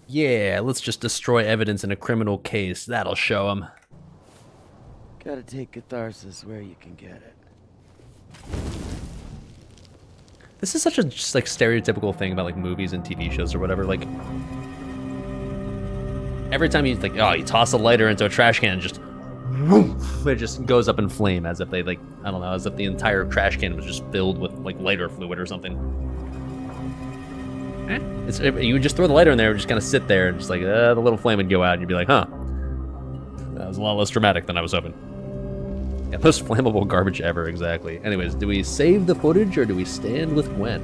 Yeah, let's just destroy evidence in a criminal case. That'll show him. Gotta take catharsis where you can get it. This is such a just like stereotypical thing about like movies and TV shows or whatever. Like every time you like, oh, you toss a lighter into a trash can, just woof, it just goes up in flame as if they like, I don't know, as if the entire trash can was just filled with like lighter fluid or something. You would just throw the lighter in there and just kind of sit there and just like the little flame would go out and you'd be like, huh, that was a lot less dramatic than I was hoping. Yeah, most flammable garbage ever, exactly. Anyways, do we save the footage or do we stand with Gwen?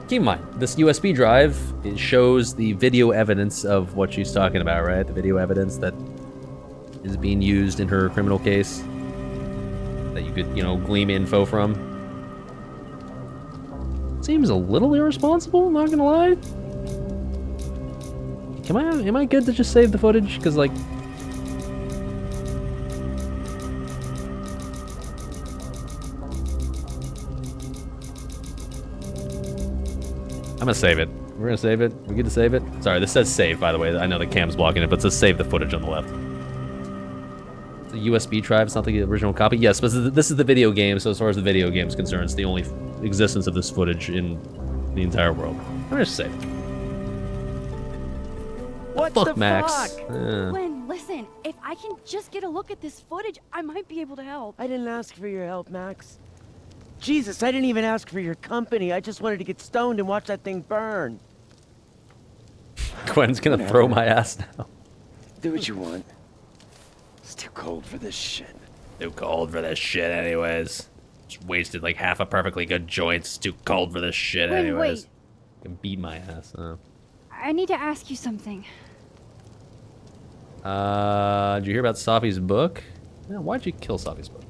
Keep in mind, this USB drive, it shows the video evidence of what she's talking about, right? The video evidence that is being used in her criminal case that you could, you know, glean info from. Seems a little irresponsible, not gonna lie. Am I good to just save the footage? Because, like, I'm gonna save it. We're gonna save it. We get to save it. Sorry, this says save, by the way. I know the cam's blocking it, but it says save the footage on the left. It's a USB drive. It's not the original copy. Yes, but this is the video game. So as far as the video game is concerned, it's the only existence of this footage in the entire world. I'm gonna just save it. What Fuck, the Max. fuck? Gwen, listen, if I can just get a look at this footage, I might be able to help. I didn't ask for your help, Max. Jesus, I didn't even ask for your company. I just wanted to get stoned and watch that thing burn. Gwen's gonna throw my ass now. Do what you want. It's too cold for this shit. Too cold for this shit, anyways. Just wasted like half a perfectly good joint. It's too cold for this shit, Wait, anyways. wait. Can beat my ass. I need to ask you something. Did you hear about Safi's book? Yeah, why'd you kill Safi's book?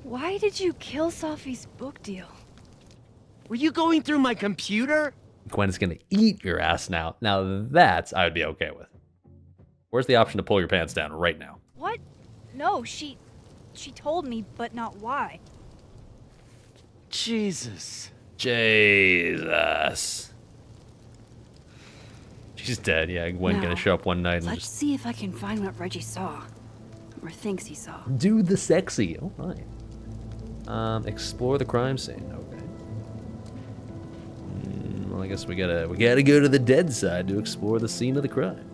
Why did you kill Safi's book deal? Were you going through my computer? Gwen's gonna eat your ass now. Now that I would be okay with. Where's the option to pull your pants down right now? What? No, she told me, but not why. Jesus. Jesus. She's dead, yeah. Gwen Now, gonna show up one night and Let's just see if I can find what Reggie saw. Or thinks he saw. do the sexy. Oh my. Explore the crime scene. Okay. Well, I guess we gotta go to the dead side to explore the scene of the crime.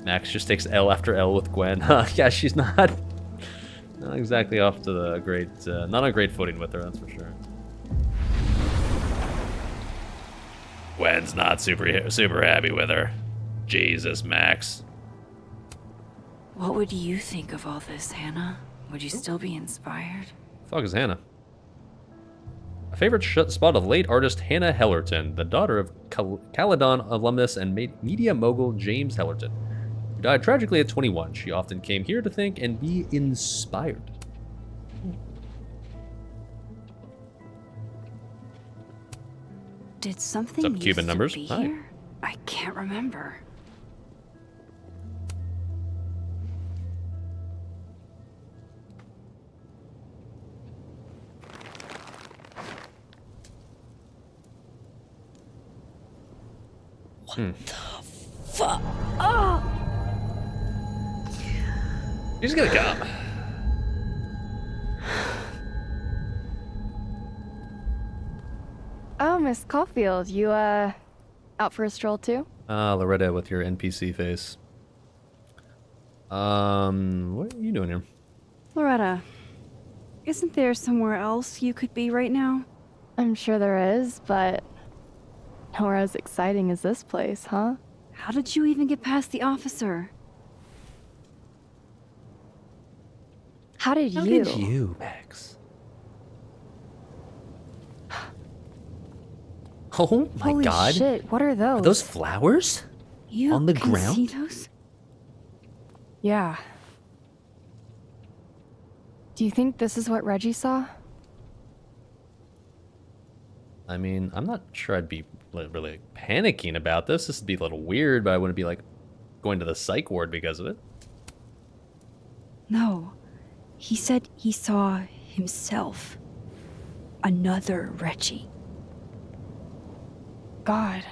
Max just takes L after L with Gwen. Yeah, she's not exactly off to the great, not on a great footing with her, that's for sure. Gwen's not super happy with her. Jesus, Max. What would you think of all this, Hannah? Would you still be inspired? Fuck is Hannah? A favorite spot of late artist Hannah Hellerton, the daughter of Caledon alumnus and media mogul James Hellerton, who died tragically at 21. She often came here to think and be inspired. Did something What's up, Cuban used numbers? to be Hi. here? I can't remember. Fuck. Oh. He's gonna come. Oh, Miss Caulfield, you, out for a stroll too? Loretta with your NPC face. What are you doing here? Loretta, isn't there somewhere else you could be right now? I'm sure there is, but nowhere as exciting as this place, huh? How did you even get past the officer? How did How you? did you, Max? Oh my Holy god. shit, what are those? Are those flowers? You on the can ground? see those? Yeah. Do you think this is what Reggie saw? I mean, I'm not sure I'd be really panicking about this. This would be a little weird, but I wouldn't be like going to the psych ward because of it. No. He said he saw himself. Another Reggie. God.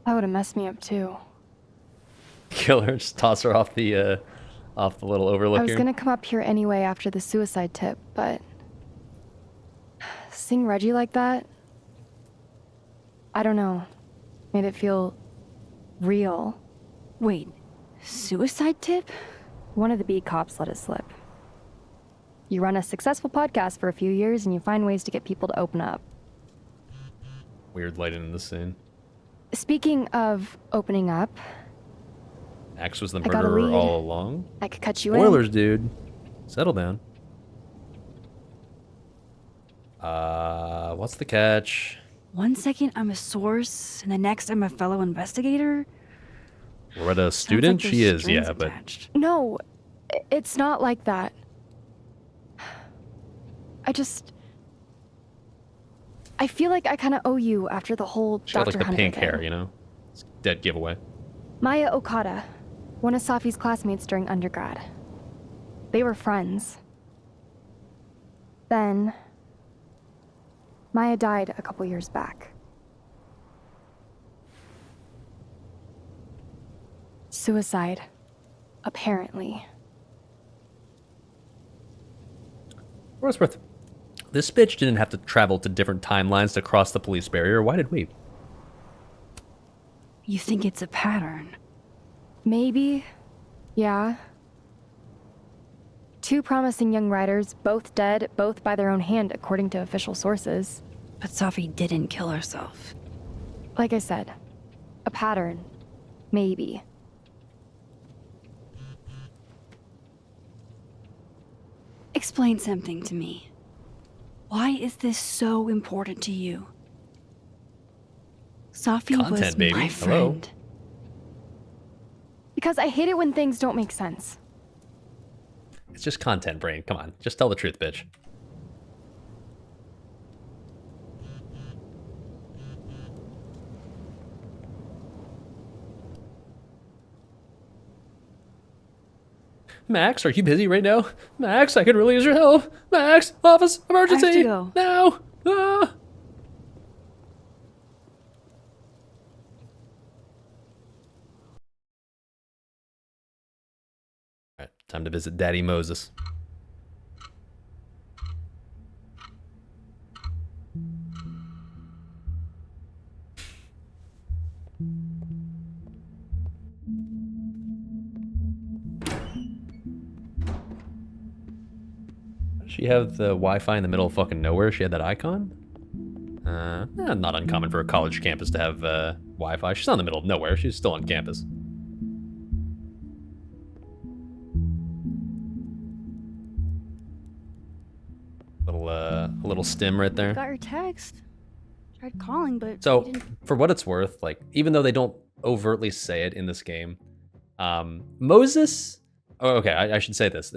That would have messed me up too. Kill her, just toss her off the little overlook I was here. gonna come up here anyway after the suicide tip, but seeing Reggie like that, I don't know, made it feel real. Wait, suicide tip? One of the beat cops let it slip. You run a successful podcast for a few years and you find ways to get people to open up. Weird lighting in the scene. Speaking of opening up, Axe was the I got a murderer lead. all along. I could cut you Spoilers, dude. Settle down. What's the catch? 1 second I'm a source, and the next I'm a fellow investigator? Loretta a student? like She there's is, yeah, strings but attached. in. No, it's not like that. I feel like I kind of owe you after the whole she had Dr. like the Hunter pink thing. hair, you know? It's a dead giveaway. Maya Okada, one of Safi's classmates during undergrad. They were friends. Then, Maya died a couple years back. Suicide, apparently. For what it's worth, this bitch didn't have to travel to different timelines to cross the police barrier. Why did we? You think it's a pattern? Maybe. Yeah. Two promising young writers, both dead, both by their own hand, according to official sources. But Safi didn't kill herself. Like I said, a pattern. Maybe. Explain something to me. Why is this so important to you? Safi was Content, baby. my Hello. friend. Because I hate it when things don't make sense. It's just content, brain. Come on. Just tell the truth, bitch. Max, are you busy right now? Max, I could really use your help. Max, office, emergency. I have to go. Now. Ah. All right, time to visit Daddy Moses. She have the Wi-Fi in the middle of fucking nowhere. She had that icon. Not uncommon for a college campus to have Wi-Fi. She's not in the middle of nowhere. She's still on campus. A little stim right there. Got your text. Tried calling, but So, you didn't. for what it's worth, like, even though they don't overtly say it in this game, Moses... Oh, okay, I should say this.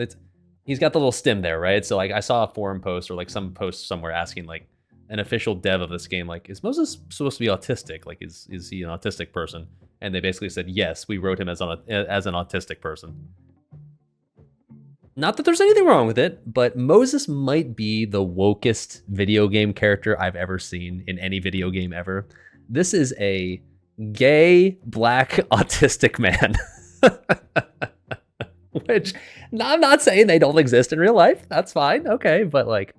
He's got the little stim there, right? So, like, I saw a forum post or, like, some post somewhere asking, like, an official dev of this game, like, is Moses supposed to be autistic? Like, is he an autistic person? And they basically said, yes, we wrote him as an autistic person. Not that there's anything wrong with it, but Moses might be the wokest video game character I've ever seen in any video game ever. This is a gay, black, autistic man. Which, I'm not saying they don't exist in real life. That's fine, okay, but like,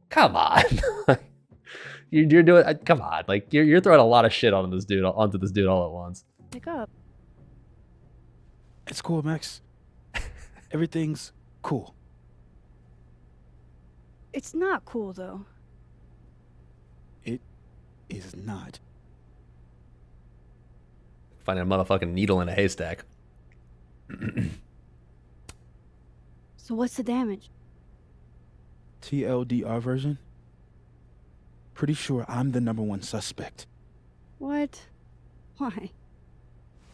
come on. You're doing, come on, like, you're throwing a lot of shit onto this dude all at once. Pick up. It's cool, Max. Everything's cool. It's not cool, though. It is not. Finding a motherfucking needle in a haystack. So what's the damage? TLDR version? Pretty sure I'm the #1 suspect. What? Why?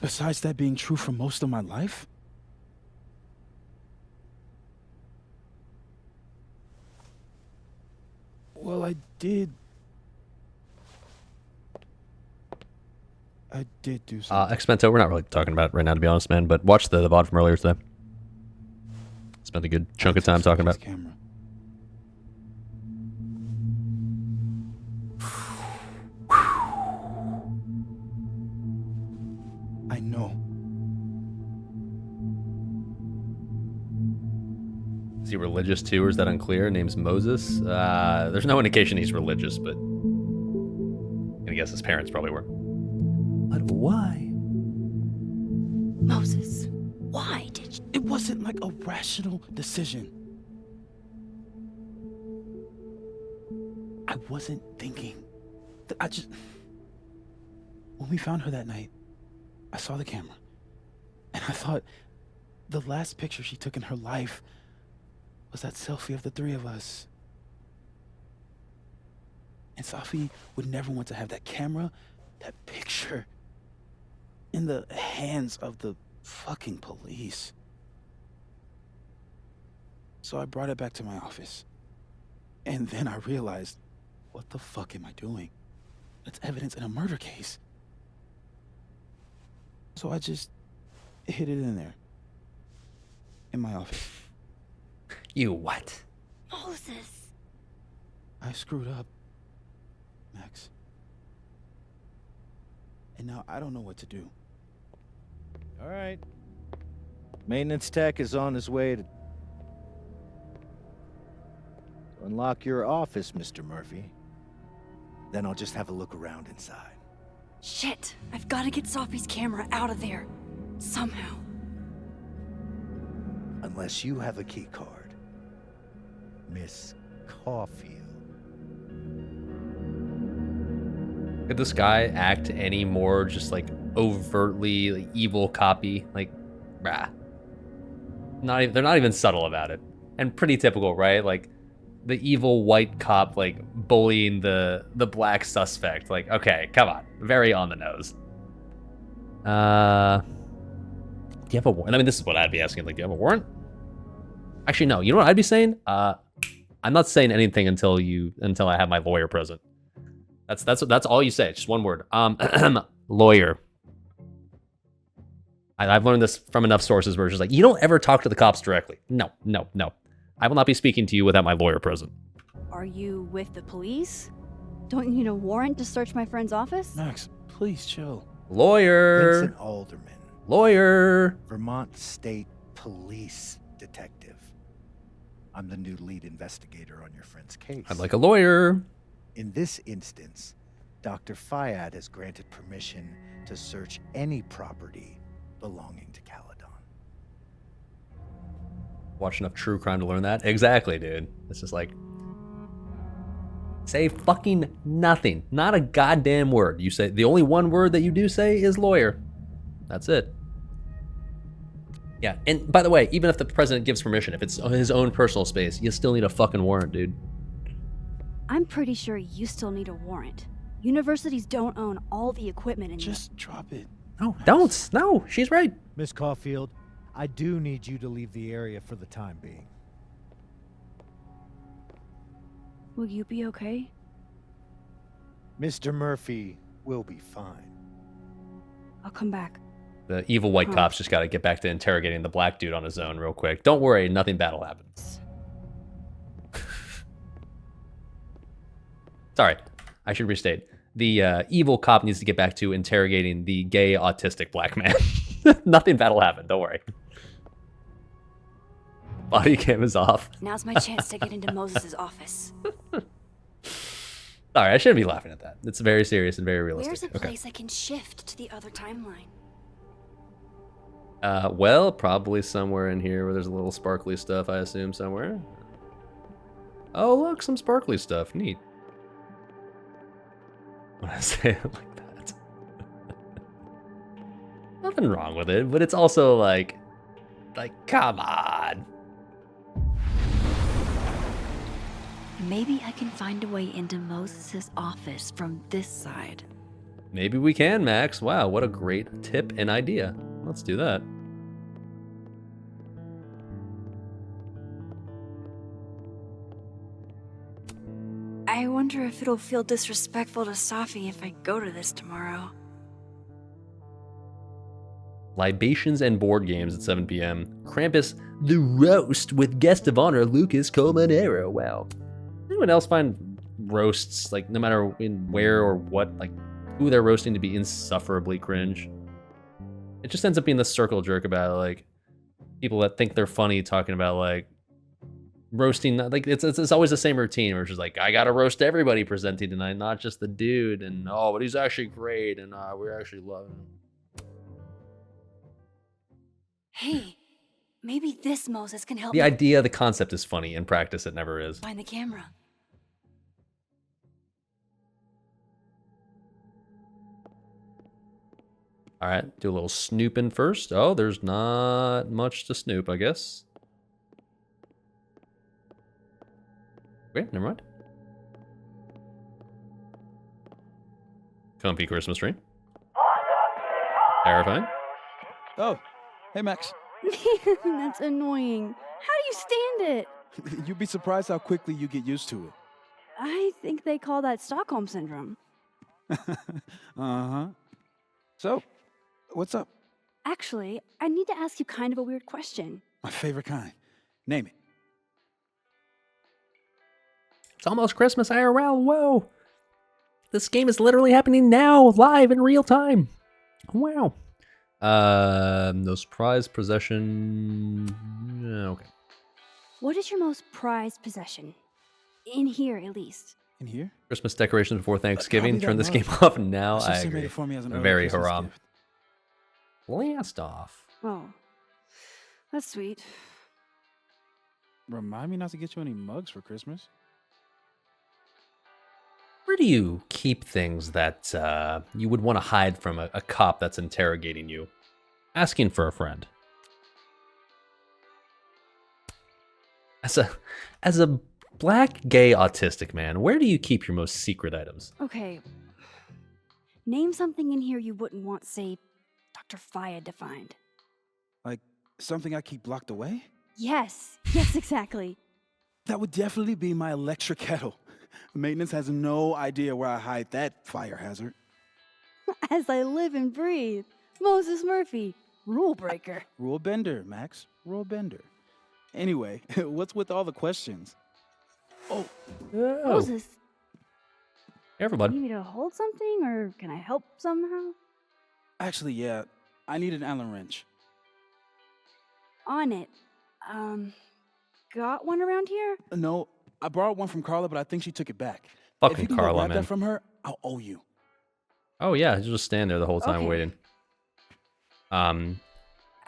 Besides that being true for most of my life? Well, I did do something. Exmento, we're not really talking about it right now, to be honest, man, but watch the VOD from earlier today. Spent a good chunk of time talking about it. Camera. I know. Is he religious too, or is that unclear? Name's Moses. There's no indication he's religious, but I guess his parents probably were. But why? Moses, why did you? It wasn't like a rational decision. I wasn't thinking. When we found her that night, I saw the camera, and I thought the last picture she took in her life was that selfie of the three of us. And Safi would never want to have that camera, that picture, in the hands of the fucking police. So I brought it back to my office. And then I realized, what the fuck am I doing? That's evidence in a murder case. So I just hid it in there. In my office. You what? Moses. I screwed up, Max. And now I don't know what to do. All right. Maintenance tech is on his way to unlock your office, Mr. Murphy. Then I'll just have a look around inside. Shit! I've got to get Sophie's camera out of there. Somehow. Unless you have a key card, Miss Caulfield. Could this guy act any more just like overtly like, evil copy? Like, brah. They're not even subtle about it. And pretty typical, right? Like the evil white cop like bullying the black suspect. Like, okay, come on. Very on the nose. Do you have a warrant? I mean, this is what I'd be asking. Like, do you have a warrant? Actually, no. You know what I'd be saying? I'm not saying anything until I have my lawyer present. That's all you say. Just one word. Lawyer. I've learned this from enough sources where it's just like, you don't ever talk to the cops directly. No. I will not be speaking to you without my lawyer present. Are you with the police? Don't you need a warrant to search my friend's office? Max, please chill. Lawyer. Vincent Alderman. Lawyer. Vermont State Police Detective. I'm the new lead investigator on your friend's case. I'd like a lawyer. In this instance, Dr. Fayad has granted permission to search any property belonging to Caledon. Watch enough true crime to learn that. Exactly, dude. It's just like, say fucking nothing. Not a goddamn word. You say the only one word that you do say is lawyer. That's it. Yeah, and by the way, even if the president gives permission, if it's his own personal space, you still need a fucking warrant, dude. I'm pretty sure you still need a warrant. Universities don't own all the equipment in Just drop it. No, don't. No, she's right. Miss Caulfield, I do need you to leave the area for the time being. Will you be okay? Mr. Murphy will be fine. I'll come back. The evil white cop's just got to get back to interrogating the black dude on his own real quick. Don't worry, nothing bad will happen. Sorry, I should restate. The evil cop needs to get back to interrogating the gay autistic black man. Nothing bad will happen, don't worry. Body cam is off. Now's my chance to get into Moses' office. Sorry, I shouldn't be laughing at that. It's very serious and very realistic. Where's a place I can shift to the other timeline? Well, probably somewhere in here where there's a little sparkly stuff, I assume, somewhere. Oh, look, some sparkly stuff. Neat. When I say it like that. Nothing wrong with it, but it's also like, come on. Maybe I can find a way into Moses' office from this side. Maybe we can, Max. Wow, what a great tip and idea. Let's do that. I wonder if it'll feel disrespectful to Safi if I go to this tomorrow. Libations and board games at 7 p.m. Krampus, the roast with guest of honor Lucas Colmanero. Wow. Anyone else find roasts, like, no matter in where or what, like, who they're roasting to be insufferably cringe? It just ends up being the circle jerk about, like, people that think they're funny talking about, like, roasting. Like, it's always the same routine where it's just like, I gotta roast everybody presenting tonight, not just the dude, and oh, but he's actually great, and we're actually loving him. Hey, maybe this Moses can help The me idea, the concept is funny. In practice, it never is. find the camera. All right, do a little snooping first. Oh, there's not much to snoop, I guess. Okay, never mind. Comfy Christmas tree. Terrifying. Oh, hey Max. That's annoying. How do you stand it? You'd be surprised how quickly you get used to it. I think they call that Stockholm Syndrome. Uh-huh. So, what's up? Actually, I need to ask you kind of a weird question. My favorite kind. Name it. It's almost Christmas IRL. Whoa. This game is literally happening now, live in real time. Wow. No surprise possession. Yeah, okay. What is your most prized possession? In here, at least. In here? Christmas decorations before Thanksgiving. Copy Turn that this game mug. off now. My I sister made agree. it for me as an early Very Christmas haram. gift. Blast off. Oh, that's sweet. Remind me not to get you any mugs for Christmas. Where do you keep things that you would want to hide from a cop that's interrogating you? Asking for a friend. As a black, gay, autistic man, where do you keep your most secret items? Okay. Name something in here you wouldn't want, say, Dr. Fayed to find. Like something I keep locked away? Yes, exactly. That would definitely be my electric kettle. Maintenance has no idea where I hide that fire hazard. As I live and breathe. Moses Murphy, rule breaker. Rule bender, Max. Rule bender. Anyway, what's with all the questions? Oh. Moses, Everybody. you need me to hold something, or can I help somehow? Actually, yeah. I need an Allen wrench. On it. Got one around here? No, I borrowed one from Carla, but I think she took it back. Fucking if you can Carla, go grab man. that from her, I'll owe you. Oh yeah, you just stand there the whole time Okay. waiting.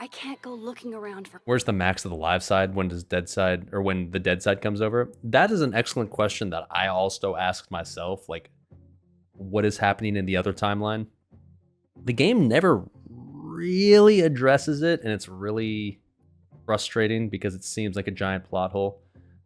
I can't go looking around for. Where's the max of the live side? When does dead side, or when the dead side comes over? That is an excellent question that I also asked myself. Like, what is happening in the other timeline? The game never really addresses it, and it's really frustrating because it seems like a giant plot hole.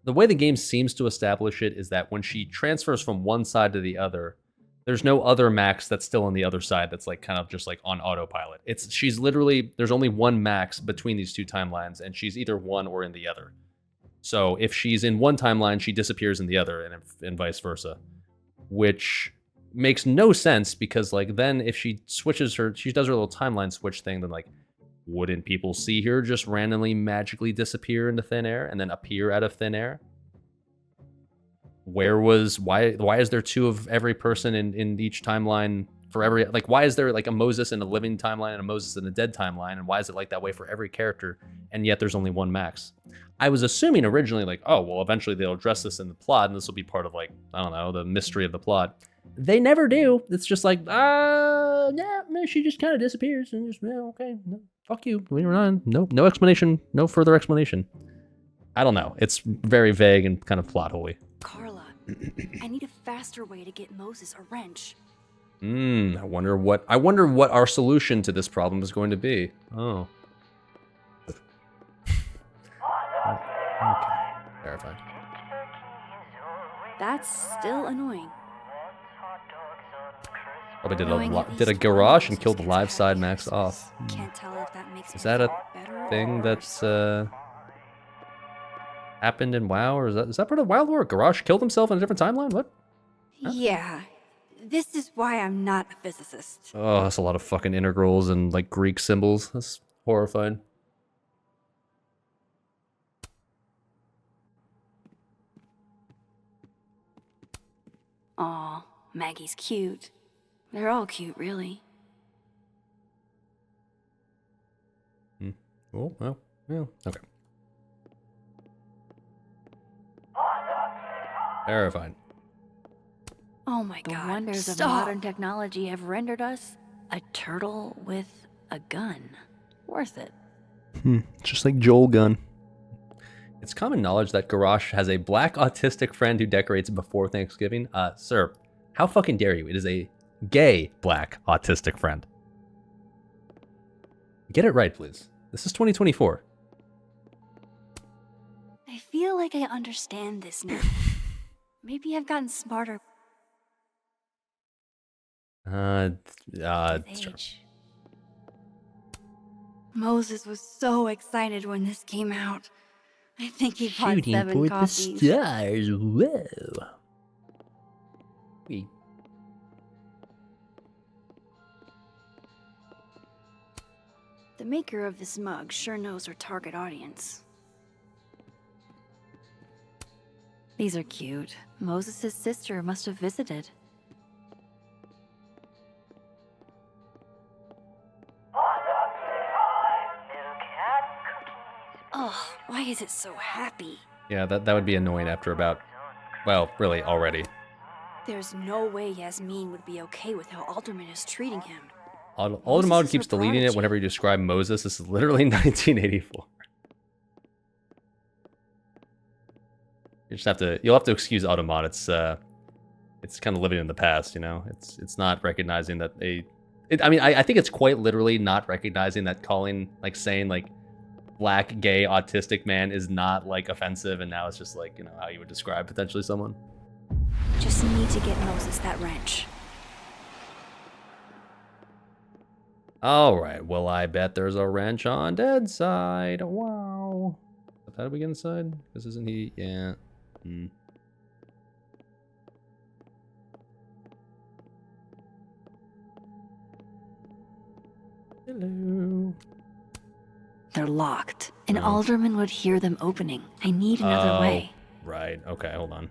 The way the game seems to establish it is that when she transfers from one side to the other, there's no other Max that's still on the other side that's like kind of just like on autopilot. She's literally, there's only one Max between these two timelines, and she's either one or in the other. So if she's in one timeline, she disappears in the other, and vice versa, which makes no sense because like then if she switches she does her little timeline switch thing, then like wouldn't people see her just randomly magically disappear into thin air and then appear out of thin air? Why is there two of every person in each timeline for every, like, why is there like a Moses in a living timeline and a Moses in a dead timeline, and why is it like that way for every character, and yet there's only one Max? I was assuming originally like, oh well, eventually they'll address this in the plot and this will be part of like, I don't know, the mystery of the plot. They never do. It's just like, yeah, she just kind of disappears and just, yeah, okay, no, fuck you, we're on. No explanation, no further explanation. I don't know. It's very vague and kind of plot holy. Carla, I need a faster way to get Moses a wrench. I wonder what our solution to this problem is going to be. Oh. Okay. Terrifying. That's still annoying. Probably did a garage and killed the live side Max off. Can't tell if that makes Is that a thing that's happened in WoW, or is that part of WoW lore? Garage killed himself in a different timeline? What? Huh? Yeah. This is why I'm not a physicist. Oh, that's a lot of fucking integrals and like Greek symbols. That's horrifying. Aw, Maggie's cute. They're all cute, really. Oh, well, yeah, okay. Terrifying. Oh my god. The wonders of modern technology have rendered us a turtle with a gun. Worth it. Just like Joel Gunn. It's common knowledge that Garrosh has a black autistic friend who decorates before Thanksgiving. Sir, how fucking dare you? It is a gay black autistic friend. Get it right, please. This is 2024. I feel like I understand this now. Maybe I've gotten smarter. It's true. Moses was so excited when this came out. I think he bought 7 copies. The stars. Whoa. The maker of this mug sure knows her target audience. These are cute. Moses' sister must have visited. Oh, why is it so happy? Yeah, that would be annoying after about, well, really, already. There's no way Yasmin would be okay with how Alderman is treating him. Alderman keeps deleting it whenever you describe Moses. This is literally 1984. You'll have to excuse Alderman. It's kind of living in the past, you know. It's not recognizing that I think it's quite literally not recognizing that calling, like saying like black, gay, autistic man is not like offensive, and now it's just like, you know, how you would describe potentially someone. Just need to get Moses that wrench. All right. Well, I bet there's a wrench on dead side. Wow. How do we get inside? This isn't he? Yeah. Hello. They're locked. An alderman would hear them opening. I need another way. Right. Okay, hold on.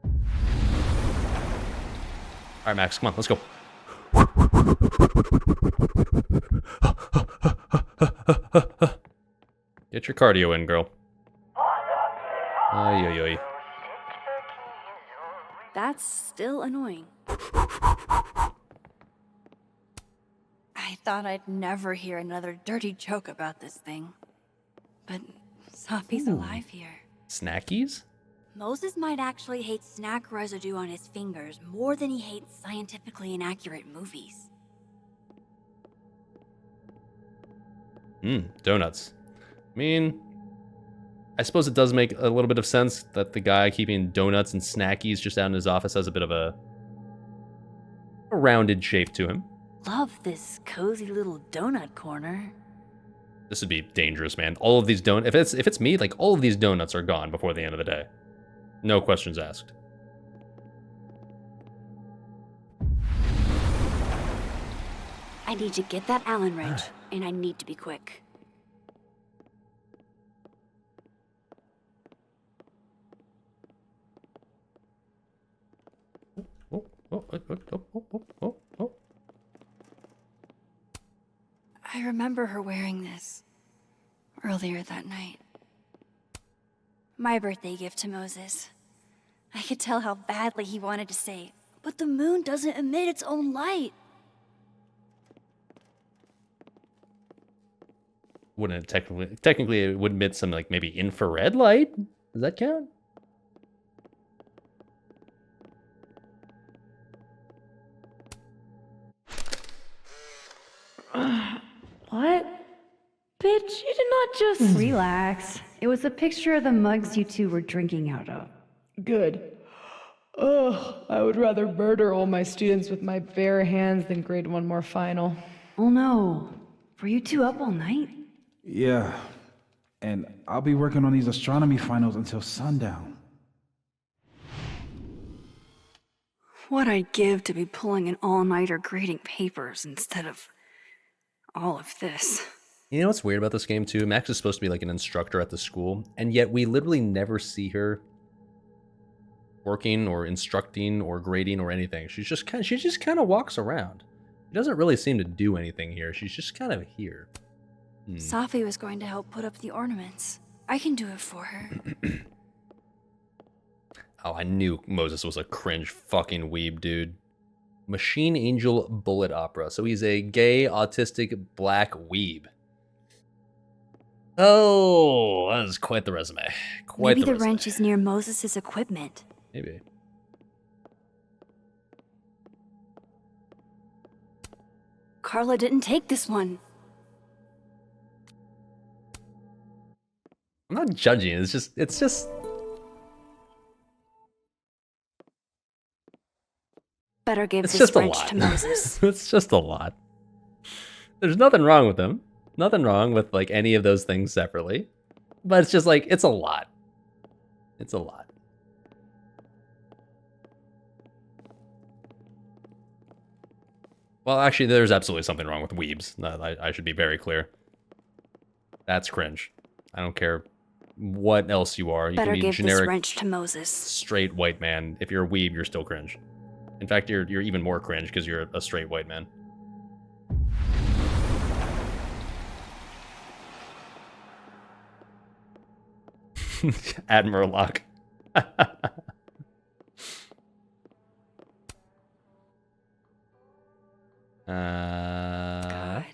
All right, Max, come on, let's go. Get your cardio in, girl. Ay, ay, ay. That's still annoying. I thought I'd never hear another dirty joke about this thing. But Sophie's alive here. Snackies? Moses might actually hate snack residue on his fingers more than he hates scientifically inaccurate movies. Donuts. I mean, I suppose it does make a little bit of sense that the guy keeping donuts and snackies just out in his office has a bit of a rounded shape to him. Love this cozy little donut corner. This would be dangerous, man. All of these donuts, if it's me, like all of these donuts are gone before the end of the day. No questions asked. I need to get that Allen wrench, and I need to be quick. I remember her wearing this earlier that night. My birthday gift to Moses. I could tell how badly he wanted to say, but the moon doesn't emit its own light. Wouldn't it technically it would emit some like maybe infrared light? Does that count? What? Bitch, you did not just... Relax. It was a picture of the mugs you two were drinking out of. Good. Ugh, I would rather murder all my students with my bare hands than grade one more final. Oh no. Were you two up all night? Yeah. And I'll be working on these astronomy finals until sundown. What I'd give to be pulling an all-nighter grading papers instead of all of this. You know what's weird about this game too? Max is supposed to be like an instructor at the school, and yet we literally never see her working or instructing or grading or anything. She just kind of walks around. She doesn't really seem to do anything here. She's just kind of here. Sophie was going to help put up the ornaments. I can do it for her. Oh, I knew Moses was a cringe fucking weeb, dude. Machine Angel Bullet Opera. So he's a gay, autistic, black weeb. Oh, that is quite the resume. Maybe the wrench is near Moses' equipment. Maybe. Carla didn't take this one. I'm not judging. It's just. Better give It's this just a wrench lot. to Moses. It's just a lot. There's nothing wrong with them. Nothing wrong with like any of those things separately. But it's just like, it's a lot. It's a lot. Well, actually, there's absolutely something wrong with weebs. I should be very clear. That's cringe. I don't care what else you are. You Better can be give generic, this wrench to Moses. straight white man. If you're a weeb, you're still cringe. In fact, you're even more cringe because you're a straight white man. Admiral Locke. God, I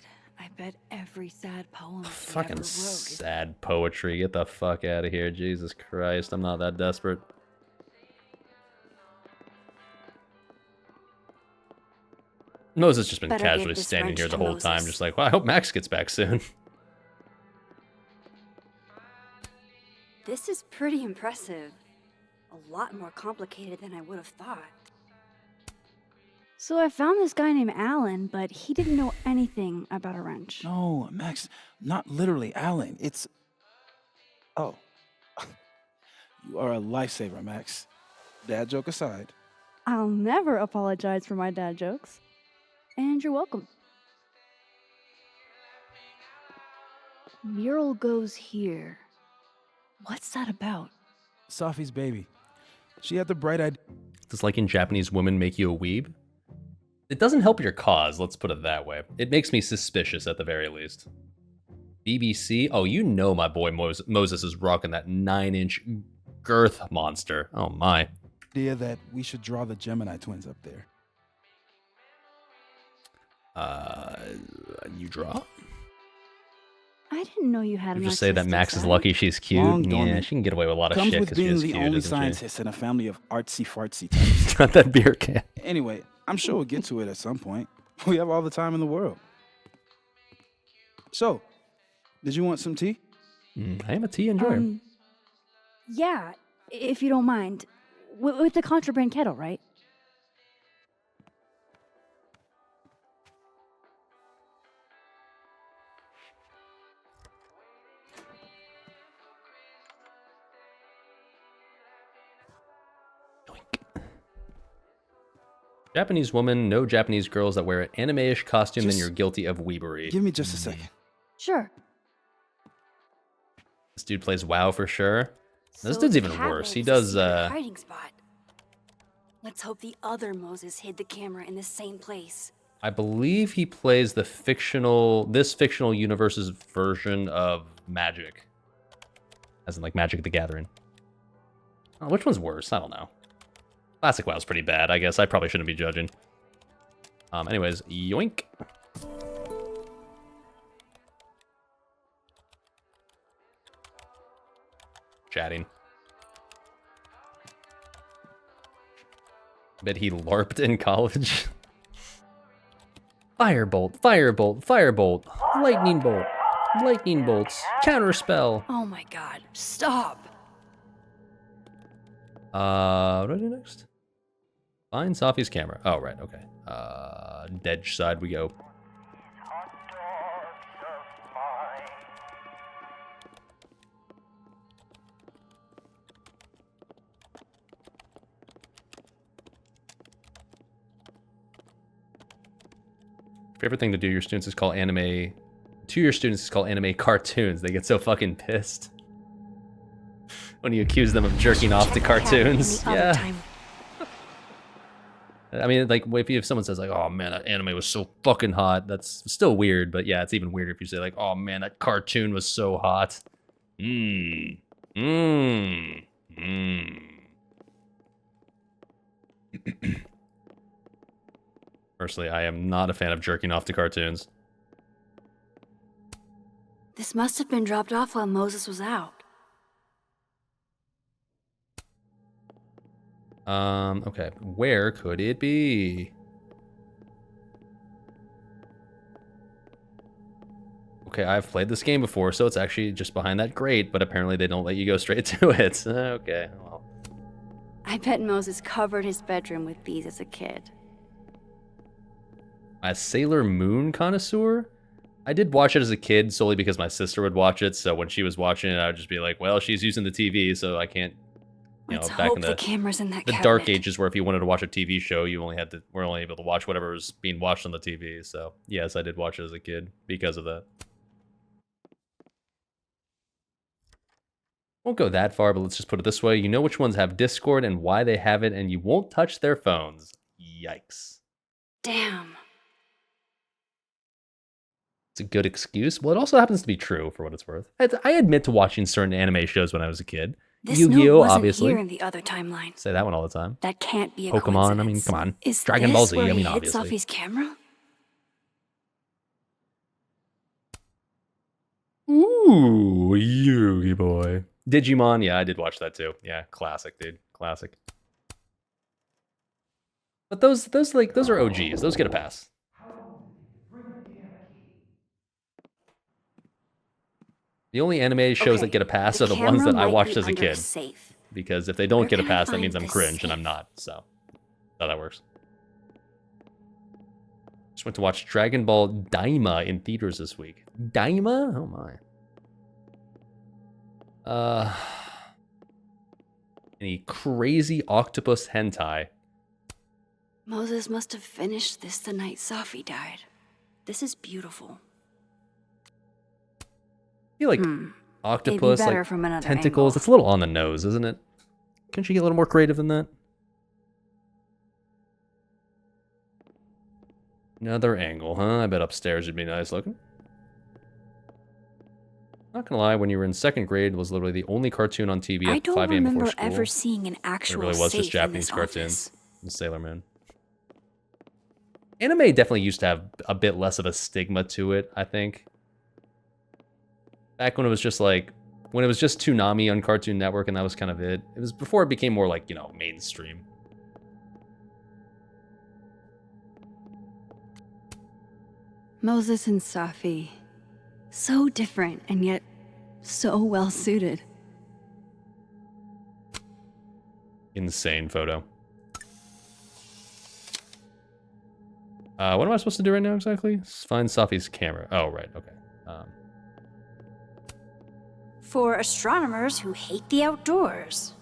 bet every sad poem she Fucking ever wrote sad poetry. Get the fuck out of here. Jesus Christ. I'm not that desperate. Moses just been Better casually give this standing wrench here the to whole time, Moses. just like, well, I hope Max gets back soon. This is pretty impressive. A lot more complicated than I would have thought. So I found this guy named Alan, but he didn't know anything about a wrench. No, Max, not literally Alan. It's... Oh. You are a lifesaver, Max. Dad joke aside. I'll never apologize for my dad jokes. And you're welcome. Mural goes here. What's that about? Sophie's baby. She had the bright idea. Does liking Japanese women make you a weeb? It doesn't help your cause, let's put it that way. It makes me suspicious at the very least. BBC? Oh, you know my boy Moses is rocking that 9-inch girth monster. Oh my. Idea that we should draw the Gemini twins up there. You draw? I didn't know you had You an just say that artistic Max is side. lucky she's cute. Long Yeah, dormant. she can get away with a lot of Comes shit with because she being is the cute, only isn't she? scientist in a family of artsy fartsy types. Not that beer can. Anyway, I'm sure we'll get to it at some point. We have all the time in the world. So, did you want some tea? I am a tea enjoyer. Yeah, if you don't mind. With the contraband kettle, right? Japanese woman, no Japanese girls that wear an anime-ish costume, then Just you're guilty of weebery. Give me just a second. Sure. This dude plays WoW for sure. This So dude's the even cat worse. He room is does, a secret hiding spot. Let's hope the other Moses hid the camera in the same place. I believe he plays this fictional universe's version of Magic. As in, like, Magic the Gathering. Oh, which one's worse? I don't know. Classic WoW's pretty bad. I guess I probably shouldn't be judging. Anyways, yoink. Chatting. Bet he LARPed in college. Firebolt, firebolt, firebolt, lightning bolt, lightning bolts, counterspell. Oh my god, stop! What do I do next? Find Safi's camera. Oh, right, okay. Dedge side we go. Favorite thing to do your students is call anime. To your students is call anime cartoons. They get so fucking pissed when you accuse them of jerking off to cartoons. Yeah. I mean, like, if someone says, like, oh man, that anime was so fucking hot, that's still weird, but yeah, it's even weirder if you say, like, oh man, that cartoon was so hot. Personally, I am not a fan of jerking off to cartoons. This must have been dropped off while Moses was out. Okay, where could it be? Okay, I've played this game before, so it's actually just behind that grate, but apparently they don't let you go straight to it. Okay, well. I bet Moses covered his bedroom with these as a kid. A Sailor Moon connoisseur? I did watch it as a kid solely because my sister would watch it, so when she was watching it, I would just be like, well, she's using the TV, so I can't, you know, Let's back hope in the camera's in that the cabinet. dark ages where if you wanted to watch a TV show, we're only able to watch whatever was being watched on the TV. So yes, I did watch it as a kid because of that. Won't go that far, but let's just put it this way. You know which ones have Discord and why they have it, and you won't touch their phones. Yikes. Damn. It's a good excuse. Well, it also happens to be true for what it's worth. I admit to watching certain anime shows when I was a kid. This Yu-Gi-Oh, note wasn't obviously. here in the other timeline. Say that one all the time. That can't be a Pokemon, I mean, coincidence. come on. Is Dragon Ball this Z, where I he mean, hid obviously. Sophie's camera? Ooh, Yugi boy. Digimon, yeah, I did watch that too. Yeah, classic, dude. Classic. But those are OGs. Those get a pass. The only anime shows that get a pass are the ones that I watched as a kid. Safe. Because if they don't get a can I pass, that find means I'm this cringe, and safe? I'm not. So, that's how that works. Just went to watch Dragon Ball Daima in theaters this week. Daima? Oh my. Any crazy octopus hentai. Moses must have finished this the night Safi died. This is beautiful. I feel like octopus, better like from another tentacles. It's a little on the nose, isn't it? Can't you get a little more creative than that? Another angle, huh? I bet upstairs would be nice looking. Not gonna lie, when you were in second grade, was literally the only cartoon on TV I at don't 5 a.m. before remember school. ever seeing an It actual really was safe just in Japanese this cartoons office. and Sailor Moon. Anime definitely used to have a bit less of a stigma to it, I think. Back when it was just like, when it was just Toonami on Cartoon Network and that was kind of it. It was before it became more like, you know, mainstream. Moses and Safi. So different and yet so well suited. Insane photo. What am I supposed to do right now exactly? Find Safi's camera. Oh, right, okay. For astronomers who hate the outdoors.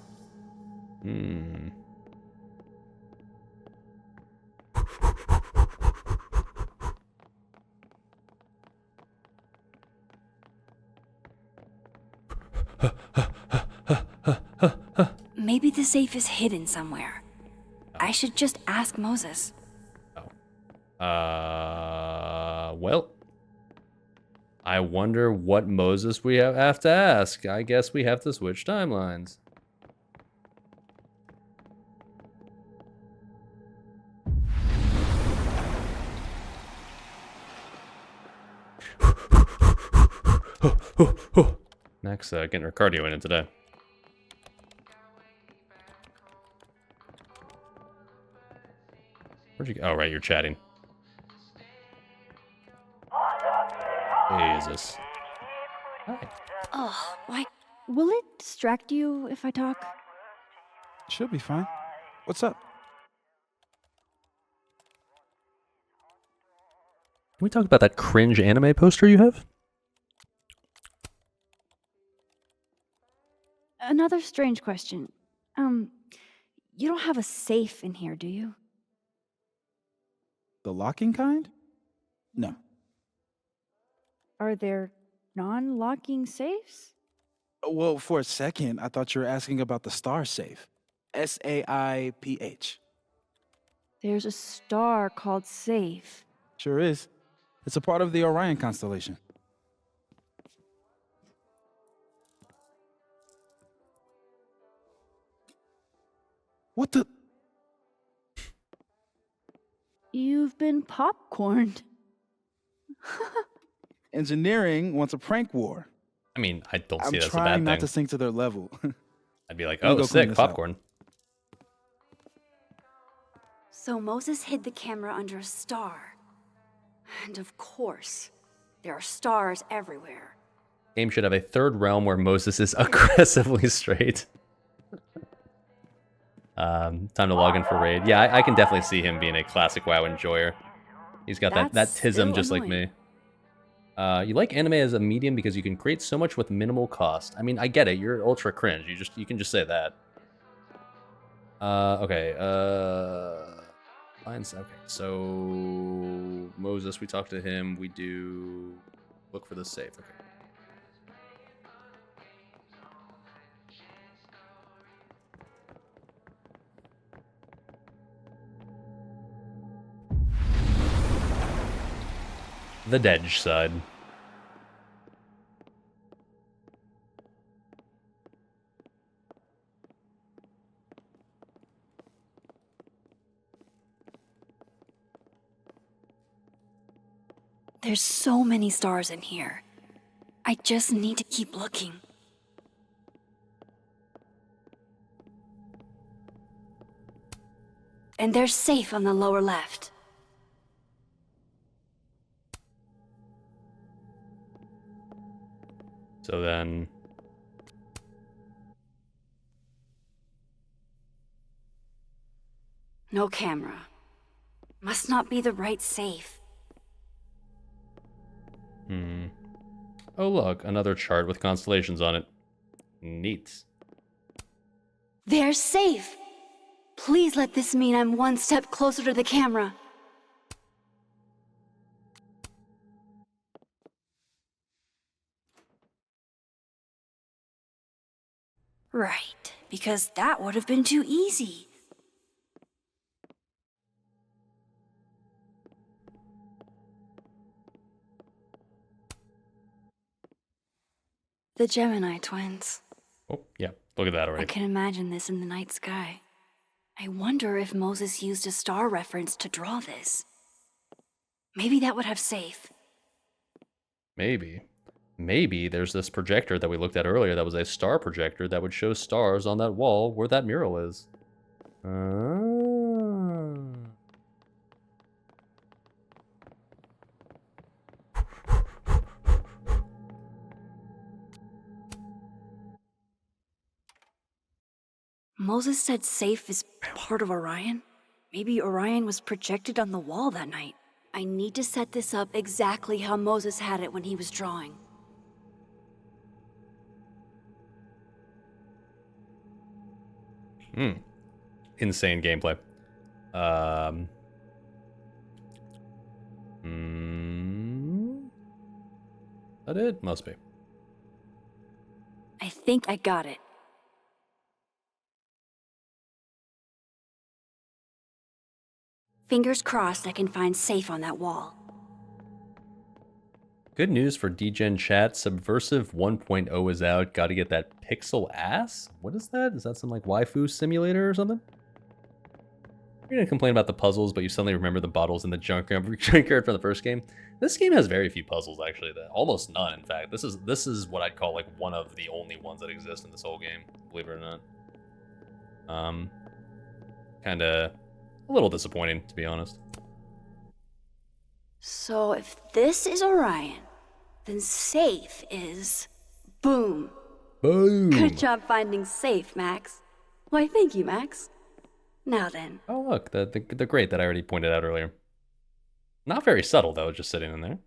Hmm. Maybe the safe is hidden somewhere. I should just ask Moses. Well, I wonder what Moses we have to ask. I guess we have to switch timelines. Max getting her cardio in today. Where'd you go? Oh, right, you're chatting. Jesus. Hi. Oh, why? Will it distract you if I talk? Should be fine. What's up? Can we talk about that cringe anime poster you have? Another strange question. You don't have a safe in here, do you? The locking kind? No. Are there non-locking safes? Well, for a second, I thought you were asking about the star safe. SAIPH. There's a star called Safe. Sure is. It's a part of the Orion constellation. What the? You've been popcorned. Engineering wants a prank war. I mean, I don't see I'm that as a bad trying not thing. to sink to their level. I'd be like, Let me oh, go clean sick, this up. popcorn. So Moses hid the camera under a star. And of course, there are stars everywhere. Game should have a third realm where Moses is aggressively straight. Time to log in for raid. Yeah, I can definitely see him being a classic WoW enjoyer. He's got that That's tism still just like me. You like anime as a medium because you can create so much with minimal cost. I mean, I get it. You're ultra cringe. You can just say that. Okay. Okay. So Moses, we talk to him. We do look for the safe. Okay. The Dedge side. There's so many stars in here. I just need to keep looking. And there's Safe on the lower left. So then... No camera. Must not be the right safe. Oh look, another chart with constellations on it. Neat. They're safe! Please let this mean I'm one step closer to the camera. Right, because that would have been too easy. The Gemini twins. Oh, yeah. Look at that already. I can imagine this in the night sky. I wonder if Moses used a star reference to draw this. Maybe that would have safe. Maybe. Maybe there's this projector that we looked at earlier that was a star projector that would show stars on that wall where that mural is. Moses said safe is part of Orion? Maybe Orion was projected on the wall that night. I need to set this up exactly how Moses had it when he was drawing. Insane gameplay. That it? Must be. I think I got it. Fingers crossed I can find safe on that wall. Good news for DGen chat. Subversive 1.0 is out. Gotta get that pixel ass? What is that? Is that some like waifu simulator or something? You're gonna complain about the puzzles, but you suddenly remember the bottles in the junkyard from the first game. This game has very few puzzles, actually. Almost none, in fact. This is what I'd call like one of the only ones that exist in this whole game, believe it or not. Kinda a little disappointing, to be honest. So if this is Orion, then safe is... boom. Boom. Good job finding safe, Max. Why, thank you, Max. Now then. Oh, look, the grate that I already pointed out earlier. Not very subtle, though, just sitting in there.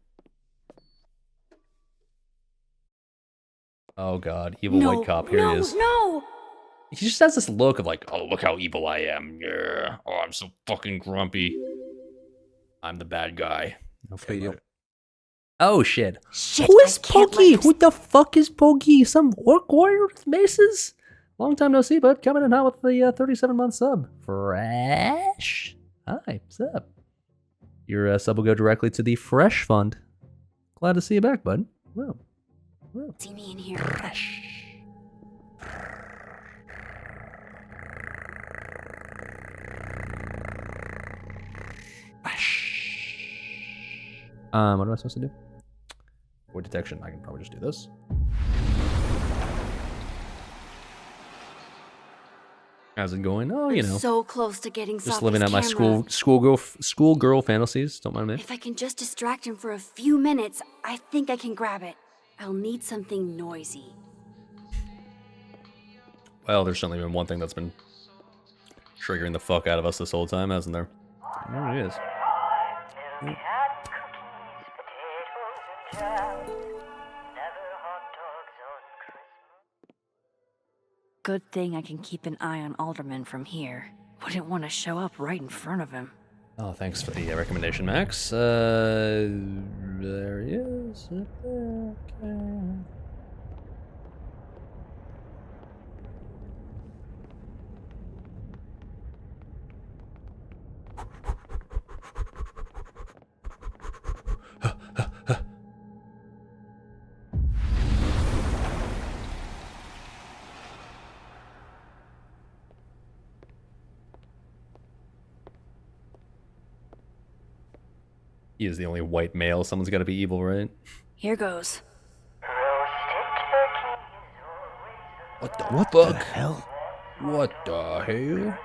Oh, God. Evil white cop. Here he is. No! He just has this look of like, oh, look how evil I am. Yeah. Oh, I'm so fucking grumpy. I'm the bad guy. Okay. Oh, shit. Who is Pokey? Who the fuck is Pokey? Some orc warrior with maces? Long time no see, but coming in hot with the 37-month sub. Fresh? Hi, what's up? Your sub will go directly to the Fresh Fund. Glad to see you back, bud. Well. See me in here. Fresh. What am I supposed to do? Void detection. I can probably just do this. How's it going? Oh, you know. So close to getting just living out my schoolgirl fantasies. Don't mind me. If I can just distract him for a few minutes, I think I can grab it. I'll need something noisy. Well, there's certainly been one thing that's been triggering the fuck out of us this whole time, hasn't there? There it is. Good thing I can keep an eye on Alderman from here. Wouldn't want to show up right in front of him. Oh, thanks for the recommendation, Max. There he is. Okay. He is the only white male. Someone's got to be evil, right? Here goes. What the hell? What the hell?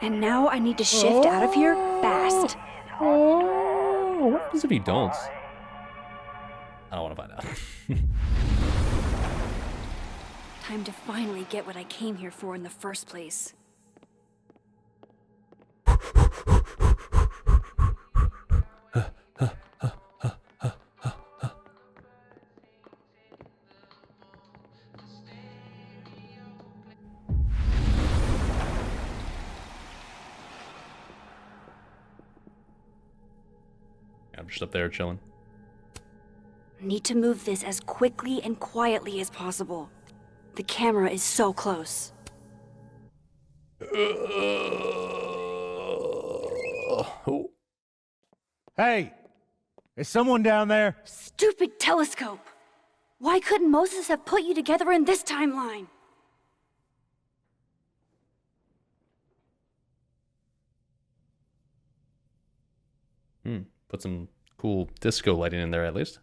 And now I need to shift out of here fast. Oh, what happens if you don't? I don't want to find out. Time to finally get what I came here for in the first place. I'm just up there chilling. Need to move this as quickly and quietly as possible. The camera is so close. Hey! Is someone down there? Stupid telescope! Why couldn't Moses have put you together in this timeline? Put some cool disco lighting in there at least.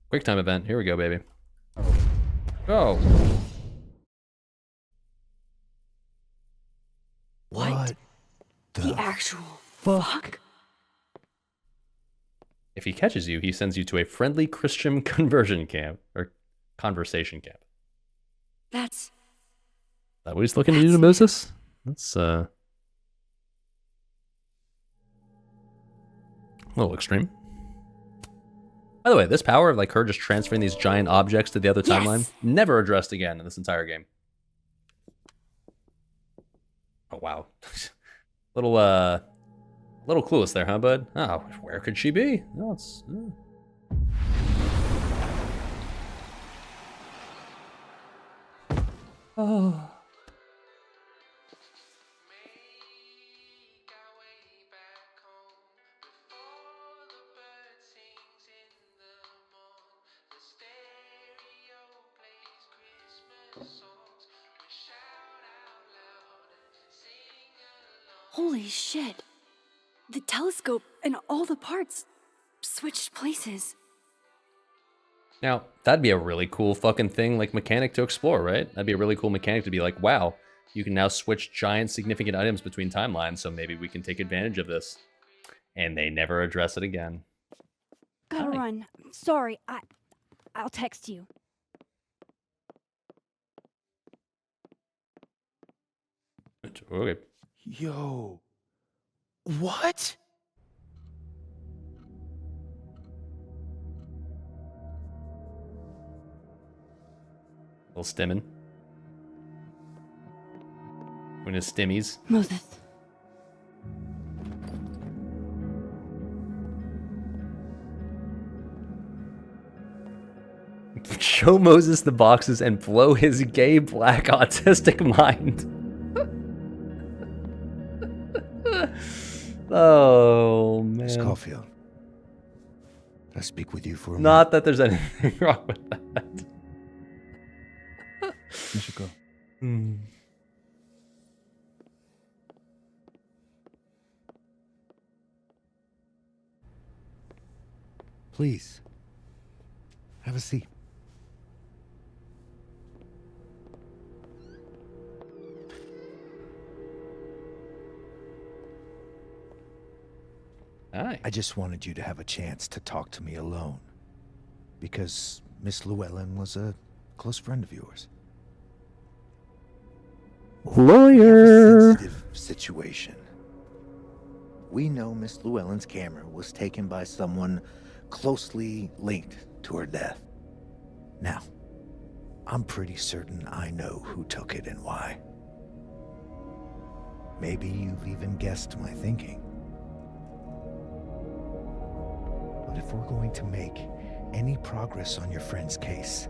Quick time event. Here we go, baby. Go. What? The actual fuck? If he catches you, he sends you to a friendly Christian conversion camp or conversation camp. That's Is that what he's looking to do to Moses? That's a little extreme. By the way, this power of like her just transferring these giant objects to the other timeline, never addressed again in this entire game. Oh wow. Little clueless there, huh, bud? Oh, where could she be? No, it's oh. Holy shit. The telescope and all the parts switched places. Now, that'd be a really cool fucking thing, like mechanic to explore, right? That'd be a really cool mechanic to be like, wow, you can now switch giant significant items between timelines, so maybe we can take advantage of this. And they never address it again. Gotta run. Sorry, I'll text you. Okay. Yo. What? Little stimmin'. Doing his stimmies. Moses. Show Moses the boxes and blow his gay black autistic mind. Oh, man. Miss Caulfield, can I speak with you for a Not that there's anything wrong with that. You should go. Please, have a seat. Hi. I just wanted you to have a chance to talk to me alone. Because Miss Llewellyn was a close friend of yours. Lawyer. We have a sensitive situation. We know Miss Llewellyn's camera was taken by someone closely linked to her death. Now, I'm pretty certain I know who took it and why. Maybe you've even guessed my thinking. But if we're going to make any progress on your friend's case,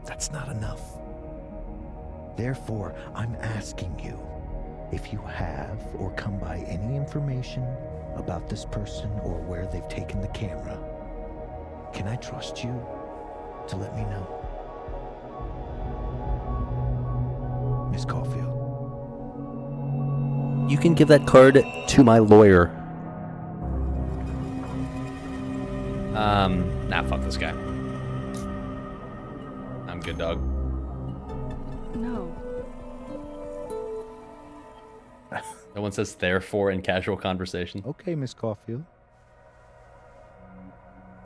that's not enough. Therefore, I'm asking you if you have or come by any information about this person or where they've taken the camera. Can I trust you to let me know? Miss Caulfield. You can give that card to my lawyer. Nah, fuck this guy. I'm good, dog. No. No one says therefore in casual conversation. Okay, Miss Caulfield.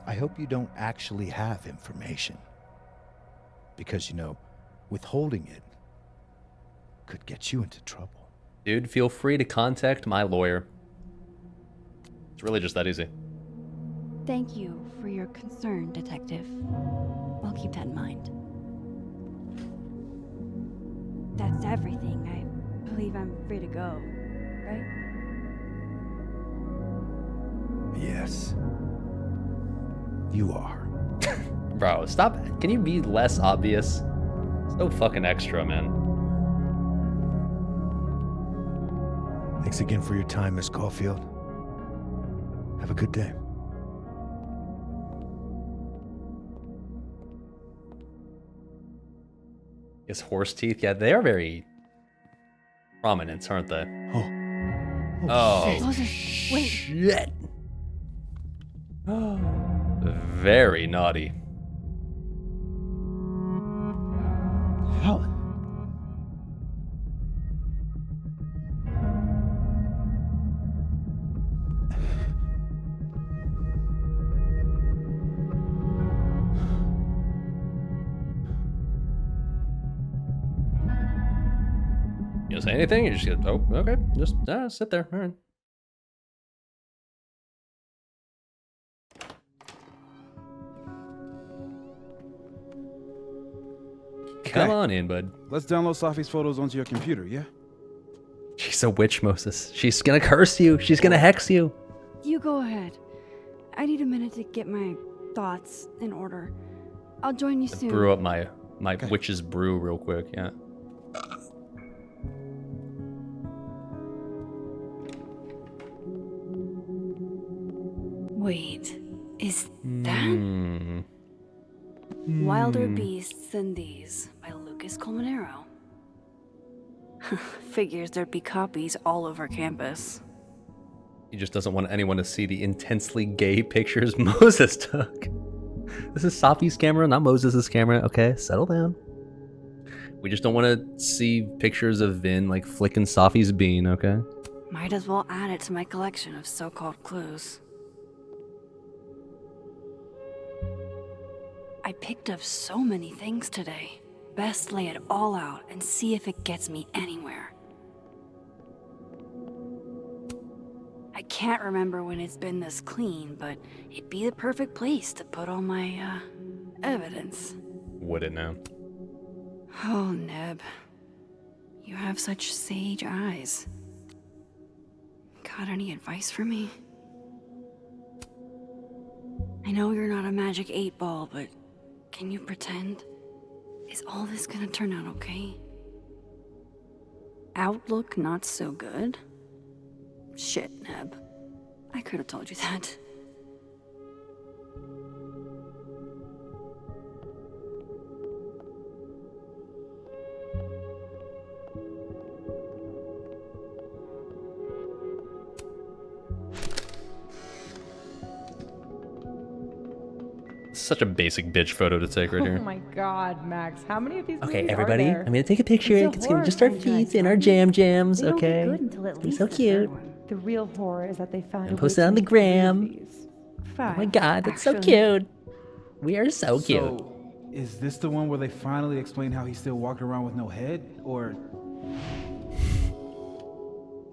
I hope you don't actually have information. Because, you know, withholding it could get you into trouble. Dude, feel free to contact my lawyer. It's really just that easy. Thank you for your concern, Detective. I'll keep that in mind. That's everything. I believe I'm free to go, right? Yes. You are. Bro, stop. Can you be less obvious? So fucking extra, man. Thanks again for your time, Miss Caulfield. Have a good day. His horse teeth, yeah, they are very prominence, aren't they? Oh, shit. wait. Very naughty. Helen. You don't say anything? You just get, oh, okay. Just sit there. All right. Come on in, bud. Let's download Safi's photos onto your computer, yeah? She's a witch, Moses. She's gonna curse you. She's gonna hex you. You go ahead. I need a minute to get my thoughts in order. I'll join you soon. Brew up my witch's brew real quick, yeah. Wait, is that Wilder Beasts Than These by Lucas Colmenero? Figures there'd be copies all over campus. He just doesn't want anyone to see the intensely gay pictures Moses took. This is Safi's camera, not Moses's camera. Okay, settle down. We just don't want to see pictures of Vin like flicking Safi's bean, okay? Might as well add it to my collection of so-called clues. I picked up so many things today. Best lay it all out and see if it gets me anywhere. I can't remember when it's been this clean, but it'd be the perfect place to put all my, evidence. Would it now? Oh, Neb. You have such sage eyes. Got any advice for me? I know you're not a magic 8-ball, but can you pretend? Is all this gonna turn out okay? Outlook not so good? Shit, Neb. I could have told you that. Such a basic bitch photo to take right here. Oh my god, Max. How many of these Okay, movies everybody, are there? I'm gonna take a picture. It's gonna just our feet and our jams, okay? They're so cute. The real horror is that they found And a post way it to on the make gram. movies. Oh my god, that's so Actually. cute. We are so cute. So, is this the one where they finally explain how he still walked around with no head? Or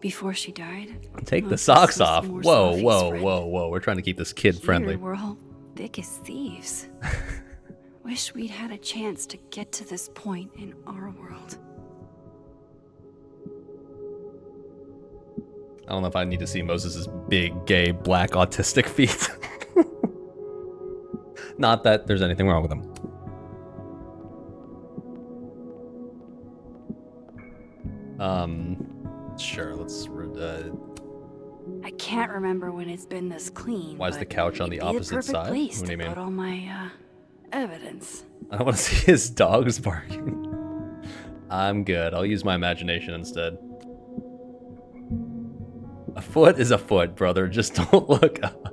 Before she died, Take the Moses socks was off. more Whoa, Safi's whoa, friend. whoa, whoa. We're trying to keep this kid friendly. Here, we're all thick as thieves. Wish we'd had a chance to get to this point in our world. I don't know if I need to see Moses' big, gay, black, autistic feet. Not that there's anything wrong with them. Sure, let's... I can't remember when it's been this clean. Why is the but couch on the it'd be opposite perfect side? place What do you to mean? put all my evidence. I don't want to see his dogs barking. I'm good. I'll use my imagination instead. A foot is a foot, brother. Just don't look up.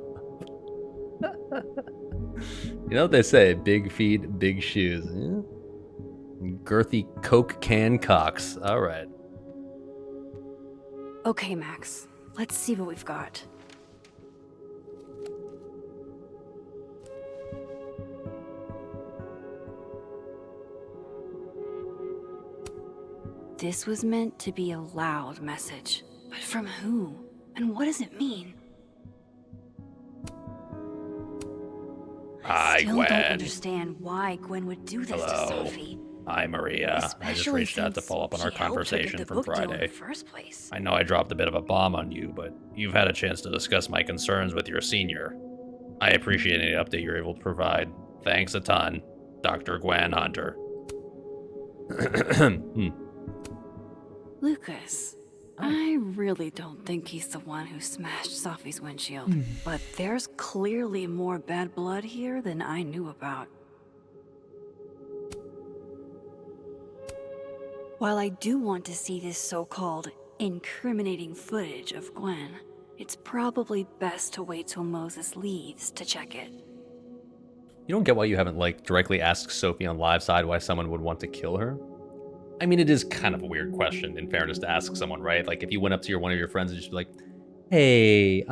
You know what they say? Big feet, big shoes. Yeah? Girthy Coke can cocks. All right. Okay, Max. Let's see what we've got. This was meant to be a loud message. But from who? And what does it mean? Hi, Still Gwen. don't understand why Gwen would do this to Hello. Sophie. Hi, Maria. I just Especially reached out to since follow up on our she helped her get conversation the from book deal in Friday. the first place. I know I dropped a bit of a bomb on you, but you've had a chance to discuss my concerns with your senior. I appreciate any update you're able to provide. Thanks a ton, Dr. Gwen Hunter. Lucas, I really don't think he's the one who smashed Sophie's windshield. But there's clearly more bad blood here than I knew about. While I do want to see this so-called incriminating footage of Gwen, it's probably best to wait till Moses leaves to check it. You don't get why you haven't, like, directly asked Sophie on live side why someone would want to kill her? I mean, it is kind of a weird question, in fairness, to ask someone, right? Like, if you went up to one of your friends and just be like, hey,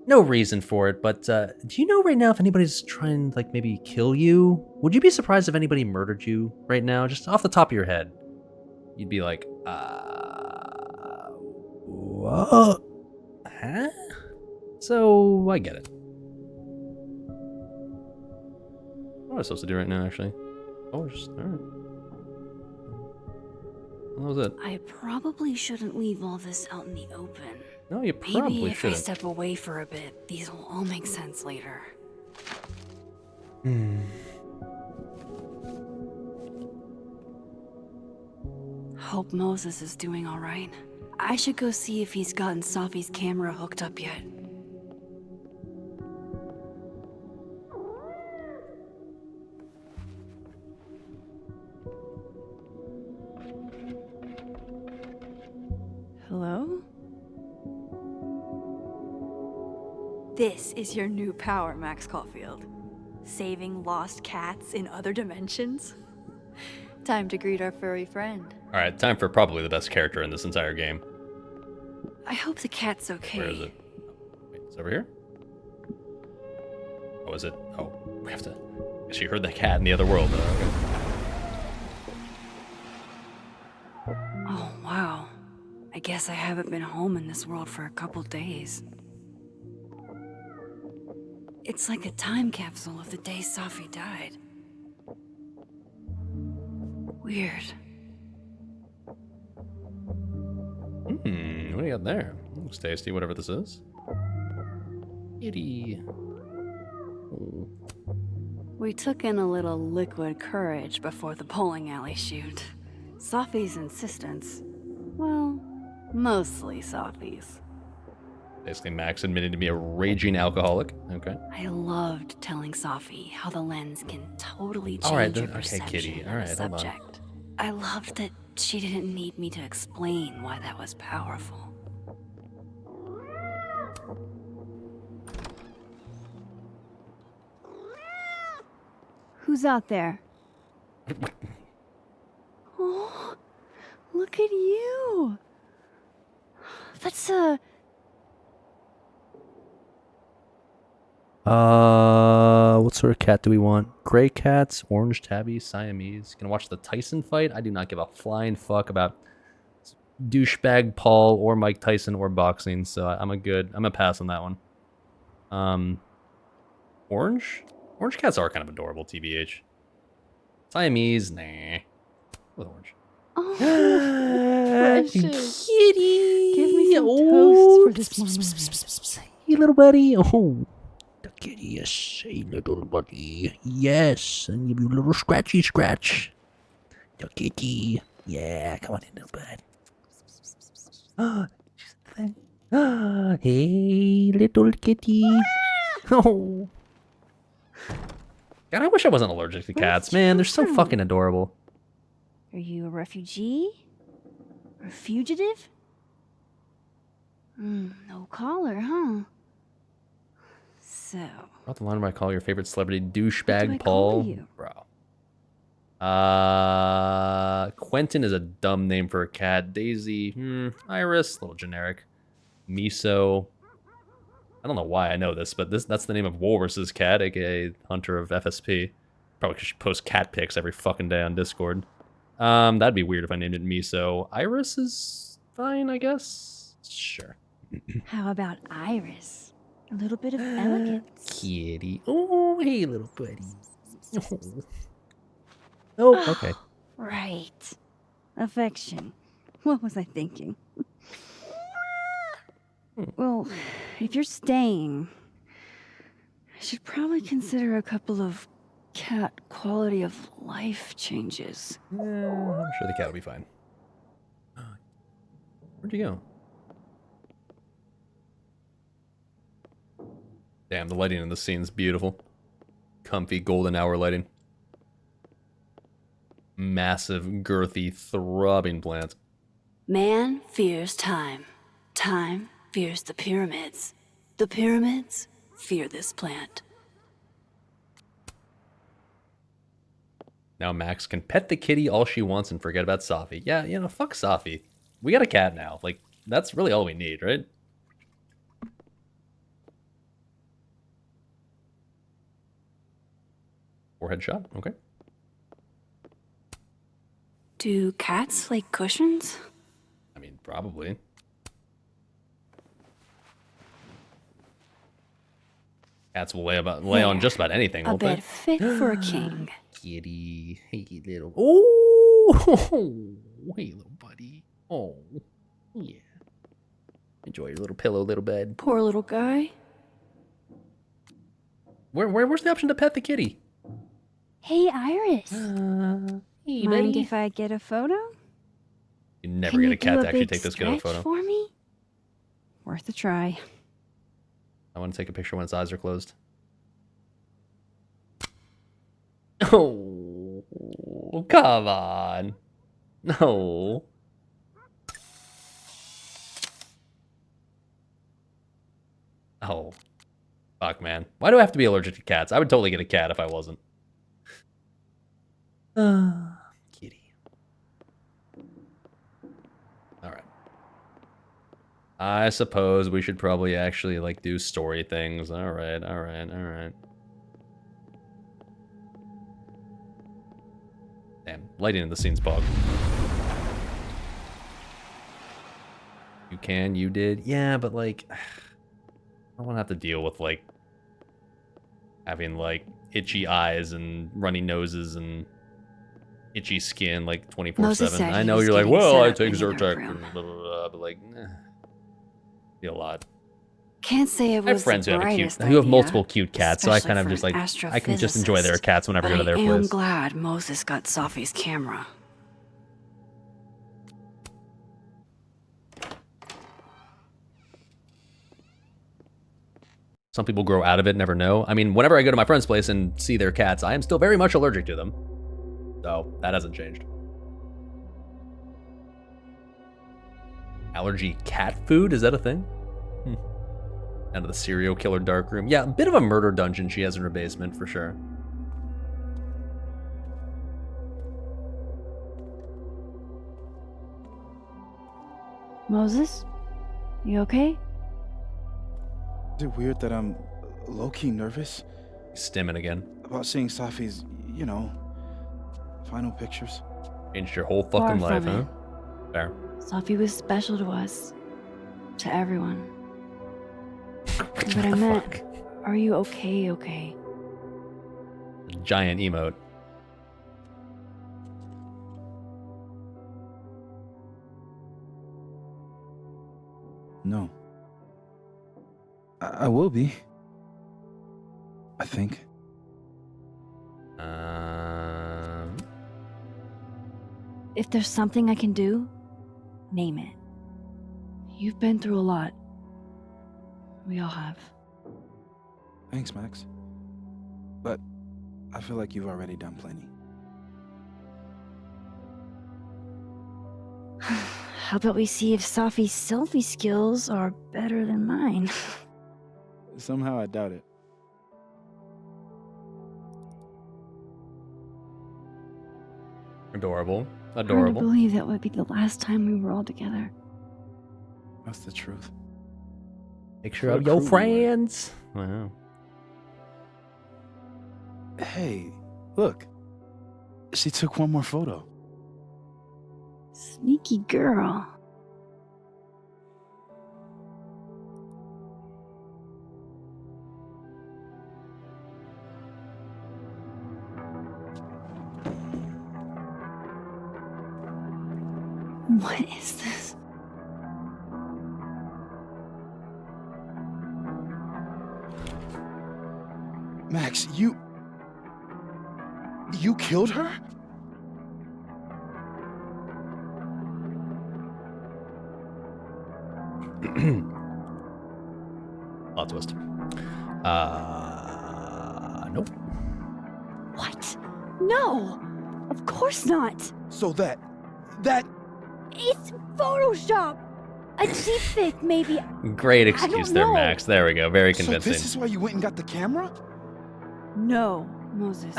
no reason for it, but do you know right now if anybody's trying to, like, maybe kill you? Would you be surprised if anybody murdered you right now? Just off the top of your head. You'd be like, what? Huh? So, I get it. What am I supposed to do right now, actually? Oh, just, alright. That was it. I probably shouldn't leave all this out in the open. No, you probably Maybe if shouldn't. I step away for a bit, these will all make sense later. Hope Moses is doing all right. I should go see if he's gotten Safi's camera hooked up yet. Hello? This is your new power, Max Caulfield. Saving lost cats in other dimensions? Time to greet our furry friend. Alright, time for probably the best character in this entire game. I hope the cat's okay. Where is it? Wait, it's over here? Oh, is it? Oh, we have to... I guess you heard the cat in the other world. Okay. Oh, wow. I guess I haven't been home in this world for a couple days. It's like a time capsule of the day Safi died. Weird. What do you got there? Looks tasty, whatever this is. Kitty. Oh. We took in a little liquid courage before the bowling alley shoot. Safi's insistence. Well, mostly Safi's. Basically, Max admitted to be a raging alcoholic. Okay. I loved telling Safi how the lens can totally change All right, your okay, perception Kitty. of All right, a hold on. subject. I loved that she didn't need me to explain why that was powerful. Who's out there? Oh, look at you. That's What sort of cat do we want? Gray cats, orange tabby, Siamese. Gonna watch the Tyson fight? I do not give a flying fuck about douchebag Paul or Mike Tyson or boxing, so I'm a pass on that one. Orange? Orange cats are kind of adorable, TBH. Siamese, nah. With orange. Oh, precious. Kitty! Give me some toast for this moment. Hey, little buddy. Oh. The kitty, yes. Hey, little buddy. Yes. And give you a little scratchy scratch. The kitty. Yeah, come on in, little bud. Oh, she's the thing. Hey, little kitty. Oh. God, I wish I wasn't allergic to cats, man. They're so fucking adorable. Are you a refugee? A fugitive? No collar, huh? So... About the line where I call your favorite celebrity What do I douchebag call Paul. you? Bro. Quentin is a dumb name for a cat. Daisy, Iris, a little generic. Miso. I don't know why I know this, but that's the name of Walrus's cat, aka Hunter of FSP. Probably because she posts cat pics every fucking day on Discord. That'd be weird if I named it Miso. Iris is fine, I guess. Sure. How about Iris? A little bit of elegance. Kitty. Oh, hey, little buddy. Oh, okay. Right. Affection. What was I thinking? Well, if you're staying, I should probably consider a couple of cat quality of life changes. Yeah, I'm sure the cat will be fine. Where'd you go? Damn, the lighting in this scene's beautiful. Comfy golden hour lighting. massive, girthy, throbbing plant. Man fears time. Time fears the pyramids. The pyramids fear this plant. Now Max can pet the kitty all she wants and forget about Safi. Yeah, you know, fuck Safi. We got a cat now. Like, that's really all we need, right? Forehead shot, okay. Do cats like cushions? I mean, probably. Cats will lay on just about anything, A won't bed they? fit for a king. Kitty, hey little. Oh, hey little buddy. Oh, yeah. Enjoy your little pillow, little bed. Poor little guy. Where's the option to pet the kitty? Hey, Iris. Hey, Mind buddy. if I get a photo? You never Can get you a cat do to actually big take this good of a stretch photo. for me? Worth a try. I want to take a picture when its eyes are closed. Oh, come on. No. Oh. Fuck, man. Why do I have to be allergic to cats? I would totally get a cat if I wasn't. Kitty. Alright. I suppose we should probably actually, like, do story things. Alright. Damn, lighting in the scene's bugged. You can, you did. Yeah, but, like, I don't want to have to deal with, like, having, like, itchy eyes and runny noses and itchy skin, like, 24/7. I know you're like, well, I take Zyrtec and blah, blah, blah, but, like, be a lot. Can't say it I have was friends the who have brightest who have idea, multiple cute cats, so I especially kind of for just, an like, I can just enjoy their astrophysicist. cats whenever I go to their But I am place. glad Moses got Safi's camera. Some people grow out of it, never know. I mean, whenever I go to my friend's place and see their cats, I am still very much allergic to them. So, that hasn't changed. Allergy cat food? Is that a thing? Out of the serial killer darkroom. Yeah, a bit of a murder dungeon she has in her basement, for sure. Moses? You okay? Is it weird that I'm low-key nervous? Stimming again. About seeing Safi's, you know, final pictures? Changed your whole Far fucking life, from huh? it. Fair. Safi was special to us. To everyone. But I meant, are you okay? Giant emote. No. I will be. I think. If there's something I can do, name it. You've been through a lot. We all have. Thanks, Max. But I feel like you've already done plenty. How about we see if Safi's selfie skills are better than mine? Somehow I doubt it. Adorable. Hard to Adorable. believe that would be the last time we were all together. That's the truth. Picture of your friends. Wow. Hey, look. She took one more photo. Sneaky girl. What is this? Max, you killed her? Plot twist. Nope. What? No! Of course not. So that... It's Photoshop. A deepfake, maybe. Great I excuse don't there, know. Max. There we go. Very convincing. So this is why you went and got the camera? No, Moses.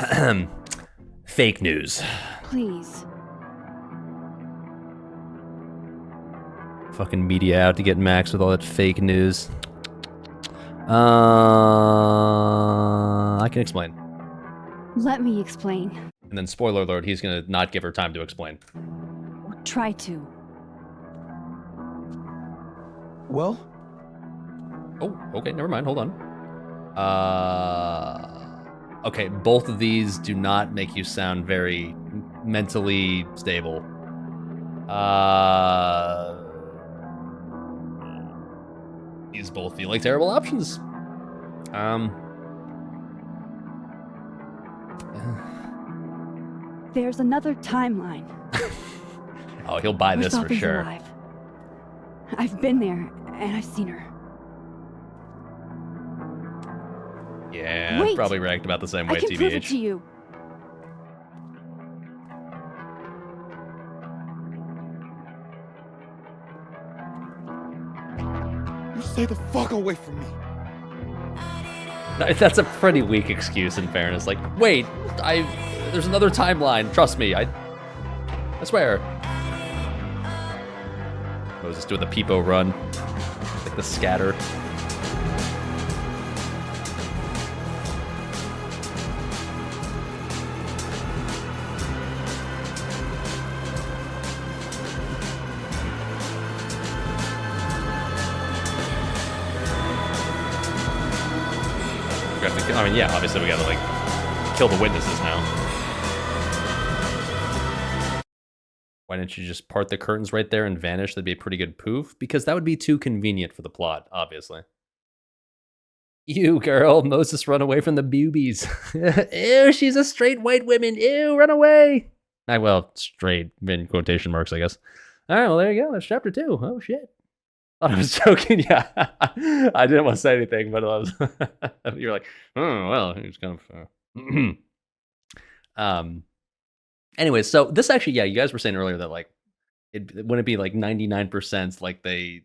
Fake news. Please. Fucking media out to get Max with all that fake news. I can explain. Let me explain. And then, spoiler alert, he's gonna not give her time to explain. Or try to. Well? Oh, okay, never mind, hold on. Okay, both of these do not make you sound very mentally stable. These both feel like terrible options. There's another timeline. Oh, he'll buy where this for Sophie's sure. alive. I've been there, and I've seen her. Yeah, Wait! probably react about the same way, I can prove it TBH. to you. You stay the fuck away from me. That's a pretty weak excuse, in fairness. Like, wait, there's another timeline. Trust me, I swear. Moses doing the peepo run, like the scatter. I mean, yeah, obviously we gotta, like, kill the witnesses now. Why didn't you just part the curtains right there and vanish? That'd be a pretty good poof. Because that would be too convenient for the plot, obviously. You, girl. Moses, run away from the boobies. Ew, she's a straight white woman. Ew, run away. Well, straight in quotation marks, I guess. All right, well, there you go. That's chapter 2. Oh, shit. Thought I was joking. Yeah, I didn't want to say anything, but I was. You're like, oh well, he was kind of. Anyway, so this actually, yeah, you guys were saying earlier that like, it wouldn't be like 99% like they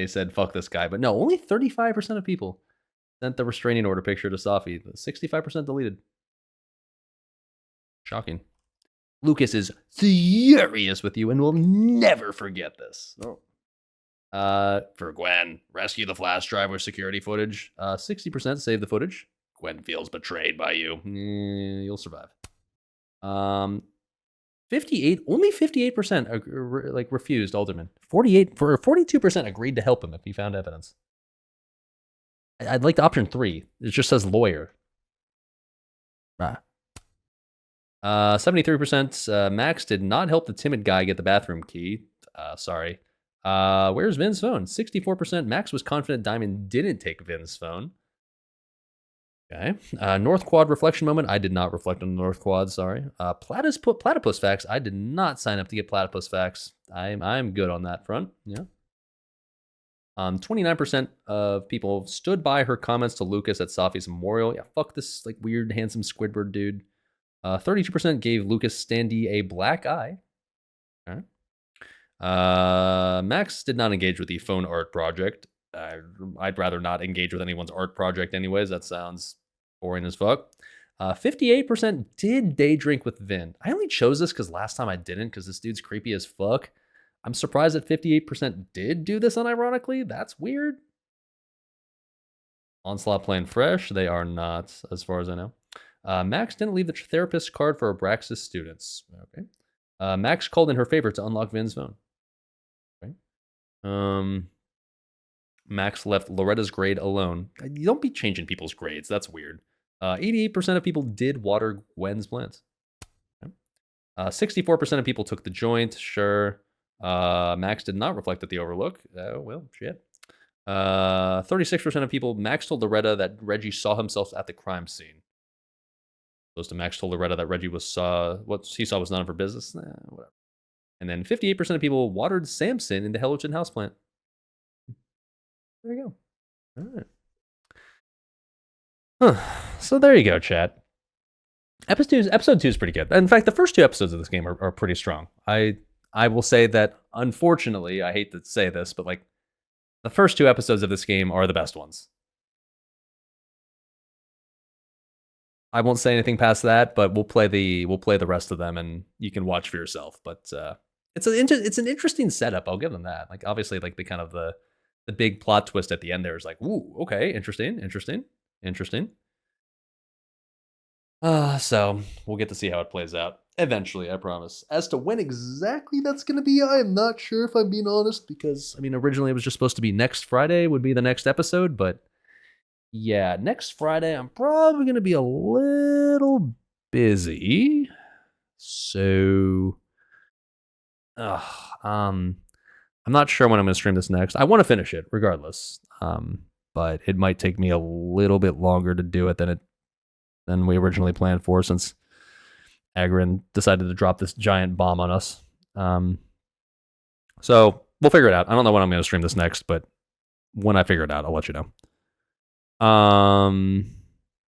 said fuck this guy, but no, only 35% of people sent the restraining order picture to Safi. 65% deleted. Shocking. Lucas is furious with you and will never forget this. Oh. For Gwen, rescue the flash drive with security footage. 60% save the footage. Gwen feels betrayed by you. You'll survive. only 58% like refused Alderman. 42% agreed to help him if he found evidence. I'd like the option 3. It just says lawyer. 73% Max did not help the timid guy get the bathroom key. Sorry. Where's Vin's phone? 64% Max was confident Diamond didn't take Vin's phone. Okay. North Quad reflection moment. I did not reflect on the North Quad, sorry. Platypus facts. I did not sign up to get platypus facts. I'm good on that front. Yeah. 29% of people stood by her comments to Lucas at Safi's memorial. Yeah, fuck this like weird handsome Squidward dude. 32% gave Lucas Standy a black eye. Okay. Max did not engage with the phone art project. I'd rather not engage with anyone's art project anyways. That sounds boring as fuck. 58% did day drink with Vin. I only chose this because last time I didn't because this dude's creepy as fuck. I'm surprised that 58% did do this unironically. That's weird. Onslaught playing fresh. They are not, as far as I know. Max didn't leave the therapist card for Abraxas students. Okay. Max called in her favor to unlock Vin's phone. Okay. Max left Loretta's grade alone. You don't be changing people's grades. That's weird. 88% of people did water Gwen's plants. Okay. 64% of people took the joint. Sure. Max did not reflect at the overlook. Oh, well, shit. 36% of people, Max told Loretta that Reggie saw himself at the crime scene. Opposed to Max told Loretta that Reggie what he saw was none of her business. Whatever. And then 58% of people watered Samson in the Hellerton houseplant. There you go. All right. So there you go, chat. Episode 2 is pretty good. In fact, the first 2 episodes of this game are pretty strong. I will say that, unfortunately, I hate to say this, but like the first 2 episodes of this game are the best ones. I won't say anything past that, but we'll play the rest of them, and you can watch for yourself. But it's an interesting setup. I'll give them that. Like obviously, like the kind of the big plot twist at the end there is like, ooh, okay, interesting. So we'll get to see how it plays out eventually, I promise. As to when exactly that's going to be, I am not sure, if I'm being honest, because I mean, originally it was just supposed to be next Friday would be the next episode, but yeah, next Friday I'm probably going to be a little busy. So I'm not sure when I'm going to stream this next. I want to finish it regardless. But it might take me a little bit longer to do it than we originally planned for, since Agrin decided to drop this giant bomb on us. So we'll figure it out. I don't know when I'm going to stream this next, but when I figure it out, I'll let you know.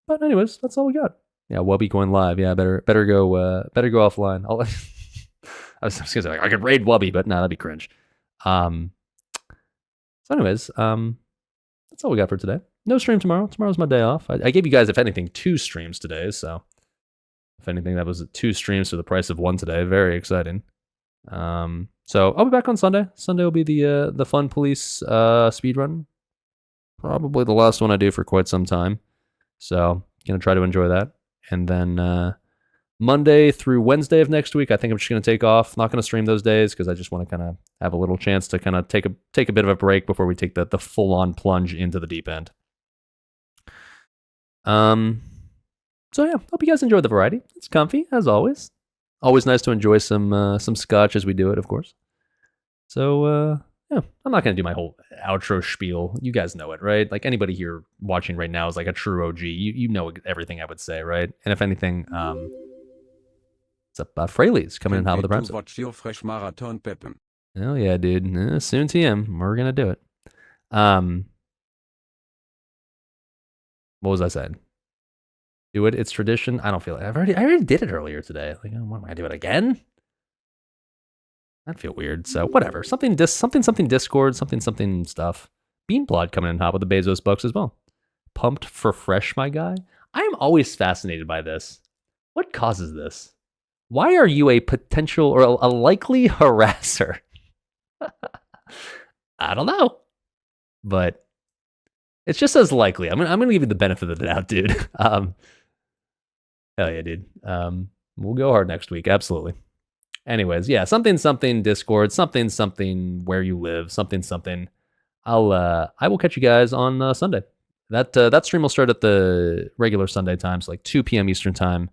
But anyways, that's all we got. Yeah, Wubby going live. Yeah, better go offline. I was gonna say, like, I could raid Wubby, but no, that'd be cringe. So anyways, that's all we got for today. No stream tomorrow. Tomorrow's my day off. I gave you guys, if anything, 2 streams today. So if anything, that was 2 streams for the price of 1 today. Very exciting. So I'll be back on Sunday. Sunday will be the Fun Police speed run. Probably the last one I do for quite some time. So gonna try to enjoy that. And then Monday through Wednesday of next week, I think I'm just gonna take off. Not gonna stream those days because I just want to kind of have a little chance to kind of take a bit of a break before we take the full on plunge into the deep end. So yeah, hope you guys enjoyed the variety. It's comfy as always. Always nice to enjoy some scotch as we do it, of course. So yeah, I'm not gonna do my whole outro spiel. You guys know it, right? Like anybody here watching right now is like a true OG. You know everything I would say, right? And if anything, it's about Fraley's coming in hot with the Prime. Watch your fresh marathon, Peppen. Oh yeah, dude. Soon TM. We're gonna do it. What was I saying? Do it. It's tradition. I don't feel like I already did it earlier today. Like, what am I gonna do it again? That'd feel weird. So whatever. Something Discord. Something stuff. Beanplod coming in hot with the Bezos bucks as well. Pumped for fresh, my guy. I am always fascinated by this. What causes this? Why are you a potential or a likely harasser? I don't know, but it's just as likely. I'm gonna give you the benefit of the doubt, dude. Hell yeah, dude. We'll go hard next week, absolutely. Anyways, yeah, something Discord, something where you live, something. I will catch you guys on Sunday. That stream will start at the regular Sunday time, so like 2 p.m. Eastern time,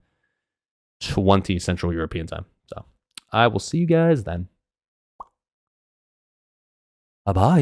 20 Central European time. So I will see you guys then. Bye-bye.